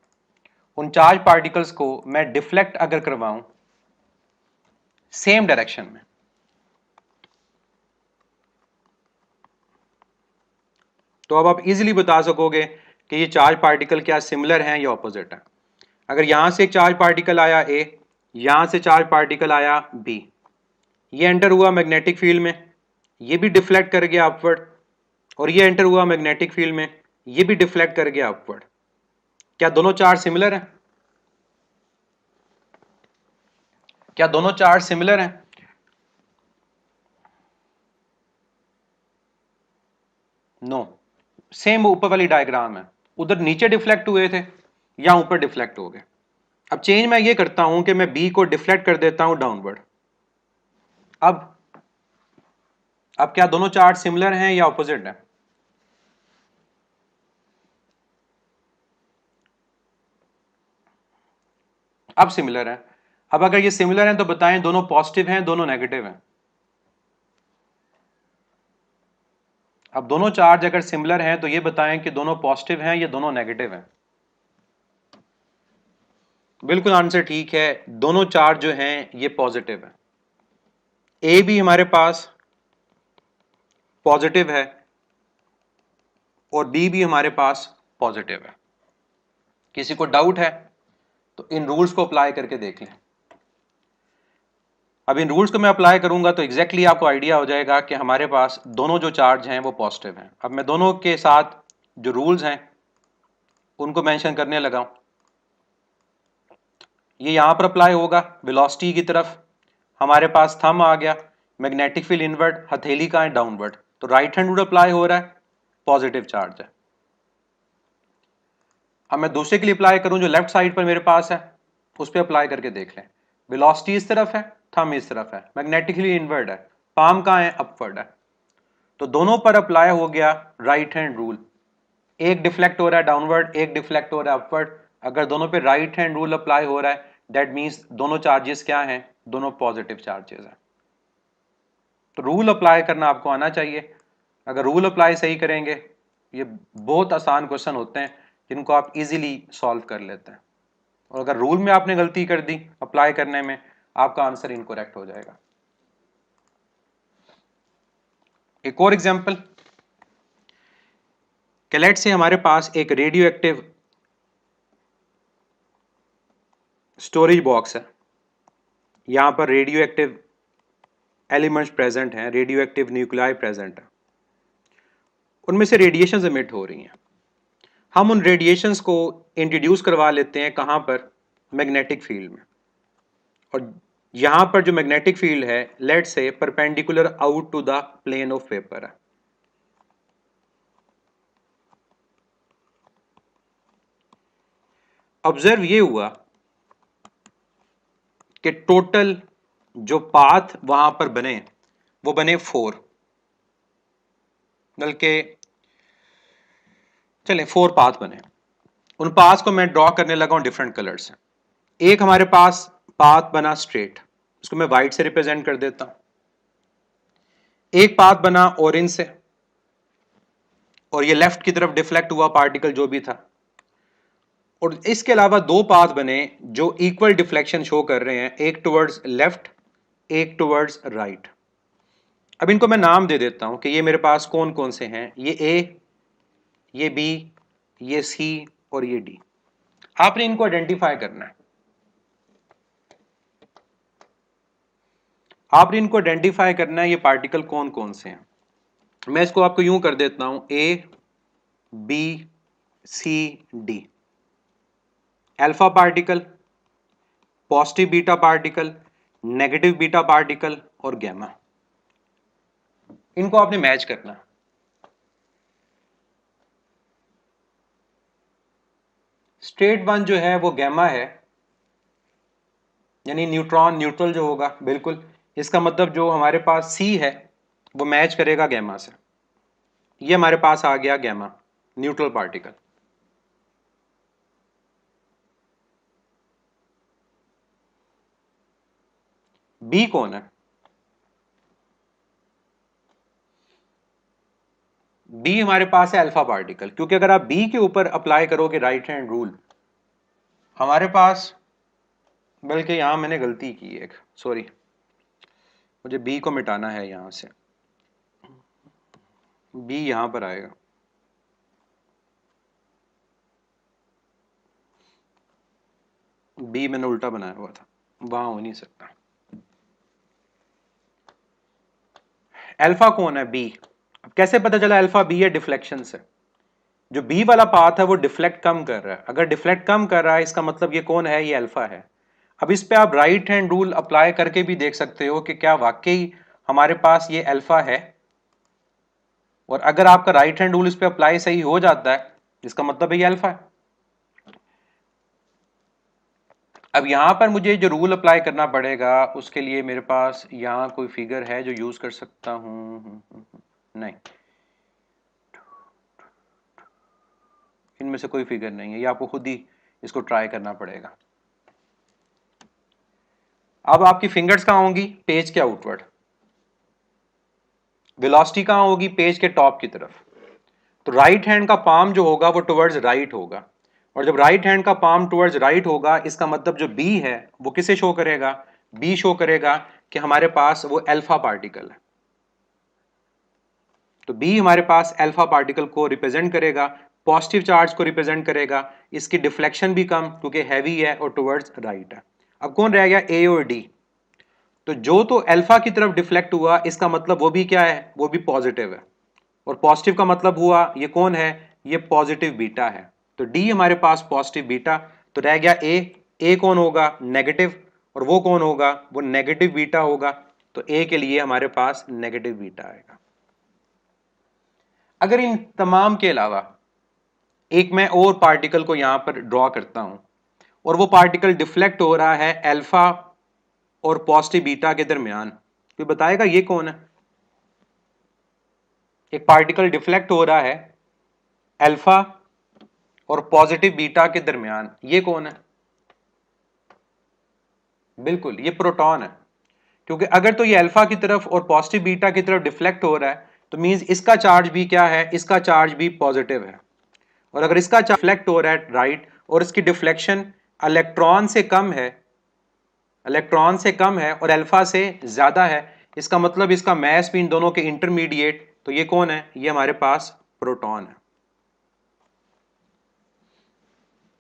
उन चार्ज पार्टिकल्स को मैं डिफ्लेक्ट अगर करवाऊं सेम डायरेक्शन में, तो अब आप इजीली बता सकोगे कि ये चार्ज पार्टिकल क्या सिमिलर हैं या ऑपोजिट हैं। अगर यहां से एक चार्ज पार्टिकल आया ए, यहां से चार्ज पार्टिकल आया बी, ये एंटर हुआ मैग्नेटिक फील्ड में, ये भी डिफ्लेक्ट कर गया अपवर्ड, और ये एंटर हुआ मैग्नेटिक फील्ड में, ये भी डिफ्लेक्ट कर गया अपवर्ड। क्या दोनों चार्ज सिमिलर हैं? क्या दोनों चार्ज सिमिलर हैं? नो। सेम ऊपर वाली डायग्राम है, उधर नीचे डिफ्लेक्ट हुए थे, यहां ऊपर डिफ्लेक्ट हो गए। अब चेंज मैं ये करता हूं कि मैं बी को डिफ्लेक्ट कर देता हूं डाउनवर्ड। अब क्या दोनों चार्ज सिमिलर हैं या ऑपोजिट हैं? अब सिमिलर हैं। अब अगर ये सिमिलर हैं तो बताएं दोनों पॉजिटिव हैं दोनों नेगेटिव हैं? अब दोनों चार्ज अगर सिमिलर हैं तो ये बताएं कि दोनों पॉजिटिव हैं या दोनों नेगेटिव हैं? बिल्कुल आंसर ठीक है, दोनों चार्ज जो हैं ये पॉजिटिव है। ए भी हमारे पास पॉजिटिव है और बी भी हमारे पास पॉजिटिव है। किसी को डाउट है तो इन रूल्स को अप्लाई करके देख लें। अब इन रूल्स को मैं अप्लाई करूंगा तो एग्जैक्टली आपको आइडिया हो जाएगा कि हमारे पास दोनों जो चार्ज हैं वो पॉजिटिव हैं। अब मैं दोनों के साथ जो रूल्स हैं उनको मेंशन करने लगा हूं। ये यहां पर अप्लाई होगा वेलोसिटी की तरफ, हमारे पास थंब आ गया, मैग्नेटिक फील्ड इनवर्ड, हथेली का है डाउनवर्ड, तो राइट हैंड रूल अप्लाई हो रहा है, पॉजिटिव चार्ज है। अब मैं दूसरे के लिए अप्लाई करूं जो लेफ्ट साइड पर मेरे पास है, उस पर अप्लाई करके देख लें। वेलोसिटी इस तरफ है, थंब इस तरफ है, मैग्नेटिकली इनवर्ड है, पाम कहां है? अपवर्ड है। तो दोनों पर अप्लाई हो गया राइट हैंड रूल। एक डिफ्लेक्ट हो रहा है डाउनवर्ड, एक डिफ्लेक्ट हो रहा है अपवर्ड। अगर दोनों पे राइट हैंड रूल अप्लाई हो रहा है दैट मीन्स दोनों चार्जेस क्या हैं? दोनों पॉजिटिव चार्जेस हैं। तो रूल अप्लाई करना आपको आना चाहिए। अगर रूल अप्लाई सही करेंगे ये बहुत आसान क्वेश्चन होते हैं जिनको आप इजीली सॉल्व कर लेते हैं, और अगर रूल में आपने गलती कर दी अप्लाई करने में, आपका आंसर इनकरेक्ट हो जाएगा। एक और एग्जांपल, कि लेट्स से हमारे पास एक रेडियो एक्टिव स्टोरेज बॉक्स है, यहां पर रेडियो एक्टिव एलिमेंट्स प्रेजेंट हैं, रेडियो एक्टिव न्यूक्लियाई प्रेजेंट है, उनमें से रेडिएशंस एमिट हो रही हैं। हम उन रेडिएशंस को इंट्रोड्यूस करवा लेते हैं कहां पर, मैग्नेटिक फील्ड में, और यहां पर जो मैग्नेटिक फील्ड है लेट्स से perpendicular out to the plane of paper है। ऑब्जर्व ये हुआ कि टोटल जो पाथ वहां पर बने वो बने 4, बल्कि चले 4 पाथ बने। उन पाथ को मैं ड्रॉ करने लगा हूं डिफरेंट कलर से। एक हमारे पास पाथ बना स्ट्रेट, उसको मैं व्हाइट से रिप्रेजेंट कर देता हूं। एक पाथ बना ऑरेंज से, और ये लेफ्ट की तरफ डिफ्लेक्ट हुआ पार्टिकल जो भी था। और इसके अलावा 2 पाथ बने जो इक्वल डिफ्लेक्शन शो कर रहे हैं, एक टुवर्ड्स लेफ्ट, एक टुवर्ड्स राइट। अब इनको मैं नाम दे देता हूं कि ये मेरे पास कौन कौन से हैं, ये ए, ये बी, ये सी और ये डी। आपने इनको आइडेंटिफाई करना है। आपने इनको आइडेंटिफाई करना है ये पार्टिकल कौन कौन से हैं। मैं इसको आपको यूं कर देता हूं, A B C D. Alpha particle, positive beta particle, negative beta particle और गैमा। इनको आपने मैच करना। स्ट्रेट वन जो है वो गैमा है, यानी न्यूट्रॉन न्यूट्रल जो होगा, बिल्कुल इसका मतलब जो हमारे पास सी है वो मैच करेगा गैमा से। ये हमारे पास आ गया गैमा, न्यूट्रल पार्टिकल। बी कौन है? बी हमारे पास है अल्फा पार्टिकल, क्योंकि अगर आप बी के ऊपर अप्लाई करोगे राइट हैंड रूल, हमारे पास, बल्कि यहां मैंने गलती की एक, सॉरी, मुझे बी को मिटाना है यहां से। बी यहां पर आएगा, बी मैंने उल्टा बनाया हुआ था, वहां हो नहीं सकता। अल्फा कौन है? बी। अब कैसे पता चला अल्फा बी है? डिफ्लेक्शन से। जो बी वाला पाथ है वो डिफ्लेक्ट कम कर रहा है। अगर डिफ्लेक्ट कम कर रहा है इसका मतलब ये कौन है? ये अल्फा है। अब इस पे आप राइट हैंड रूल अप्लाई करके भी देख सकते हो कि क्या वाकई हमारे पास ये अल्फा है, और अगर आपका राइट हैंड रूल इस पे अप्लाई सही हो जाता है इसका मतलब है ये अल्फा है। अब यहां पर मुझे जो रूल अप्लाई करना पड़ेगा उसके लिए मेरे पास यहां कोई फिगर है जो यूज कर सकता हूं? नहीं, इनमें से कोई फिगर नहीं है, ये आपको खुद ही इसको ट्राई करना पड़ेगा। अब आपकी फिंगर्स कहां होंगी? पेज के आउटवर्ड। वेलोसिटी कहां होगी? पेज के टॉप की तरफ। तो राइट हैंड का पाम जो होगा वो टुवर्ड्स राइट होगा, और जब राइट हैंड का पाम टुवर्ड्स राइट होगा इसका मतलब जो बी है वो किसे शो करेगा? बी शो करेगा कि हमारे पास वो अल्फा पार्टिकल है। तो बी हमारे पास अल्फा पार्टिकल को रिप्रेजेंट करेगा, पॉजिटिव चार्ज को रिप्रेजेंट करेगा, इसकी डिफ्लेक्शन भी कम क्योंकि हैवी है और टुवर्ड्स राइट है। अब कौन रह गया? ए और डी। तो जो तो अल्फा की तरफ डिफ्लेक्ट हुआ इसका मतलब वो भी क्या है? वो भी पॉजिटिव है, और पॉजिटिव का मतलब हुआ ये कौन है? ये पॉजिटिव बीटा है। तो डी हमारे पास पॉजिटिव बीटा। तो रह गया ए। ए कौन होगा? नेगेटिव। और वो कौन होगा? वो नेगेटिव बीटा होगा। तो ए के लिए हमारे पास नेगेटिव बीटा आएगा। अगर इन तमाम के अलावा एक मैं और पार्टिकल को यहां पर ड्रॉ करता हूं, और वो पार्टिकल डिफ्लेक्ट हो रहा है अल्फा और पॉजिटिव बीटा के दरमियान, तो बताएगा ये कौन है? एक पार्टिकल डिफ्लेक्ट हो रहा है अल्फा और पॉजिटिव बीटा के दरमियान, ये कौन है? बिल्कुल ये प्रोटॉन है, क्योंकि अगर तो ये अल्फा की तरफ और पॉजिटिव बीटा की तरफ डिफ्लेक्ट हो रहा है तो मींस इसका चार्ज भी क्या है, इसका चार्ज भी पॉजिटिव है। और अगर इसका चार्ज डिफ्लेक्ट हो रहा है राइट और इसकी डिफ्लेक्शन इलेक्ट्रॉन से कम है, इलेक्ट्रॉन से कम है और अल्फा से ज्यादा है, इसका मतलब इसका मास भी इन दोनों के इंटरमीडिएट, तो ये कौन है, ये हमारे पास प्रोटॉन है।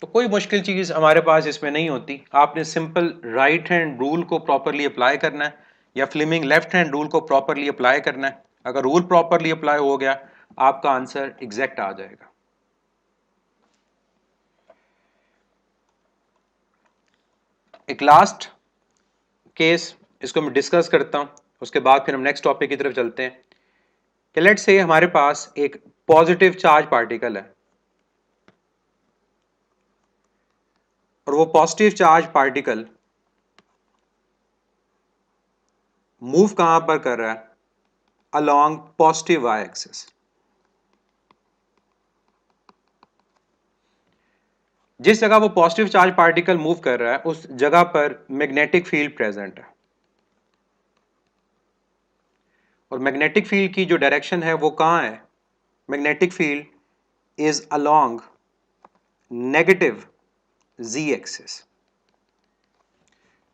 तो कोई मुश्किल चीज हमारे पास इसमें नहीं होती, आपने सिंपल राइट हैंड रूल को प्रॉपरली अप्लाई करना है या फ्लेमिंग लेफ्ट हैंड रूल को प्रॉपरली अप्लाई करना है। अगर रूल प्रॉपरली अप्लाई हो गया आपका आंसर एग्जैक्ट आ जाएगा। एक लास्ट केस इसको मैं डिस्कस करता हूं, उसके बाद फिर हम नेक्स्ट टॉपिक की तरफ चलते हैं कि लेट्स से हमारे पास एक पॉजिटिव चार्ज पार्टिकल है और वो पॉजिटिव चार्ज पार्टिकल मूव कहां पर कर रहा है, अलोंग पॉजिटिव वाई एक्सिस। जिस जगह वो पॉजिटिव चार्ज पार्टिकल मूव कर रहा है उस जगह पर मैग्नेटिक फील्ड प्रेजेंट है और मैग्नेटिक फील्ड की जो डायरेक्शन है वो कहां है, magnetic field is along negative Z axis.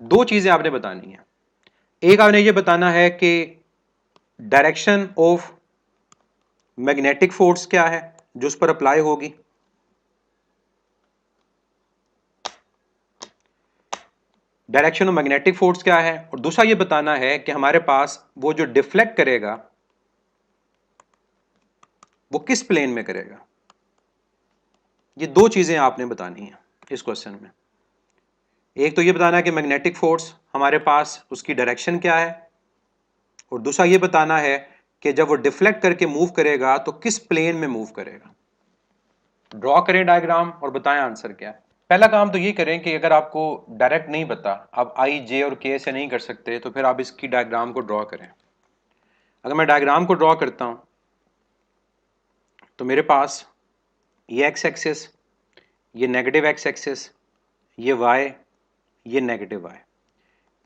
दो चीजें आपने बतानी है, एक आपने ये बताना है कि डायरेक्शन ऑफ मैग्नेटिक फोर्स क्या है जो उस पर अप्लाई होगी, डायरेक्शन ऑफ मैग्नेटिक फोर्स क्या है, और दूसरा ये बताना है कि हमारे पास वो जो डिफ्लेक्ट करेगा वो किस प्लेन में करेगा। ये दो चीजें आपने बतानी है इस क्वेश्चन में। एक तो ये बताना है कि मैग्नेटिक फोर्स हमारे पास उसकी डायरेक्शन क्या है, और दूसरा ये बताना है कि जब वो डिफ्लेक्ट करके मूव करेगा तो किस प्लेन में मूव करेगा। ड्रॉ करें डायग्राम और बताएं आंसर क्या है। पहला काम तो ये करें कि अगर आपको डायरेक्ट नहीं पता, आप आई जे और के से नहीं कर सकते, तो फिर आप इसकी डायग्राम को ड्रॉ करें। अगर मैं डायग्राम को ड्रॉ करता हूं तो मेरे पास ये एक्स एक्सिस, ये नेगेटिव एक्स एक्सिस, ये वाई, ये नेगेटिव वाई।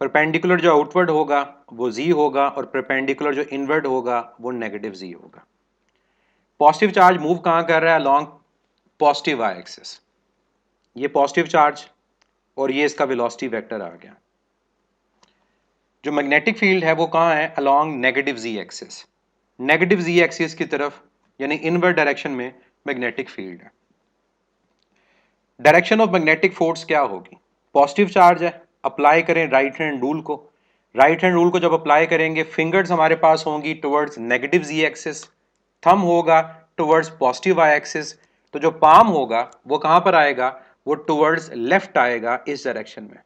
परपेंडिकुलर जो आउटवर्ड होगा वो जी होगा और परपेंडिकुलर जो इनवर्ड होगा वो नेगेटिव जी होगा। पॉजिटिव चार्ज मूव कहां कर रहा है, अलोंग पॉजिटिव वाई एक्सिस। ये पॉजिटिव चार्ज और ये इसका वेलोसिटी वेक्टर आ गया। जो मैग्नेटिक फील्ड है वो कहां है, along negative Z axis. Negative Z axis की तरफ यानी इनवर्ड डायरेक्शन में मैग्नेटिक फील्ड है। डायरेक्शन ऑफ मैग्नेटिक फोर्स क्या होगी, पॉजिटिव चार्ज है, अप्लाई करें राइट हैंड रूल को। राइट हैंड रूल को जब अप्लाई करेंगे फिंगर्स हमारे पास होंगी towards negative Z axis, thumb होगा टुवर्ड्स पॉजिटिव वाई एक्सिस। तो जो पाम होगा वो कहां पर आएगा, वो टुवर्ड्स लेफ्ट आएगा इस डायरेक्शन में।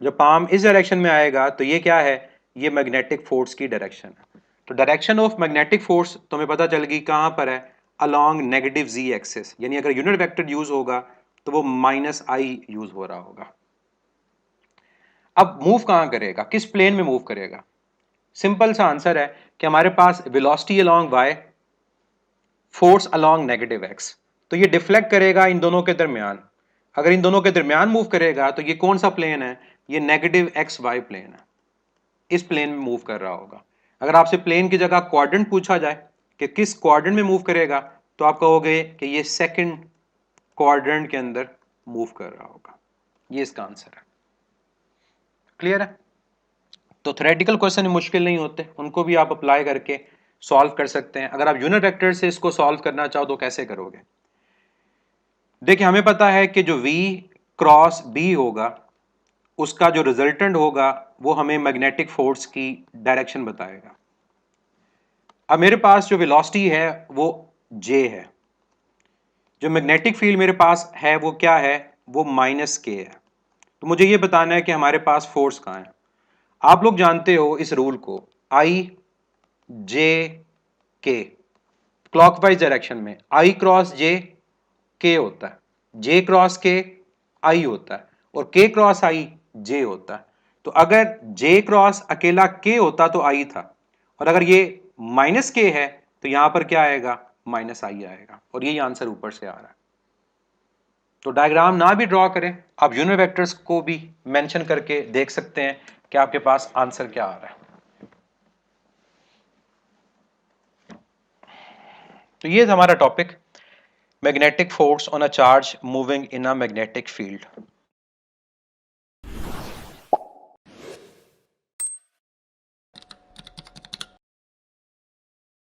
जो पाम इस डायरेक्शन में आएगा तो ये क्या है, ये मैग्नेटिक फोर्स की डायरेक्शन है। तो डायरेक्शन ऑफ मैग्नेटिक फोर्स तो हमें पता चल गई कहां पर है, अलोंग नेगेटिव जी एक्सिस। यानी अगर यूनिट वेक्टर यूज होगा तो वो माइनस आई यूज हो रहा होगा। अब मूव कहां करेगा, किस प्लेन में मूव करेगा। सिंपल सा आंसर है कि हमारे पास velocity along Y, force along negative X, तो ये डिफ्लेक्ट करेगा इन दोनों के दरमियान। अगर इन दोनों के दरमियान मूव करेगा तो ये कौन सा प्लेन है, ये नेगेटिव एक्स वाई प्लेन है, इस प्लेन में मूव कर रहा होगा। अगर आपसे प्लेन की जगह क्वाड्रेंट पूछा जाए कि किस क्वाड्रेंट में मूव करेगा तो आप कहोगे कि ये सेकंड क्वाड्रेंट के अंदर मूव कर रहा होगा। ये इसका आंसर है। क्लियर है। तो थ्योरेटिकल क्वेश्चन मुश्किल नहीं होते, उनको भी आप अप्लाई करके सॉल्व कर सकते हैं। अगर आप यूनिट वेक्टर से इसको सॉल्व करना चाहो तो कैसे करोगे, देखिए हमें पता है कि जो v क्रॉस b होगा उसका जो रिजल्टेंट होगा वो हमें मैग्नेटिक फोर्स की डायरेक्शन बताएगा। अब मेरे पास जो वेलोसिटी है वो j है, जो मैग्नेटिक फील्ड मेरे पास है वो क्या है, वो माइनस के है। तो मुझे ये बताना है कि हमारे पास फोर्स कहाँ है। आप लोग जानते हो इस रूल को, आई जे के, क्लॉकवाइज डायरेक्शन में आई क्रॉस जे के होता है, जे क्रॉस के आई होता है और के क्रॉस आई जे होता है। तो अगर जे क्रॉस अकेला के होता तो आई था, और अगर ये माइनस के है तो यहां पर क्या आएगा, माइनस आई आएगा, और यही आंसर ऊपर से आ रहा है। तो डायग्राम ना भी ड्रॉ करें, आप यूनिट वेक्टर्स को भी मेंशन करके देख सकते हैं कि आपके पास आंसर क्या आ रहा है। तो ये हमारा topic, magnetic force on a charge moving in a magnetic field.